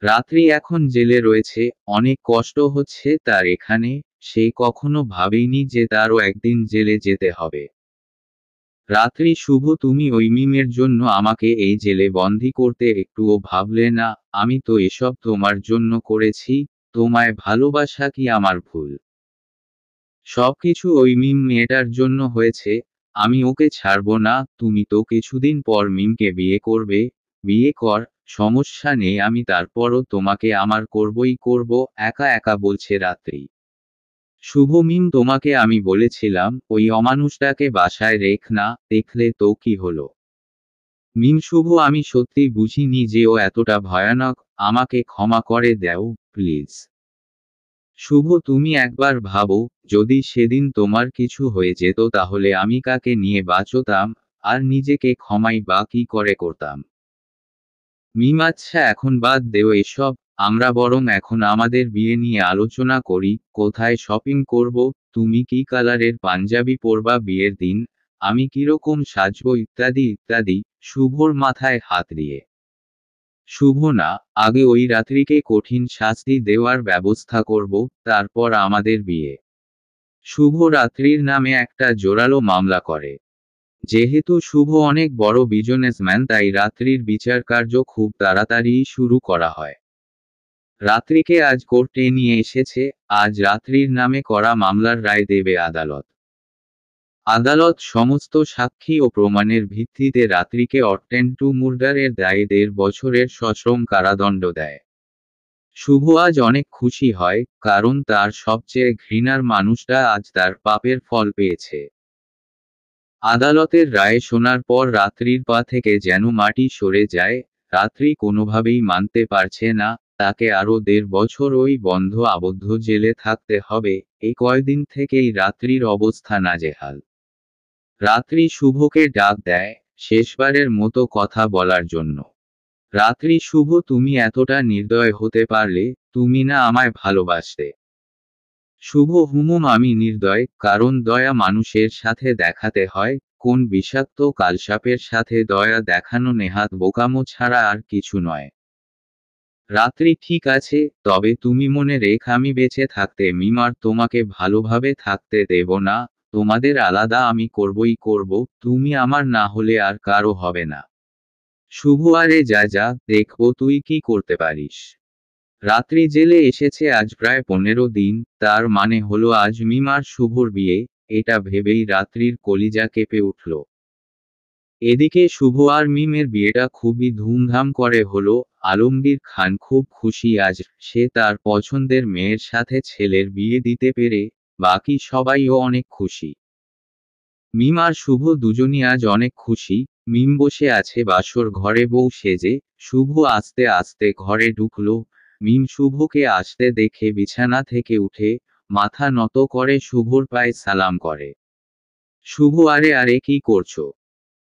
রাত্রি এখন জেলে রয়েছে, অনেক কষ্ট হচ্ছে তার এখানে। সে কখনো ভাবেনি যে তারও একদিন জেলে যেতে হবে। রাত্রি শুভ তুমি ওই মিমের জন্য আমাকে এই জেলে বন্দি করতে একটুও ভাবলে না। আমি তো এসব তোমার জন্য করেছি, তোমায় ভালোবাসা কি আমার ভুল? সবকিছু ওই মিম মেয়েটার জন্য হয়েছে। আমি ওকে ছাড়বো না। তুমি তো কিছুদিন পর মিমকে বিয়ে করবে। বিয়ে কর, সমস্যা নেই, আমি তারপরও তোমাকে আমার করবই করব। একা একা বলছে রাত্রি। শুভ মিম তোমাকে আমি বলেছিলাম ওই অমানুষটাকে বাসায় রেখ না, দেখলে তো কি হলো। মিম শুভ আমি সত্যি বুঝিনি যে ও এতটা ভয়ানক, আমাকে ক্ষমা করে দাও প্লিজ। শুভ তুমি একবার ভাবো, যদি সেদিন তোমার কিছু হয়ে যেত তাহলে আমি কাকে নিয়ে বাঁচতাম, আর নিজেকে ক্ষমাই বা কি করে করতাম। মিম আচ্ছা এখন বাদ দেও এসব, আমরা বরং এখন আমাদের বিয়ে নিয়ে আলোচনা করি। কোথায় শপিং করব, তুমি কি কালারের পাঞ্জাবি পরবা বিয়ের দিন, আমি কিরকম সাজবো ইত্যাদি ইত্যাদি। শুভর মাথায় হাত দিয়ে, শুভ না, আগে ওই রাত্রিকে কঠিন শাস্তি দেওয়ার ব্যবস্থা করব, তারপর আমাদের বিয়ে। শুভ রাত্রির নামে একটা জোরালো মামলা করে। যেহেতু শুভ অনেক বড় বিজনেসম্যান তাই রাত্রির বিচার কার্য খুব তাড়াতাড়ি শুরু করা হয়। রাত্রিকে আজ কোর্টে নিয়ে এসেছে, আজ রাত্রির নামে করা মামলার রায় দেবে আদালত। আদালত সমস্ত সাক্ষী ও প্রমাণের ভিত্তিতে রাত্রিকে অটেম্পট টু মার্ডারের দায়ে 1.5 বছরের সশ্রম কারাদণ্ড দেয়। শুভ আজ অনেক খুশি হয়, কারণ তার সবচেয়ে ঘৃণার মানুষটা আজ তার পাপের ফল পেয়েছে। আদালতের রায় শোনার পর রাত্রির পা থেকে যেন মাটি সরে যায়। রাত্রি কোনোভাবেই মানতে পারছে না, তাকে আরও 1.5 বছর ওই বন্ধ আবদ্ধ জেলে থাকতে হবে। এই কয়দিন থেকেই রাত্রির অবস্থা নাজেহাল। রাত্রি শুভকে ডাক দেয়, শেষবারের মতো কথা বলার জন্য। রাত্রি শুভ তুমি এতটা নির্দয় হতে পারলে, তুমি না আমায় ভালোবাসতে। শুভ হুমুম আমি নির্দয়, কারণ দয়া মানুষের সাথে দেখাতে হয়। কোন বিষাক্ত কালসাপের সাথে দয়া দেখানো নেহাত বোকামো ছাড়া আর কিছু নয়। রাত্রি ঠিক আছে, তবে তুমি মনে রেখ আমি বেঁচে থাকতে মিম আর তোমাকে ভালোভাবে থাকতে দেব না। তোমাদের আলাদা আমি করবই করব, তুমি আমার না হলে আর কারো হবে না। শুভ আরে যা যা, দেখব তুই কি করতে পারিস। রাত্রি জেলে এসেছে আজ প্রায় 15 দিন, তার মানে হলো আজ মিম আর শুভর বিয়ে। এটা ভেবেই রাত্রির কলিজা কেঁপে উঠল। এদিকে শুভ আর মিমের বিয়েটা খুবই ধুমধাম করে হলো। আলমগীর খান খুব খুশি আজ সে তার পছন্দের মেয়ের সাথে ছেলের বিয়ে দিতে পেরে। বাকি সবাইও অনেক খুশি। মিম আর শুভ দুজনই আজ অনেক খুশি। মিম বসে আছে বাসর ঘরে বউ সেজে। শুভ আস্তে আস্তে ঘরে ঢুকলো। মিম শুভকে আসতে দেখে বিছানা থেকে উঠে মাথা নত করে শুভর পায়ে সালাম করে। শুভ আরে আরে কি করছো?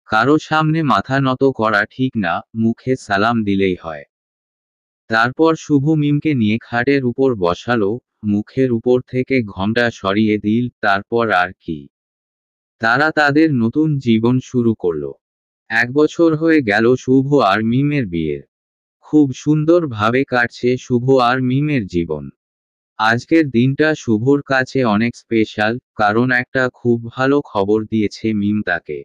কারো সামনে মাথা নত করা ঠিক না, মুখে সালাম দিলেই হয়। তারপর শুভ মিমকে নিয়ে খাটের উপর বসালো, মুখের উপর থেকে ঘোমটা সরিয়ে দিল, তারপর আর কি, তারা তাদের নতুন জীবন শুরু করলো। 1 বছর হয়ে গেল শুভ আর মিমের বিয়ের। খুব সুন্দরভাবে কাটছে শুভ আর মিমের জীবন। আজকের দিনটা শুভর কাছে অনেক স্পেশাল, কারণ একটা খুব ভালো খবর দিয়েছে মিম তাকে।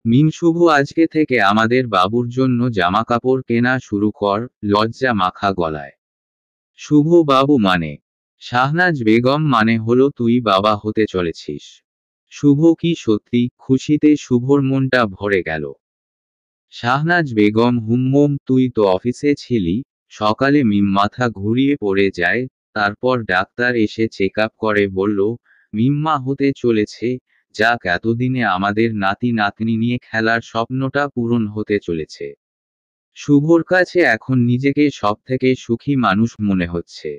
মিম, শুভ আজকে থেকে আমাদের বাবুর জন্য জামাকাপড় কেনা শুরু কর, লজ্জা মাখা গলায়। শুভ বাবু মানে? শাহনাজ বেগম মানে হলো তুই বাবা হতে চলেছিস। শুভ কি সত্যি খুশিতে শুভর মনটা ভরে গেল। শাহনাজ বেগম, হুম্মম তুই তো অফিসে ছিলি। সকালে মিম মাথা ঘুরিয়ে পড়ে যায়, তারপর ডাক্তার এসে চেক আপ করে বলল মিম মা হতে চলেছে। যাক, এতদিনে আমাদের নাতি নাতনি নিয়ে খেলার স্বপ্নটা পূরণ হতে চলেছে। শুভর কাছে এখন নিজেকে সবথেকে সুখী মানুষ মনে হচ্ছে।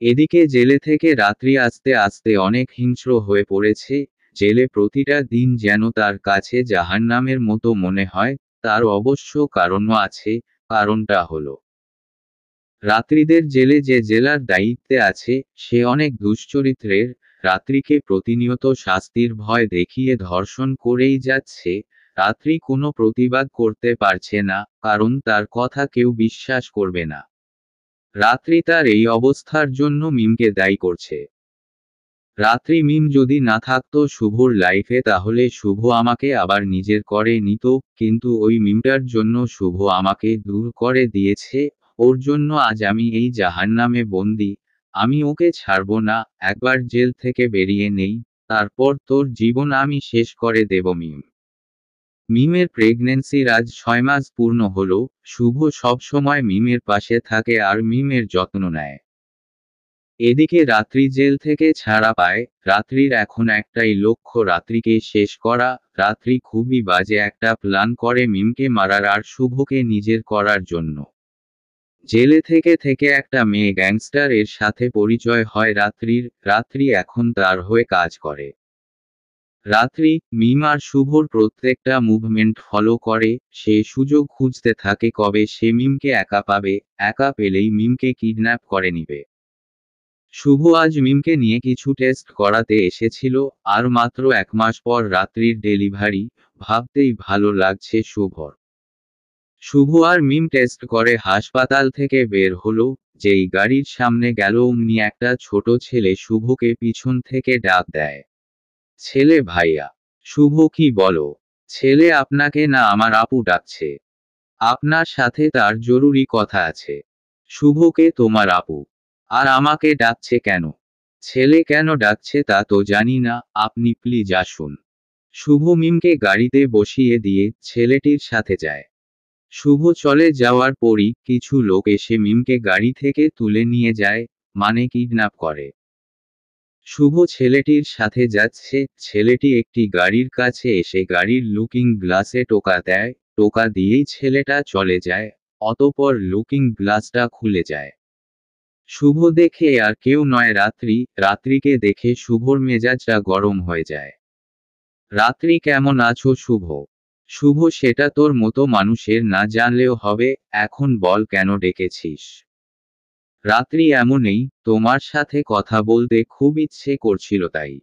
এদিকে জেলে থেকে রাত্রি আস্তে আস্তে অনেক হিংস্র হয়ে পড়েছে। জেলে প্রতিটা দিন যেন তার কাছে জাহান্নামের মতো মনে হয়। তার অবশ্য কারণও আছে। কারণটা হলো, রাত্রিদের জেলে যে জেলার দায়িত্বে আছে সে অনেক দুশ্চরিত্রের। রাত্রিকে প্রতিনিয়ত শাস্তির ভয় দেখিয়ে ধর্ষণ করেই যাচ্ছে। রাত্রি কোনো প্রতিবাদ করতে পারছে না, কারণ তার কথা কেউ বিশ্বাস করবে না। রাত্রি তার এই অবস্থার জন্য মিমকে দায়ী করছে। রাত্রি, মিম যদি না থাকতো শুভর লাইফে তাহলে শুভ আমাকে আবার নিজের করে নিত, কিন্তু ওই মিমটার জন্য শুভ আমাকে দূর করে দিয়েছে। ওর জন্য আজ আমি এই জাহান্নামে বন্দি। আমি ওকে ছাড়বো না। একবার জেল থেকে বেরিয়ে নেই, তারপর তোর জীবন আমি শেষ করে দেব মিম। মিমের প্রেগন্যান্সির আজ 6 মাস পূর্ণ হলো। শুভ সব সময় মিমের পাশে থাকে আর মিমের যত্ন নেয়। এদিকে রাত্রি জেল থেকে ছাড়া পায়। রাত্রির এখন একটাই লক্ষ্য, রাত্রিকে শেষ করা। রাত্রি খুবই বাজে একটা প্ল্যান করে মিমকে মারার আর শুভকে নিজের করার জন্য। জেলে থেকে থেকে একটা মেয়ে গ্যাংস্টার এর সাথে পরিচয় হয় রাত্রির। রাত্রি এখন তার হয়ে কাজ করে। রাত্রি, মিম আর শুভর প্রত্যেকটা মুভমেন্ট ফলো করে। সে সুযোগ খুঁজতে থাকে কবে সে মিমকে একা পাবে। একা পেলেই মিমকে কিডন্যাপ করে নিবে। শুভ আজ মিমকে নিয়ে কিছু টেস্ট করাতে এসেছিল। আর মাত্র 1 মাস পর রাত্রির ডেলিভারি। ভাবতেই ভালো লাগছে শুভর। শুভ আর মিম টেস্ট করে হাসপাতাল থেকে বের হলো। যেই গাড়ির সামনে গেল অমনি একটা ছোট ছেলে শুভকে পিছন থেকে ডাক দেয়। ছেলে ভাইয়া। শুভ, কি বলো? ছেলে আপনাকে না আমার আপু ডাকছে। আপনার সাথে তার জরুরি কথা আছে। শুভকে তোমার আপু। আর আমাকে ডাকছে কেন? ছেলে কেন ডাকছে তা তো জানি না, আপনি প্লিজ আসুন। শুভ মিমকে গাড়িতে বসিয়ে দিয়ে ছেলেটির সাথে যায়। শুভ চলে যাওয়ার পরই কিছু লোক এসে মিমকে গাড়ি থেকে তুলে নিয়ে যায়, মানে কিডন্যাপ করে। শুভ ছেলেটির সাথে যাচ্ছে। ছেলেটি একটি গাড়ির কাছে এসে গাড়ির লুকিং গ্লাসে টোকা দেয়। টোকা দিয়েই ছেলেটা চলে যায়। অতঃপর লুকিং গ্লাসটা খুলে যায়। শুভ দেখে আর কেউ নয় রাত্রি। রাত্রিকে দেখে শুভর মেজাজটা গরম হয়ে যায়। রাত্রি, কেমন আছো শুভ? শুভ, সেটা তোর মতো মানুষের না জানলেও হবে। এখন বল কেন ডেকেছিস? রাত্রি, এমনই, তোমার সাথে কথা বলতে খুব ইচ্ছে করছিল তাই।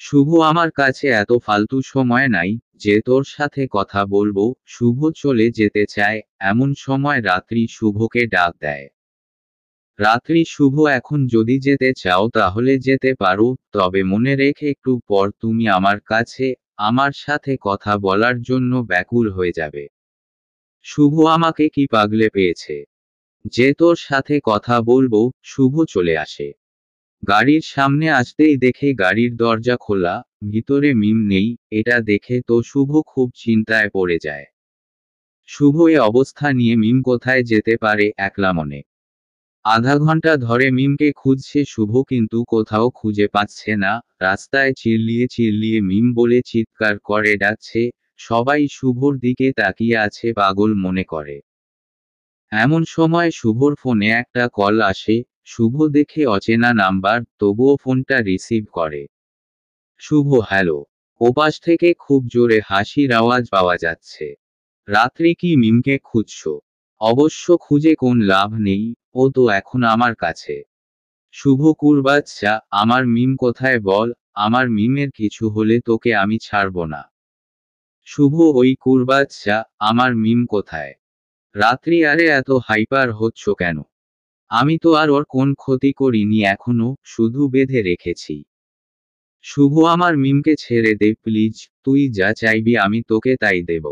শুভ, আমার কাছে এত ফালতু সময় নাই যে তোর সাথে কথা বলবো। শুভ চলে যেতে চায়। এমন সময় রাত্রি শুভকে ডাক দেয়। রাত্রি, শুভ, এখন যদি যেতে চাও তাহলে যেতে পারো, তবে মনে রেখে একটু পর তুমি আমার কাছে আমার সাথে কথা বলার জন্য ব্যাকুল হয়ে যাবে। শুভ, আমাকে কি পাগলে পেয়েছে যে তোর সাথে কথা বলবো? শুভ চলে আসে। গাড়ির সামনে আসতেই দেখে গাড়ির দরজা খোলা, ভিতরে মিম নেই। এটা দেখে তো শুভ খুব চিন্তায় পড়ে যায়। শুভ এ অবস্থা নিয়ে মিম কোথায় যেতে পারে একলা মনে। আধা ঘন্টা ধরে মিমকে খুঁজছে শুভ, কিন্তু কোথাও খুঁজে পাচ্ছে না। রাস্তায় চিল্লিয়ে চিল্লিয়ে মিম বলে চিৎকার করে ডাকছে। সবাই শুভর দিকে তাকিয়ে আছে পাগল মনে করে। এমন সময় শুভর ফোনে একটা কল আসে। শুভ দেখে অচেনা নাম্বার, তবুও ফোনটা রিসিভ করে। শুভ, হ্যালো। ওপাশ থেকে খুব জোরে হাসির আওয়াজ পাওয়া যাচ্ছে। রাত্রি, কি মিমকে খুঁজছো? অবশ্য খুঁজে কোন লাভ নেই, ও তো এখন আমার কাছে। শুভ কুরবাচ্চা, আমার মিম কোথায় বল, আমার মিমের কিছু হলে তোকে আমি ছাড়ব না। শুভ ওই কুরবাচ্চা, আমার মিম কোথায়? রাত্রি আরে এত হাইপার হচ্ছ কেন? আমি তো আর ওর কোন ক্ষতি করিনি এখনো, শুধু বেঁধে রেখেছি। শুভ আমার মিমকে ছেড়ে দে প্লিজ, তুই যা চাইবি আমি তোকে তাই দেব।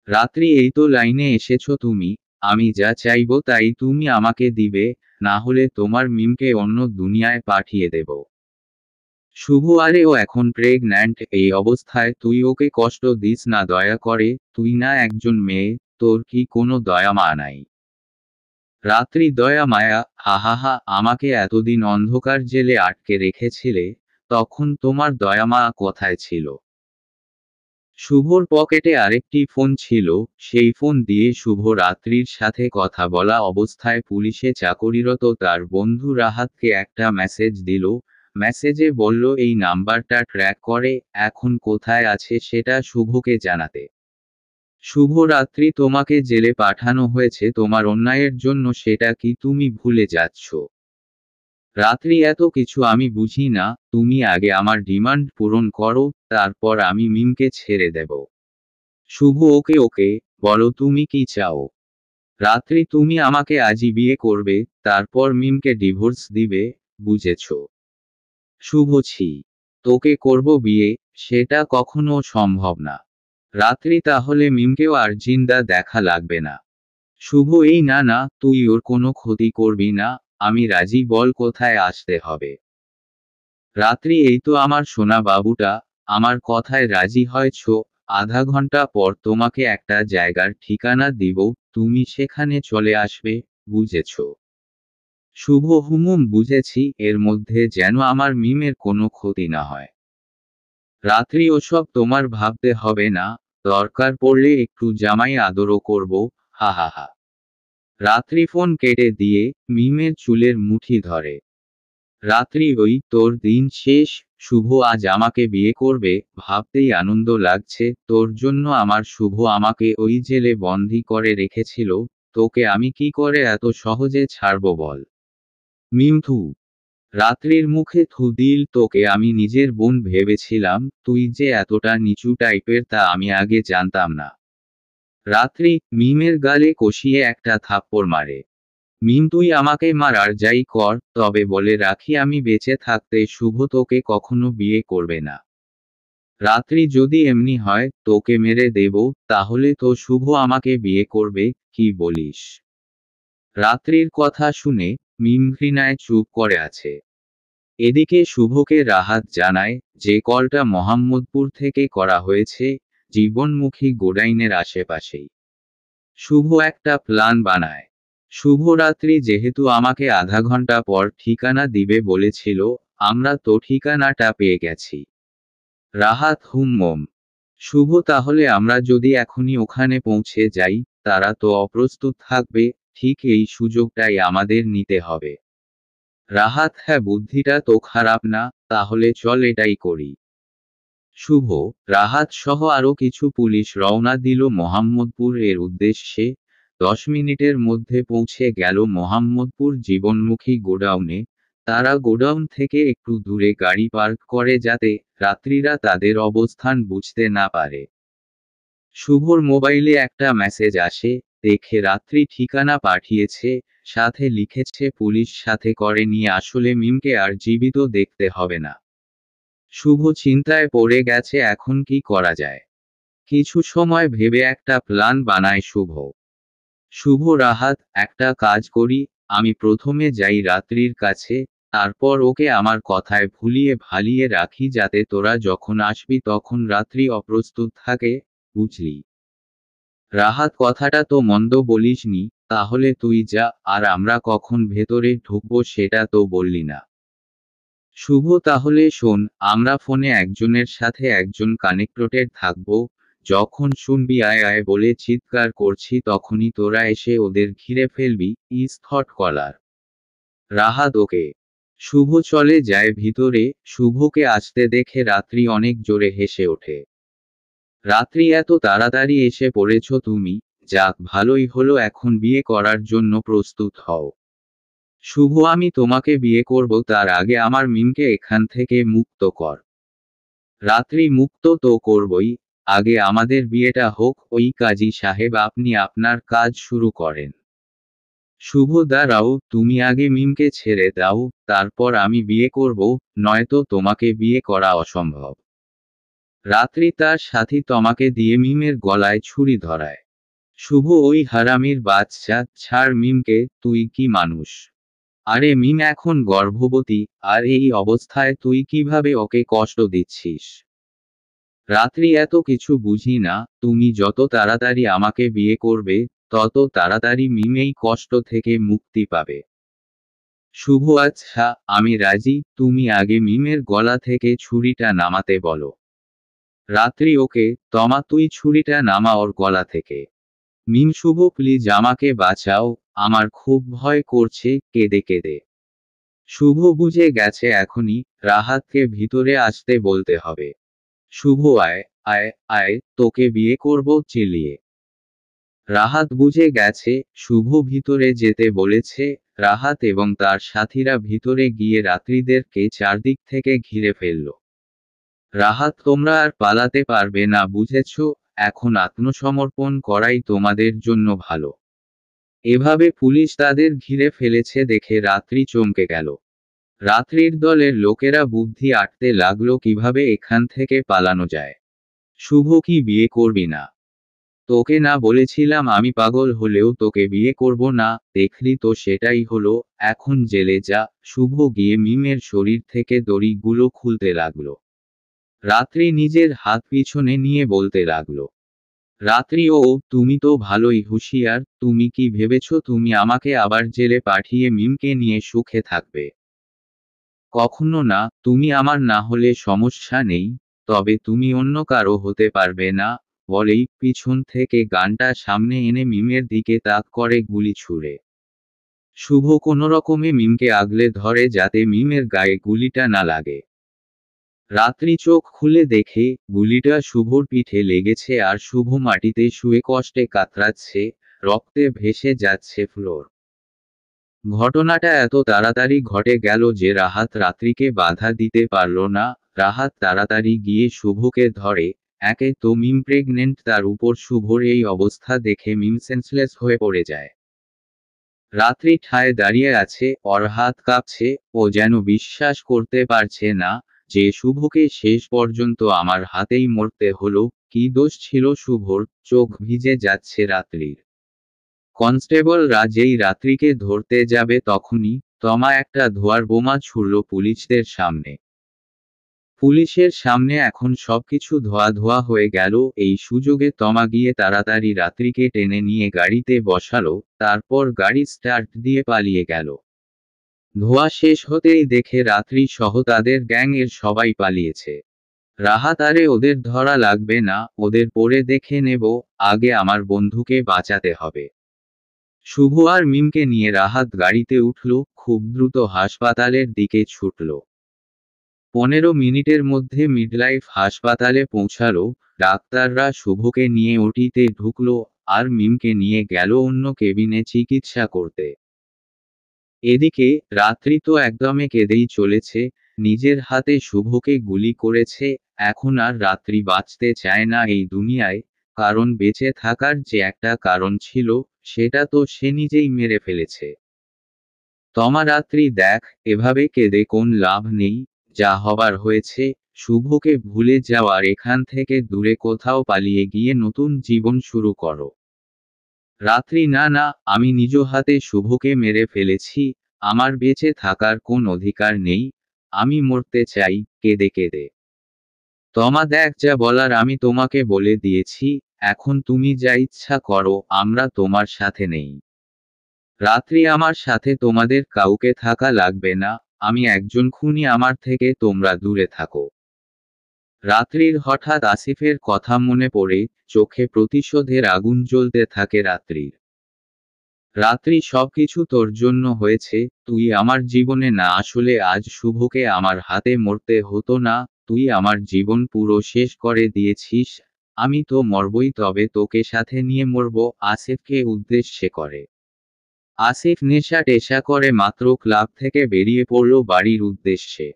রাত্রি এই তো লাইনে এসেছো তুমি, আমি যা চাইবো তাই তুমি আমাকে দিবে, না হলে তোমার মিমকে অন্য দুনিয়ায় পাঠিয়ে দেব। শুভ আরে ও এখন প্রেগন্যান্ট, এই অবস্থায় তুই ওকে কষ্ট দিস না দয়া করে, তুই না একজন মেয়ে, তোর কি কোনো দয়া মায়া নাই? রাত্রি দয়া মায়া, হাহাহা, আমাকে এতদিন অন্ধকার জেলে আটকে রেখেছিলে, তখন তোমার দয়া মায়া কোথায় ছিল? শুভর পকেটে আরেকটি ফোন ছিল, সেই ফোন দিয়ে শুভ রাত্রির সাথে কথা বলা অবস্থায় পুলিশে চাকরিরত তার বন্ধু রাহাতকে একটা মেসেজ দিল। মেসেজে বলল এই নাম্বারটা ট্র্যাক করে, এখন কোথায় আছে সেটা শুভকে জানাতে। শুভ রাত্রি, তোমাকে জেলে পাঠানো হয়েছে তোমার অন্যায়ের জন্য, সেটা কি তুমি ভুলে যাচ্ছ? রাত্রি এত কিছু আমি বুঝি না, তুমি আগে আমার ডিমান্ড পূরণ করো, তারপর আমি মিমকে ছেড়ে দেব। শুভ ওকে ওকে, বলো তুমি কি চাও? রাত্রি তুমি আমাকে আজই বিয়ে করবে, তারপর মিমকে ডিভোর্স দিবে, বুঝেছ? শুভ ছি, তোকে করব বিয়ে, সেটা কখনো সম্ভব না। রাত্রি তাহলে মিমকেও আর জিন্দা দেখা লাগবে না। শুভ এই না না, তুই ওর কোনো ক্ষতি করবি না, আমি রাজি, বল কোথায় আসতে হবে? রাত্রি এই তো আমার সোনা বাবুটা, আমার কথায় রাজি হয়েছ, আধা ঘন্টা পর তোমাকে একটা জায়গার ঠিকানা দিব, তুমি সেখানে চলে আসবে, বুঝেছ? শুভ হুমুম বুঝেছি, এর মধ্যে যেন আমার মিমের কোনো ক্ষতি না হয়। রাত্রি ওসব তোমার ভাবতে হবে না, দরকার পড়লে একটু জামাই আদরও করব, হা হা হা। রাত্রি ফোন কেটে দিয়ে মিমের চুলের মুঠি ধরে। রাত্রি ওই তোর দিন শেষ, শুভ আজ আমাকে বিয়ে করবে, ভাবতেই আনন্দ লাগছে তোর জন্য আমার শুভ আমাকে ওই জেলে বন্দি করে রেখেছিল, তোকে আমি কি করে এত সহজে ছাড়ব বল? মিম থু। রাত্রির মুখে থু দিল, তোকে আমি নিজের বোন ভেবেছিলাম, তুই যে এতটা নিচু টাইপের তা আমি আগে জানতাম না। রাত্রি মিমের গালে কষিয়ে একটা থাপ্পড় মারে। মিম তুই আমাকে মার আর যাই কর, তবে বলে রাখি আমি বেঁচে থাকতে শুভ তোকে কখনো বিয়ে করবে না। রাত্রি যদি এমনি হয় তোকে মেরে দেব, তাহলে তো শুভ আমাকে বিয়ে করবে, কি বলিস? রাত্রির কথা শুনে মিম ঘৃণায় চুপ করে আছে। এদিকে শুভকে রাহাত জানায় যে কলটা মোহাম্মদপুর থেকে করা হয়েছে, জীবনমুখী গোডাইনের আশেপাশেই। শুভ একটা প্ল্যান বানায়। শুভরাত্রি যেহেতু আমাকে আধা ঘন্টা পর ঠিকানা দিবে বলেছিল, আমরা তো ঠিকানাটা পেয়ে গেছি। রাহাত হুমম। শুভ তাহলে আমরা যদি এখনই ওখানে পৌঁছে যাই, তারা তো অপ্রস্তুত থাকবে, ঠিক এই সুযোগটাই আমাদের নিতে হবে। রাহাত হ্যাঁ বুদ্ধিটা তো খারাপ না, তাহলে চল এটাই করি। শুভ, রাহাত সহ আরও কিছু পুলিশ রওনা দিল মোহাম্মদপুর এর উদ্দেশ্যে। 10 মিনিটের মধ্যে পৌঁছে গেল মোহাম্মদপুর জীবনমুখী গোডাউনে। তারা গোডাউন থেকে একটু দূরে গাড়ি পার্ক করে যাতে রাত্রিরা তাদের অবস্থান বুঝতে না পারে। শুভর মোবাইলে একটা মেসেজ আসে, দেখে রাত্রি ঠিকানা পাঠিয়েছে, সাথে লিখেছে পুলিশ সাথে করে নিয়ে আসলে মিমকে আর জীবিত দেখতে হবে না। শুভ চিন্তায় পড়ে গেছে এখন কি করা যায়। কিছু সময় ভেবে একটা প্ল্যান বানায় শুভ। শুভ রাহাত, একটা কাজ করি, আমি প্রথমে যাই রাত্রির কাছে, তারপর ওকে আমার কথায় ভুলিয়ে ভালিয়ে রাখি যাতে তোরা যখন আসবি তখন রাত্রি অপ্রস্তুত থাকে, বুঝলি? রাহাত কথাটা তো মন্দ বলিসনি, তাহলে তুই যা, আর আমরা কখন ভেতরে ঢুকবো সেটা তো বললি না। শুভ তাহলে শোন, আমরা ফোনে একজনের সাথে একজন কানেক্টেড থাকবো, যখন শুনবি আয় আয় বলে চিৎকার করছি তখনই তোরা এসে ওদের ঘিরে ফেলবি, ইজ থট কলার। রাহাত ওকে। শুভ চলে যায় ভিতরে, শুভকে আসতে দেখে রাত্রি অনেক জোরে হেসে ওঠে। রাত্রি এত তাড়াতাড়ি এসে পড়েছ তুমি, যাক ভালোই হলো, এখন বিয়ে করার জন্য প্রস্তুত হও। শুভ, আমি তোমাকে বিয়ে করব, তার আগে আমার মিমকে এখান থেকে মুক্ত কর। রাত্রি, মুক্ত তো করবই, আগে আমাদের বিয়েটা হোক। ওই কাজী সাহেব, আপনি আপনার কাজ শুরু করেন। শুভ, দাঁড়াও, তুমি আগে মিমকে ছেড়ে দাও, তারপর আমি বিয়ে করব, নয়তো তোমাকে বিয়ে করা অসম্ভব। রাত্রি তার সাথী তমাকে দিয়ে মিমের গলায় ছুরি ধরায়। শুভ, ওই হারামির বাচ্চা, ছাড় মিমকে, তুই কি মানুষ? আরে মিম এখন গর্ভবতী, আর এই অবস্থায় তুই কিভাবে ওকে কষ্ট দিচ্ছিস? রাত্রি, এত কিছু বুঝি না, তুমি যত তাড়াতাড়ি আমাকে বিয়ে করবে, তত তাড়াতাড়ি মিম এই কষ্ট থেকে মুক্তি পাবে। শুভ, আচ্ছা, আমি রাজি, তুমি আগে মিমের গলা থেকে ছুরিটা নামাতে বলো। রাত্রি, ওকে, তমা তুই ছুরিটা নামা ওর গলা থেকে। মিম, শুভ প্লিজ আমাকে বাঁচাও, আমার খুব ভয় করছে, কেঁদে কেঁদে। শুভ বুঝে গেছে এখনই রাহাতকে ভিতরে আসতে বলতে হবে। শুভ, আয় আয় আয়, তোকে বিয়ে করব চিল্লিয়ে। রাহাত বুঝে গেছে শুভ ভিতরে যেতে বলেছে। রাহাত এবং তার সাথীরা ভিতরে গিয়ে রাত্রিদেরকে চারদিক থেকে ঘিরে ফেলল। রাহাত, তোমরা আর পালাতে পারবে না, বুঝেছ? এখন আত্মসমর্পণ করাই তোমাদের জন্য ভালো। এভাবে পুলিশ তাদের ঘিরে ফেলেছে দেখে রাত্রি চমকে গেল। রাত্রির দলের লোকেরা বুদ্ধি আটতে লাগলো কিভাবে এখান থেকে পালানো যায়। শুভ, কি বিয়ে করবি না? তোকে না বলেছিলাম আমি পাগল হলেও তোকে বিয়ে করব না, দেখলি তো সেটাই হলো, এখন জেলে যা। শুভ গিয়ে মিমের শরীর থেকে দড়িগুলো খুলতে লাগলো। রাত্রি নিজের হাত পিছনে নিয়ে বলতে লাগলো। রাত্রি, ও তুমি তো ভালোই হুঁশিয়ার, তুমি কি ভেবেছ তুমি আমাকে আবার জেলে পাঠিয়ে মিমকে নিয়ে সুখে থাকবে? কখনো না, তুমি আমার না হলে সমস্যা নেই, তবে তুমি অন্য কারো হতে পারবে না। বলেই পিছন থেকে গানটা সামনে এনে মিমের দিকে তাক করে গুলি ছুড়ে। শুভ কোনোরকমে মিমকে আগলে ধরে যাতে মিমের গায়ে গুলিটা না লাগে। রাত্রি চোখ খুলে দেখে গুলিটা শুভর পিঠে লেগেছে আর শুভ মাটিতে শুয়ে কষ্টে কাতরাচ্ছে, রক্তে ভেসে যাচ্ছে ফ্লোর। ঘটনাটা এত তাড়াতাড়ি ঘটে গেল যে রাহাত রাত্রিকে বাধা দিতে পারল না। রাহাত তাড়াতাড়ি গিয়ে শুভকে ধরে। একে তো মিম প্রেগনেন্ট, তার উপর শুভর এই অবস্থা দেখে মিম সেন্সলেস হয়ে পড়ে যায়। রাত্রি ঠায় দাঁড়িয়ে আছে, ওর হাত কাঁপছে, ও যেন বিশ্বাস করতে পারছে না যে শুভকে শেষ পর্যন্ত আমার হাতেই মরতে হলো। কি দোষ ছিল শুভর? চোখ ভিজে যাচ্ছে রাত্রির। কনস্টেবলরা যেই রাত্রিকে ধরতে যাবে তখনই তমা একটা ধোঁয়ার বোমা ছুড়ল পুলিশদের সামনে। পুলিশের সামনে এখন সবকিছু ধোয়া ধোয়া হয়ে গেল। এই সুযোগে তমা গিয়ে তাড়াতাড়ি রাত্রিকে টেনে নিয়ে গাড়িতে বসালো, তারপর গাড়ি স্টার্ট দিয়ে পালিয়ে গেল। ধোঁয়া শেষ হতেই দেখে রাত্রি সহ তাদের গ্যাং এর সবাই পালিয়েছে। রাহাত, আরে ওদের ধরা লাগবে না, ওদের পরে দেখে নেব, আগে আমার বন্ধুকে বাঁচাতে হবে। শুভ আর মিমকে নিয়ে রাহাত গাড়িতে উঠল, খুব দ্রুত হাসপাতালের দিকে ছুটল। 15 মিনিটের মধ্যে মিডলাইফ হাসপাতালে পৌঁছালো। ডাক্তাররা শুভকে নিয়ে ওটিতে ঢুকলো, আর মিমকে নিয়ে গেল অন্য কেবিনে চিকিৎসা করতে। এদিকে রাত্রি তো একদমে কেঁদেই চলেছে, নিজের হাতে শুভকে গুলি করেছে। এখন আর রাত্রি বাঁচতে চায় না এই দুনিয়ায়, কারণ বেঁচে থাকার যে একটা কারণ ছিল, সেটা তো সে নিজেই মেরে ফেলেছে। তমা, রাত্রি দেখ, এভাবে কেঁদে কোন লাভ নেই, যা হবার হয়েছে। শুভকে ভুলে যাওয়ার, এখান থেকে দূরে কোথাও পালিয়ে গিয়ে নতুন জীবন শুরু করো। রাত্রি, না না, আমি নিজ হাতে শুভকে মেরে ফেলেছি, আমার বেঁচে থাকার কোন অধিকার নেই, আমি মরতে চাই। কেঁদে কেঁদে। তমা, দেখ, যা বলার আমি তোমাকে বলে দিয়েছি, এখন তুমি যা ইচ্ছা করো, আমরা তোমার সাথে নেই। রাত্রি, আমার সাথে তোমাদের কাউকে থাকা লাগবে না, আমি একজন খুনি, আমার থেকে তোমরা দূরে থাকো। রাত্রির হঠাৎ আসিফের কথা মনে পড়ে, চোখে প্রতিশোধের আগুন জ্বলতে থাকে রাত্রির। রাত্রি, সবকিছু তোর জন্য হয়েছে, তুই আমার জীবনে না আসলে আজ শুভকে আমার হাতে মরতে হতো না, তুই আমার জীবন পুরো শেষ করে দিয়েছিস। আমি তো মরবই, তবে তোকে সাথে নিয়ে মরব, আসিফকে উদ্দেশ্যে করে। আসিফ নেশা টেশা করে মাত্র ক্লাব থেকে বেরিয়ে পড়ল বাড়ির উদ্দেশ্যে।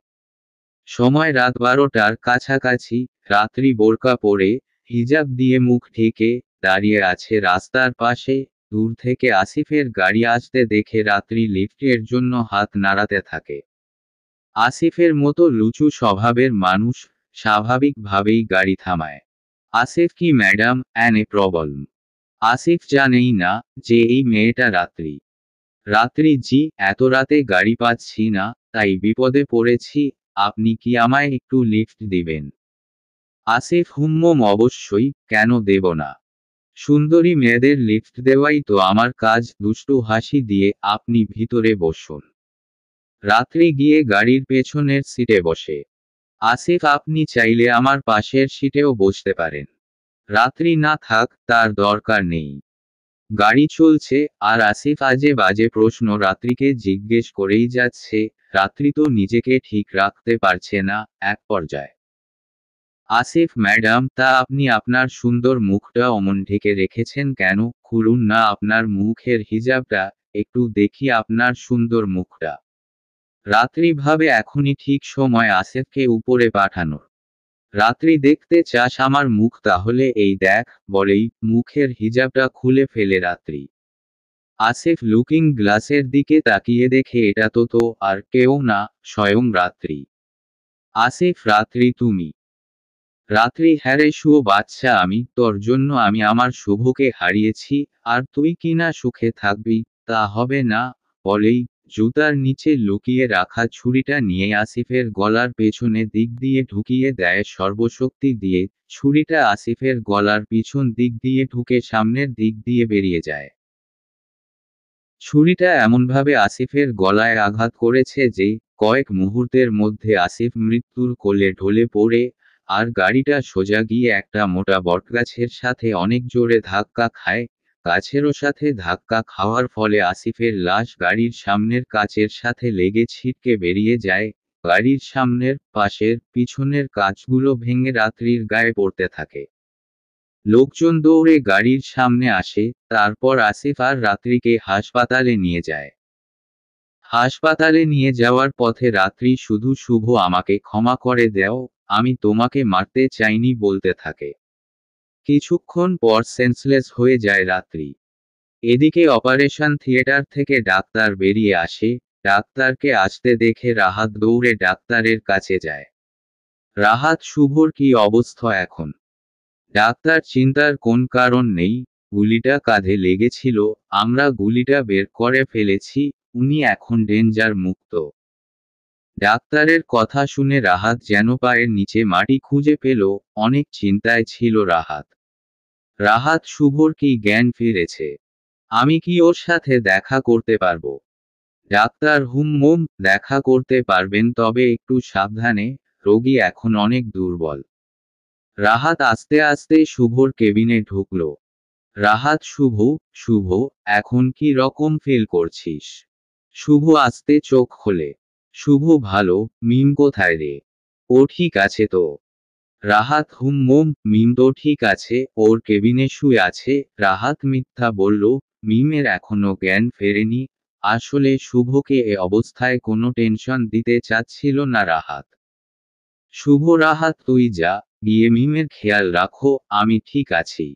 সময় রাত 12টার কাছাকাছি। রাত্রি বোরকা পরে, হিজাব দিয়ে মুখ ঢেকে দাঁড়িয়ে আছে রাস্তার পাশে। দূর থেকে আসিফের গাড়ি আসতে দেখে রাত্রি লিফটের জন্য হাত নাড়াতে থাকে। আসিফের মতো লুচু স্বভাবের মানুষ স্বাভাবিকভাবেই গাড়ি থামায়। আসিফ কি madam, an A problem? Asif জানেই না যে এই মেয়েটা রাত্রি। রাত্রি জি, এত রাতে গাড়ি পাচ্ছি না, তাই বিপদে পড়েছি, আপনি কি আমায় একটু লিফট দিবেন? আসিফ হুম্মম অবশ্যই, কেন দেব না? সুন্দরী মেয়েদের লিফট দেওয়াই তো আমার কাজ। দুষ্টু হাসি দিয়ে আপনি ভিতরে বসুন। রাত্রি গিয়ে গাড়ির পেছনের সিটে বসে। আসিফ আপনি চাইলে আমার পাশের সিটেও বসতে পারেন। রাত্রি না থাক, তার দরকার নেই। গাড়ি চলছে, আর আসিফ আজে বাজে প্রশ্ন রাত্রিকে জিজ্ঞেস করেই যাচ্ছে। রাত্রি তো নিজেকে ঠিক রাখতে পারছে না এক পর্যায়ে। আসিফ ম্যাডাম, তা আপনি আপনার সুন্দর মুখটা অমন ঢেকে রেখেছেন কেন? খুলুন না আপনার মুখের হিজাবটা, একটু দেখি আপনার সুন্দর মুখটা। রাত্রি ভাবে এখনই ঠিক সময় আসিফকে উপরে পাঠানোর। রাত্রি দেখতে চাস আমার মুখ? তাহলে এই দেখ, বলেই মুখের হিজাবটা খুলে ফেলে রাত্রি। আসিফ লুকিং গ্লাসের দিকে তাকিয়ে দেখে এটা তো আর কেউ না, স্বয়ং রাত্রি। আসিফ রাত্রি তুমি? রাত্রি হ্যারে শুয়ো বাচ্চা, আমি তোর জন্য আমি আমার শুভকে হারিয়েছি, আর তুই কিনা সুখে থাকবি, তা হবে না, বলেই জুতার নিচে লুকিয়ে রাখা ছুরিটা নিয়ে আসিফের গলার পেছনে দিক দিয়ে ঢুকিয়ে দেয় সর্বশক্তি দিয়ে। ছুরিটা আসিফের গলার পিছন দিক দিয়ে ঢুকে সামনের দিক দিয়ে বেরিয়ে যায়। ছুরিটা এমনভাবে আসিফের গলায় আঘাত করেছে যে কয়েক মুহূর্তের মধ্যে আসিফ মৃত্যুর কোলে ঢলে পড়ে, আর গাড়িটা সোজা গিয়ে একটা মোটা বটগাছের সাথে অনেক জোরে ধাক্কা খায়। গাছেরও সাথে ধাক্কা খাওয়ার ফলে আসিফের লাশ গাড়ির সামনের কাচের সাথে লেগে ছিটকে বেরিয়ে যায়। গাড়ির সামনের, পাশের, পিছনের কাচগুলো ভেঙে রাত্রির গায়ে পড়তে থাকে। লোকজন দৌড়ে গাড়ির সামনে আসে, তারপর আসিফ আর রাত্রিকে হাসপাতালে নিয়ে যায়। হাসপাতালে নিয়ে যাওয়ার পথে রাত্রি শুধু শুভ আমাকে ক্ষমা করে দাও, আমি তোমাকে মারতে চাইনি বলতে থাকে। কিছুক্ষণ পর সেন্সলেস হয়ে যায় রাত্রি। এদিকে অপারেশন থিয়েটার থেকে ডাক্তার বেরিয়ে আসে। ডাক্তারকে আসতে দেখে রাহাত দৌড়ে ডাক্তারের কাছে যায়। রাহাত, শুভর কি অবস্থা এখন? ডাক্তার, চিন্তার কোন কারণ নেই, গুলিটা কাঁধে লেগেছিল, আমরা গুলিটা বের করে ফেলেছি, উনি এখন ডেঞ্জার মুক্ত। ডাক্তারের কথা শুনে রাহাত যেন পায়ের নিচে মাটি খুঁজে পেল। অনেক চিন্তায় ছিল রাহাত। রাহাত, শুভর কি জ্ঞান ফিরেছে? আমি কি ওর সাথে দেখা করতে পারবো? ডাক্তার, হুম, দেখা করতে পারবেন, তবে একটু সাবধানে, রোগী এখন অনেক দুর্বল। রাহাত আস্তে আস্তে শুভর কেবিনে ঢুকল। রাহাত, শুভ, এখন কি রকম ফিল করছিস? শুভ আস্তে চোখ খোলে। শুভ, ভালো। মিম কোথায় রে? ও ঠিক আছে তো? রাহাত, মিম তো ঠিক আছে, ওর কেবিনে শুয়ে আছে। রাহাত মিথ্যা বলল, মিমের এখনো জ্ঞান ফেরেনি। আসলে শুভকে এ অবস্থায় কোনো টেনশন দিতে চাচ্ছিল না রাহাত। শুভ, রাহাত তুই যা, গিয়ে মিমের খেয়াল রাখো, আমি ঠিক আছি।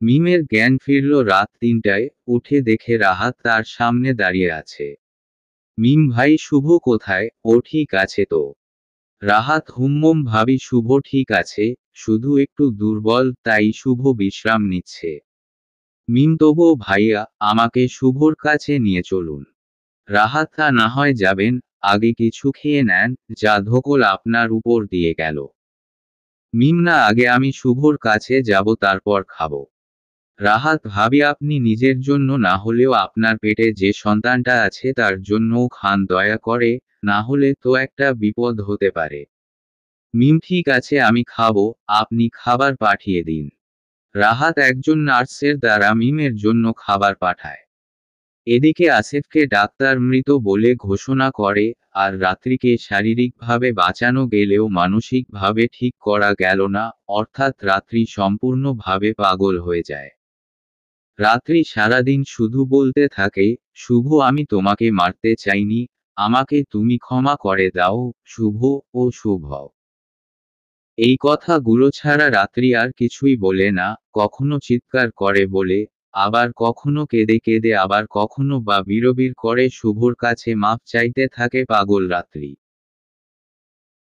মিমের জ্ঞান ফিরল রাত 3টায়। উঠে দেখে রাহাত তার সামনে দাঁড়িয়ে আছে। মিম ভাই, শুভ কোথায়? ও ঠিক আছে তো? রাহাত, ভাবি শুভ ঠিক আছে, শুধু একটু দুর্বল, তাই শুভ বিশ্রাম নিচ্ছে। মিম, তবুও ভাইয়া, আমাকে শুভর কাছে নিয়ে চলুন। রাহাত, তা না হয় যাবেন, আগে কিছু খেয়ে নেন, যা ধকল আপনার উপর দিয়ে গেল। মিম, না, আগে আমি শুভর কাছে যাব, তারপর খাবো। রাহাত, ভাবি আপনি নিজের জন্য না হলেও আপনার পেটে যে সন্তানটা আছে তার জন্যও খান দয়া করে, না হলে তো একটা বিপদ হতে পারে। মিম, ঠিক আছে আমি খাবো, আপনি খাবার পাঠিয়ে দিন। রাহাত একজন নার্সের দ্বারা মিমের জন্য খাবার পাঠায়। এদিকে আসিফকে ডাক্তার মৃত বলে ঘোষণা করে, আর রাত্রিকে শারীরিকভাবে বাঁচানো গেলেও মানসিকভাবে ঠিক করা গেল না, অর্থাৎ রাত্রি সম্পূর্ণভাবে পাগল হয়ে যায়। রাত্রি সারাদিন শুধু বলতে থাকে, শুভ আমি তোমাকে মারতে চাইনি, আমাকে তুমি ক্ষমা করে দাও, শুভ ও শুভ। এই কথাগুলো ছাড়া রাত্রি আর কিছুই বলে না, কখনো চিৎকার করে বলে, আবার কখনো কেঁদে কেঁদে, আবার কখনো বা বিড়বিড় করে শুভর কাছে মাপ চাইতে থাকে পাগল রাত্রি।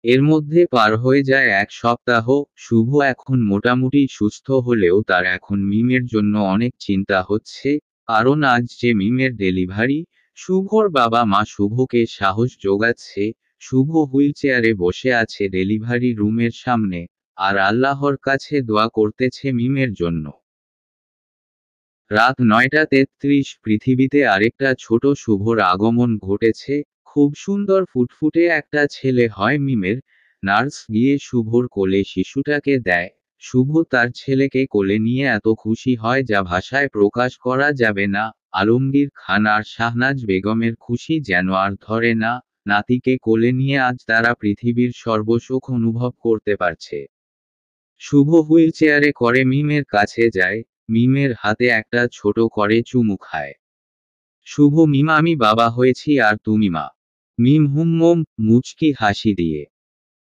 এর মধ্যে পার হয়ে যায় 1 সপ্তাহ। শুভ এখন মোটামুটি সুস্থ হলেও তার এখন মিমের জন্য অনেক চিন্তা হচ্ছে, কারণ আজ যে মিমের ডেলিভারি, শুভর বাবা মা শুভকে সাহস জোগাচ্ছে। শুভ হুইলচেয়ারে বসে আছে ডেলিভারি রুমের সামনে, আর আল্লাহর কাছে দোয়া করতেছে মিমের জন্য। রাত 9:33 পৃথিবীতে আরেকটা ছোট শুভর আগমন ঘটেছে। খুব সুন্দর ফুটফুটে একটা ছেলে হয় মিমের। নার্স গিয়ে শুভর কোলে শিশুটাকে দেয়। শুভ তার ছেলেকে কোলে নিয়ে এত খুশি হয় যা ভাষায় প্রকাশ করা যাবে না। আলমগীর খান আর শাহনাজ বেগমের খুশি যেন আর ধরে না। নাতিকে কোলে নিয়ে আজ তারা পৃথিবীর সর্বসুখ অনুভব করতে পারছে। শুভ হুইলচেয়ারে করে মিমের কাছে যায়, মিমের হাতে একটা ছোট করে চুমু খায়। শুভ মিম আমি বাবা হয়েছি আর তুমি মা। মিম হুমম মুচকি হাসি দিয়ে।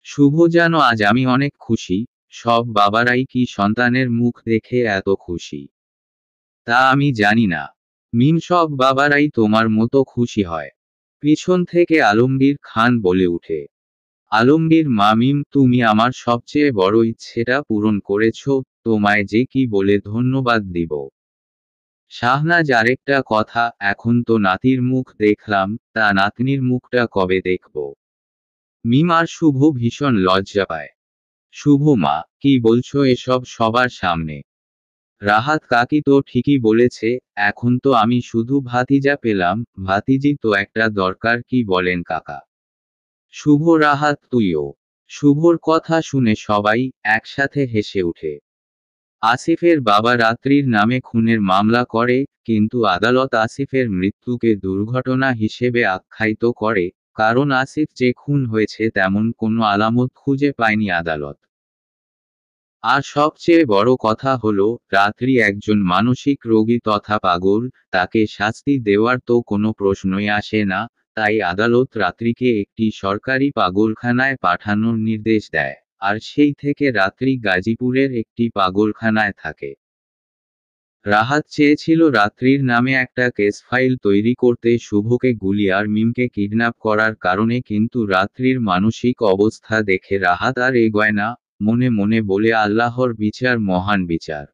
শুভ জানো আজ আমি অনেক খুশি, সব বাবারাই কি সন্তানের মুখ দেখে এত খুশি? তা আমি জানি না। মিম সব বাবারাই তোমার মতো খুশি হয়। পিছন থেকে আলমগীর খান বলে উঠে। আলমগীর মা মিম তুমি আমার সবচেয়ে বড় ইচ্ছেটা পূরণ করেছ, তোমায় যে কি বলে ধন্যবাদ দিব। শাহনাজ আরেকটা কথা, এখন তো নাতির মুখ দেখলাম, তা নাতনির মুখটা কবে দেখব? মিম আর শুভ ভীষণ লজ্জা পায়। শুভ মা, কি বলছো এসব সবার সামনে? রাহাত কাকি তো ঠিকই বলেছে, এখন তো আমি শুধু ভাতিজা পেলাম, ভাতিজি তো একটা দরকার কি বলেন কাকা? শুভ রাহাত তুইও। শুভর কথা শুনে সবাই একসাথে হেসে উঠে। আসিফের বাবা রাত্রির নামে খুনের মামলা করে, কিন্তু আদালত আসিফের মৃত্যুকে দুর্ঘটনা হিসেবে আখ্যায়িত করে, কারণ আসিফ যে খুন হয়েছে তেমন কোনো আলামত খুঁজে পায়নি আদালত। আর সবচেয়ে বড় কথা হলো, রাত্রি একজন মানসিক রোগী তথা পাগল, তাকে শাস্তি দেওয়ার তো কোনো প্রশ্নই আসে না, তাই আদালত রাত্রিকে একটি সরকারি পাগলখানায় পাঠানোর নির্দেশ দেয়, আর সেই থেকে রাত্রি গাজীপুরের একটি পাগলখানায় থাকে। রাহাত চেয়েছিল রাত্রির নামে একটা কেস ফাইল তৈরি করতে শুভকে গুলি আর মিমকে কিডন্যাপ করার কারণে, কিন্তু রাত্রির মানসিক অবস্থা দেখে রাহাত আর এগোয় না, মনে মনে বলে আল্লাহর বিচার মহান বিচার।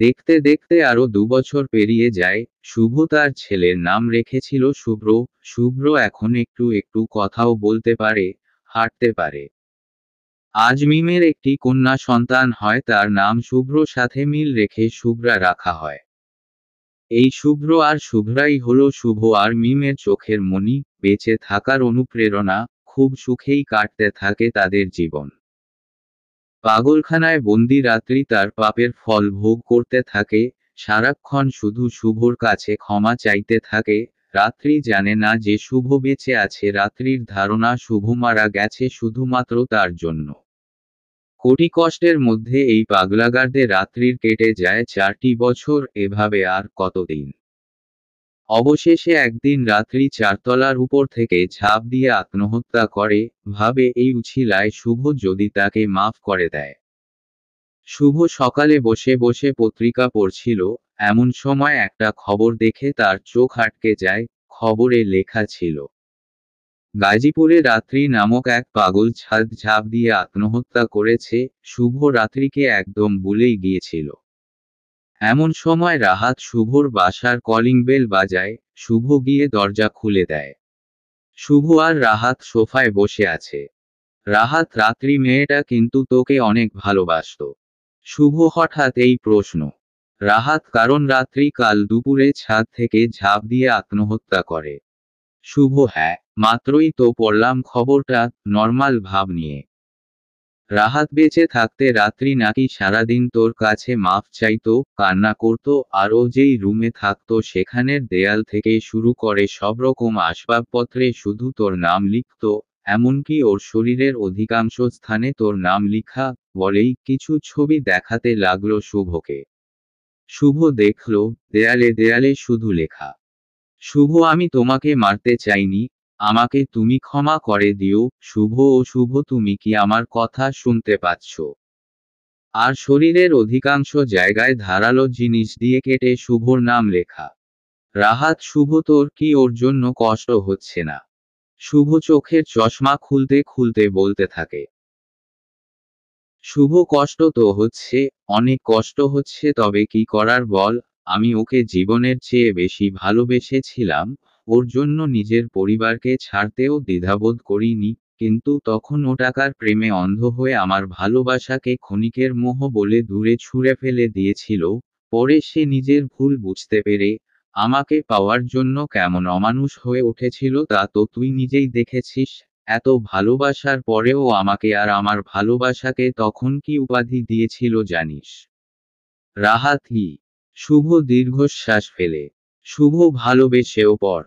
দেখতে দেখতে আরো 2 বছর পেরিয়ে যায়। শুভ তার ছেলের নাম রেখেছিল শুভ্র। শুভ্র এখন একটু একটু কথাও বলতে পারে, হাঁটতে পারে। আজ মিমের একটি কন্যা সন্তান হয়, তার নাম শুভ্র, সাথে মিল রেখে শুভ্রা রাখা হয়। এই শুভ্র আর শুভ্রাই হলো শুভ আর মিমের চোখের মণি, বেঁচে থাকার অনুপ্রেরণা। খুব সুখেই কাটতে থাকে তাদের জীবন। পাগলখানায় বন্দি রাত্রি তার পাপের ফল ভোগ করতে থাকে, সারাক্ষণ শুধু শুভর কাছে ক্ষমা চাইতে থাকে। রাত্রি জানে না যে শুভ বেঁচে আছে, রাত্রির ধারণা শুভ মারা গেছে শুধুমাত্র তার জন্য। কোটি কষ্টের মধ্যে এই পাগলাগারদে রাত্রির কেটে যায় 4টি বছর, এভাবে আর কতদিন। অবশেষে একদিন রাত্রি 4 তলার উপর থেকে ঝাঁপ দিয়ে আত্মহত্যা করে, ভাবে এই উছিলায় শুভ যদি তাকে মাফ করে দেয়। শুভ সকালে বসে বসে পত্রিকা পড়ছিল, এমন সময় একটা খবর দেখে তার চোখ আটকে যায়। খবরে লেখা ছিল, গাজীপুরে রাত্রি নামক এক পাগল ছাদ ঝাঁপ দিয়ে আত্মহত্যা করেছে। শুভ রাত্রিকে একদম ভুলেই গিয়েছিল। এমন সময় রাহাত শুভর বাসার কলিং বেল বাজায়। শুভ গিয়ে দরজা খুলে দেয়। শুভ আর রাহাত সোফায় বসে আছে। রাহাত রাত্রি মেয়েটা কিন্তু তোকে অনেক ভালোবাসতো। শুভ হঠাৎ এই প্রশ্ন। রাহাত কারণ রাত্রি কাল দুপুরে ছাদ থেকে ঝাঁপ দিয়ে আত্মহত্যা করে। শুভ হ্যাঁ, মাত্রই তো পড়লাম খবরটা, নর্মাল ভাব নিয়ে। রাহাত বেঁচে থাকতে রাত্রি নাকি সারাদিন তোর কাছে মাফ চাইতো, কান্না করত, আর ও যেই রুমে থাকতো সেখানের দেয়াল থেকে শুরু করে সব রকম আসবাবপত্রে শুধু তোর নাম লিখত, এমনকি ওর শরীরের অধিকাংশ স্থানে তোর নাম লিখা। বলেই কিছু ছবি দেখাতে লাগলো শুভকে। শুভ দেখল, দেয়ালে দেয়ালে শুধু লেখা, শুভ আমি তোমাকে মারতে চাইনি, আমাকে তুমি ক্ষমা করে দিও শুভ। ও শুভ তুমি কি আমার কথা শুনতে পাচ্ছ? আর শরীরের অধিকাংশ জায়গায় ধারালো জিনিস দিয়ে কেটে শুভর নাম লেখা। রাহাত, শুভ তোর কি ওর জন্য কষ্ট হচ্ছে না? শুভ চোখের চশমা খুলতে খুলতে বলতে থাকে। শুভ, কষ্ট তো হচ্ছে, অনেক কষ্ট হচ্ছে, তবে কি করার বল। আমি ওকে জীবনের চেয়ে বেশি ভালোবেসেছিলাম, ওর জন্য নিজের পরিবারকে ছাড়তেও দ্বিধাবোধ করিনি, কিন্তু তখন ও টাকার প্রেমে অন্ধ হয়ে আমার ভালোবাসাকে ক্ষণিকের মোহ বলে দূরে ছুঁড়ে ফেলে দিয়েছিল। পরে সে নিজের ভুল বুঝতে পেরে আমাকে পাওয়ার জন্য কেমন অমানুষ হয়ে উঠেছিল তা তো তুই নিজেই দেখেছিস। এত ভালোবাসার পরেও আমাকে আর আমার ভালোবাসাকে তখন কি উপাধি দিয়েছিল জানিস? রাহাত। শুভ দীর্ঘশ্বাস ফেলে। শুভ, ভালোবেসেও পর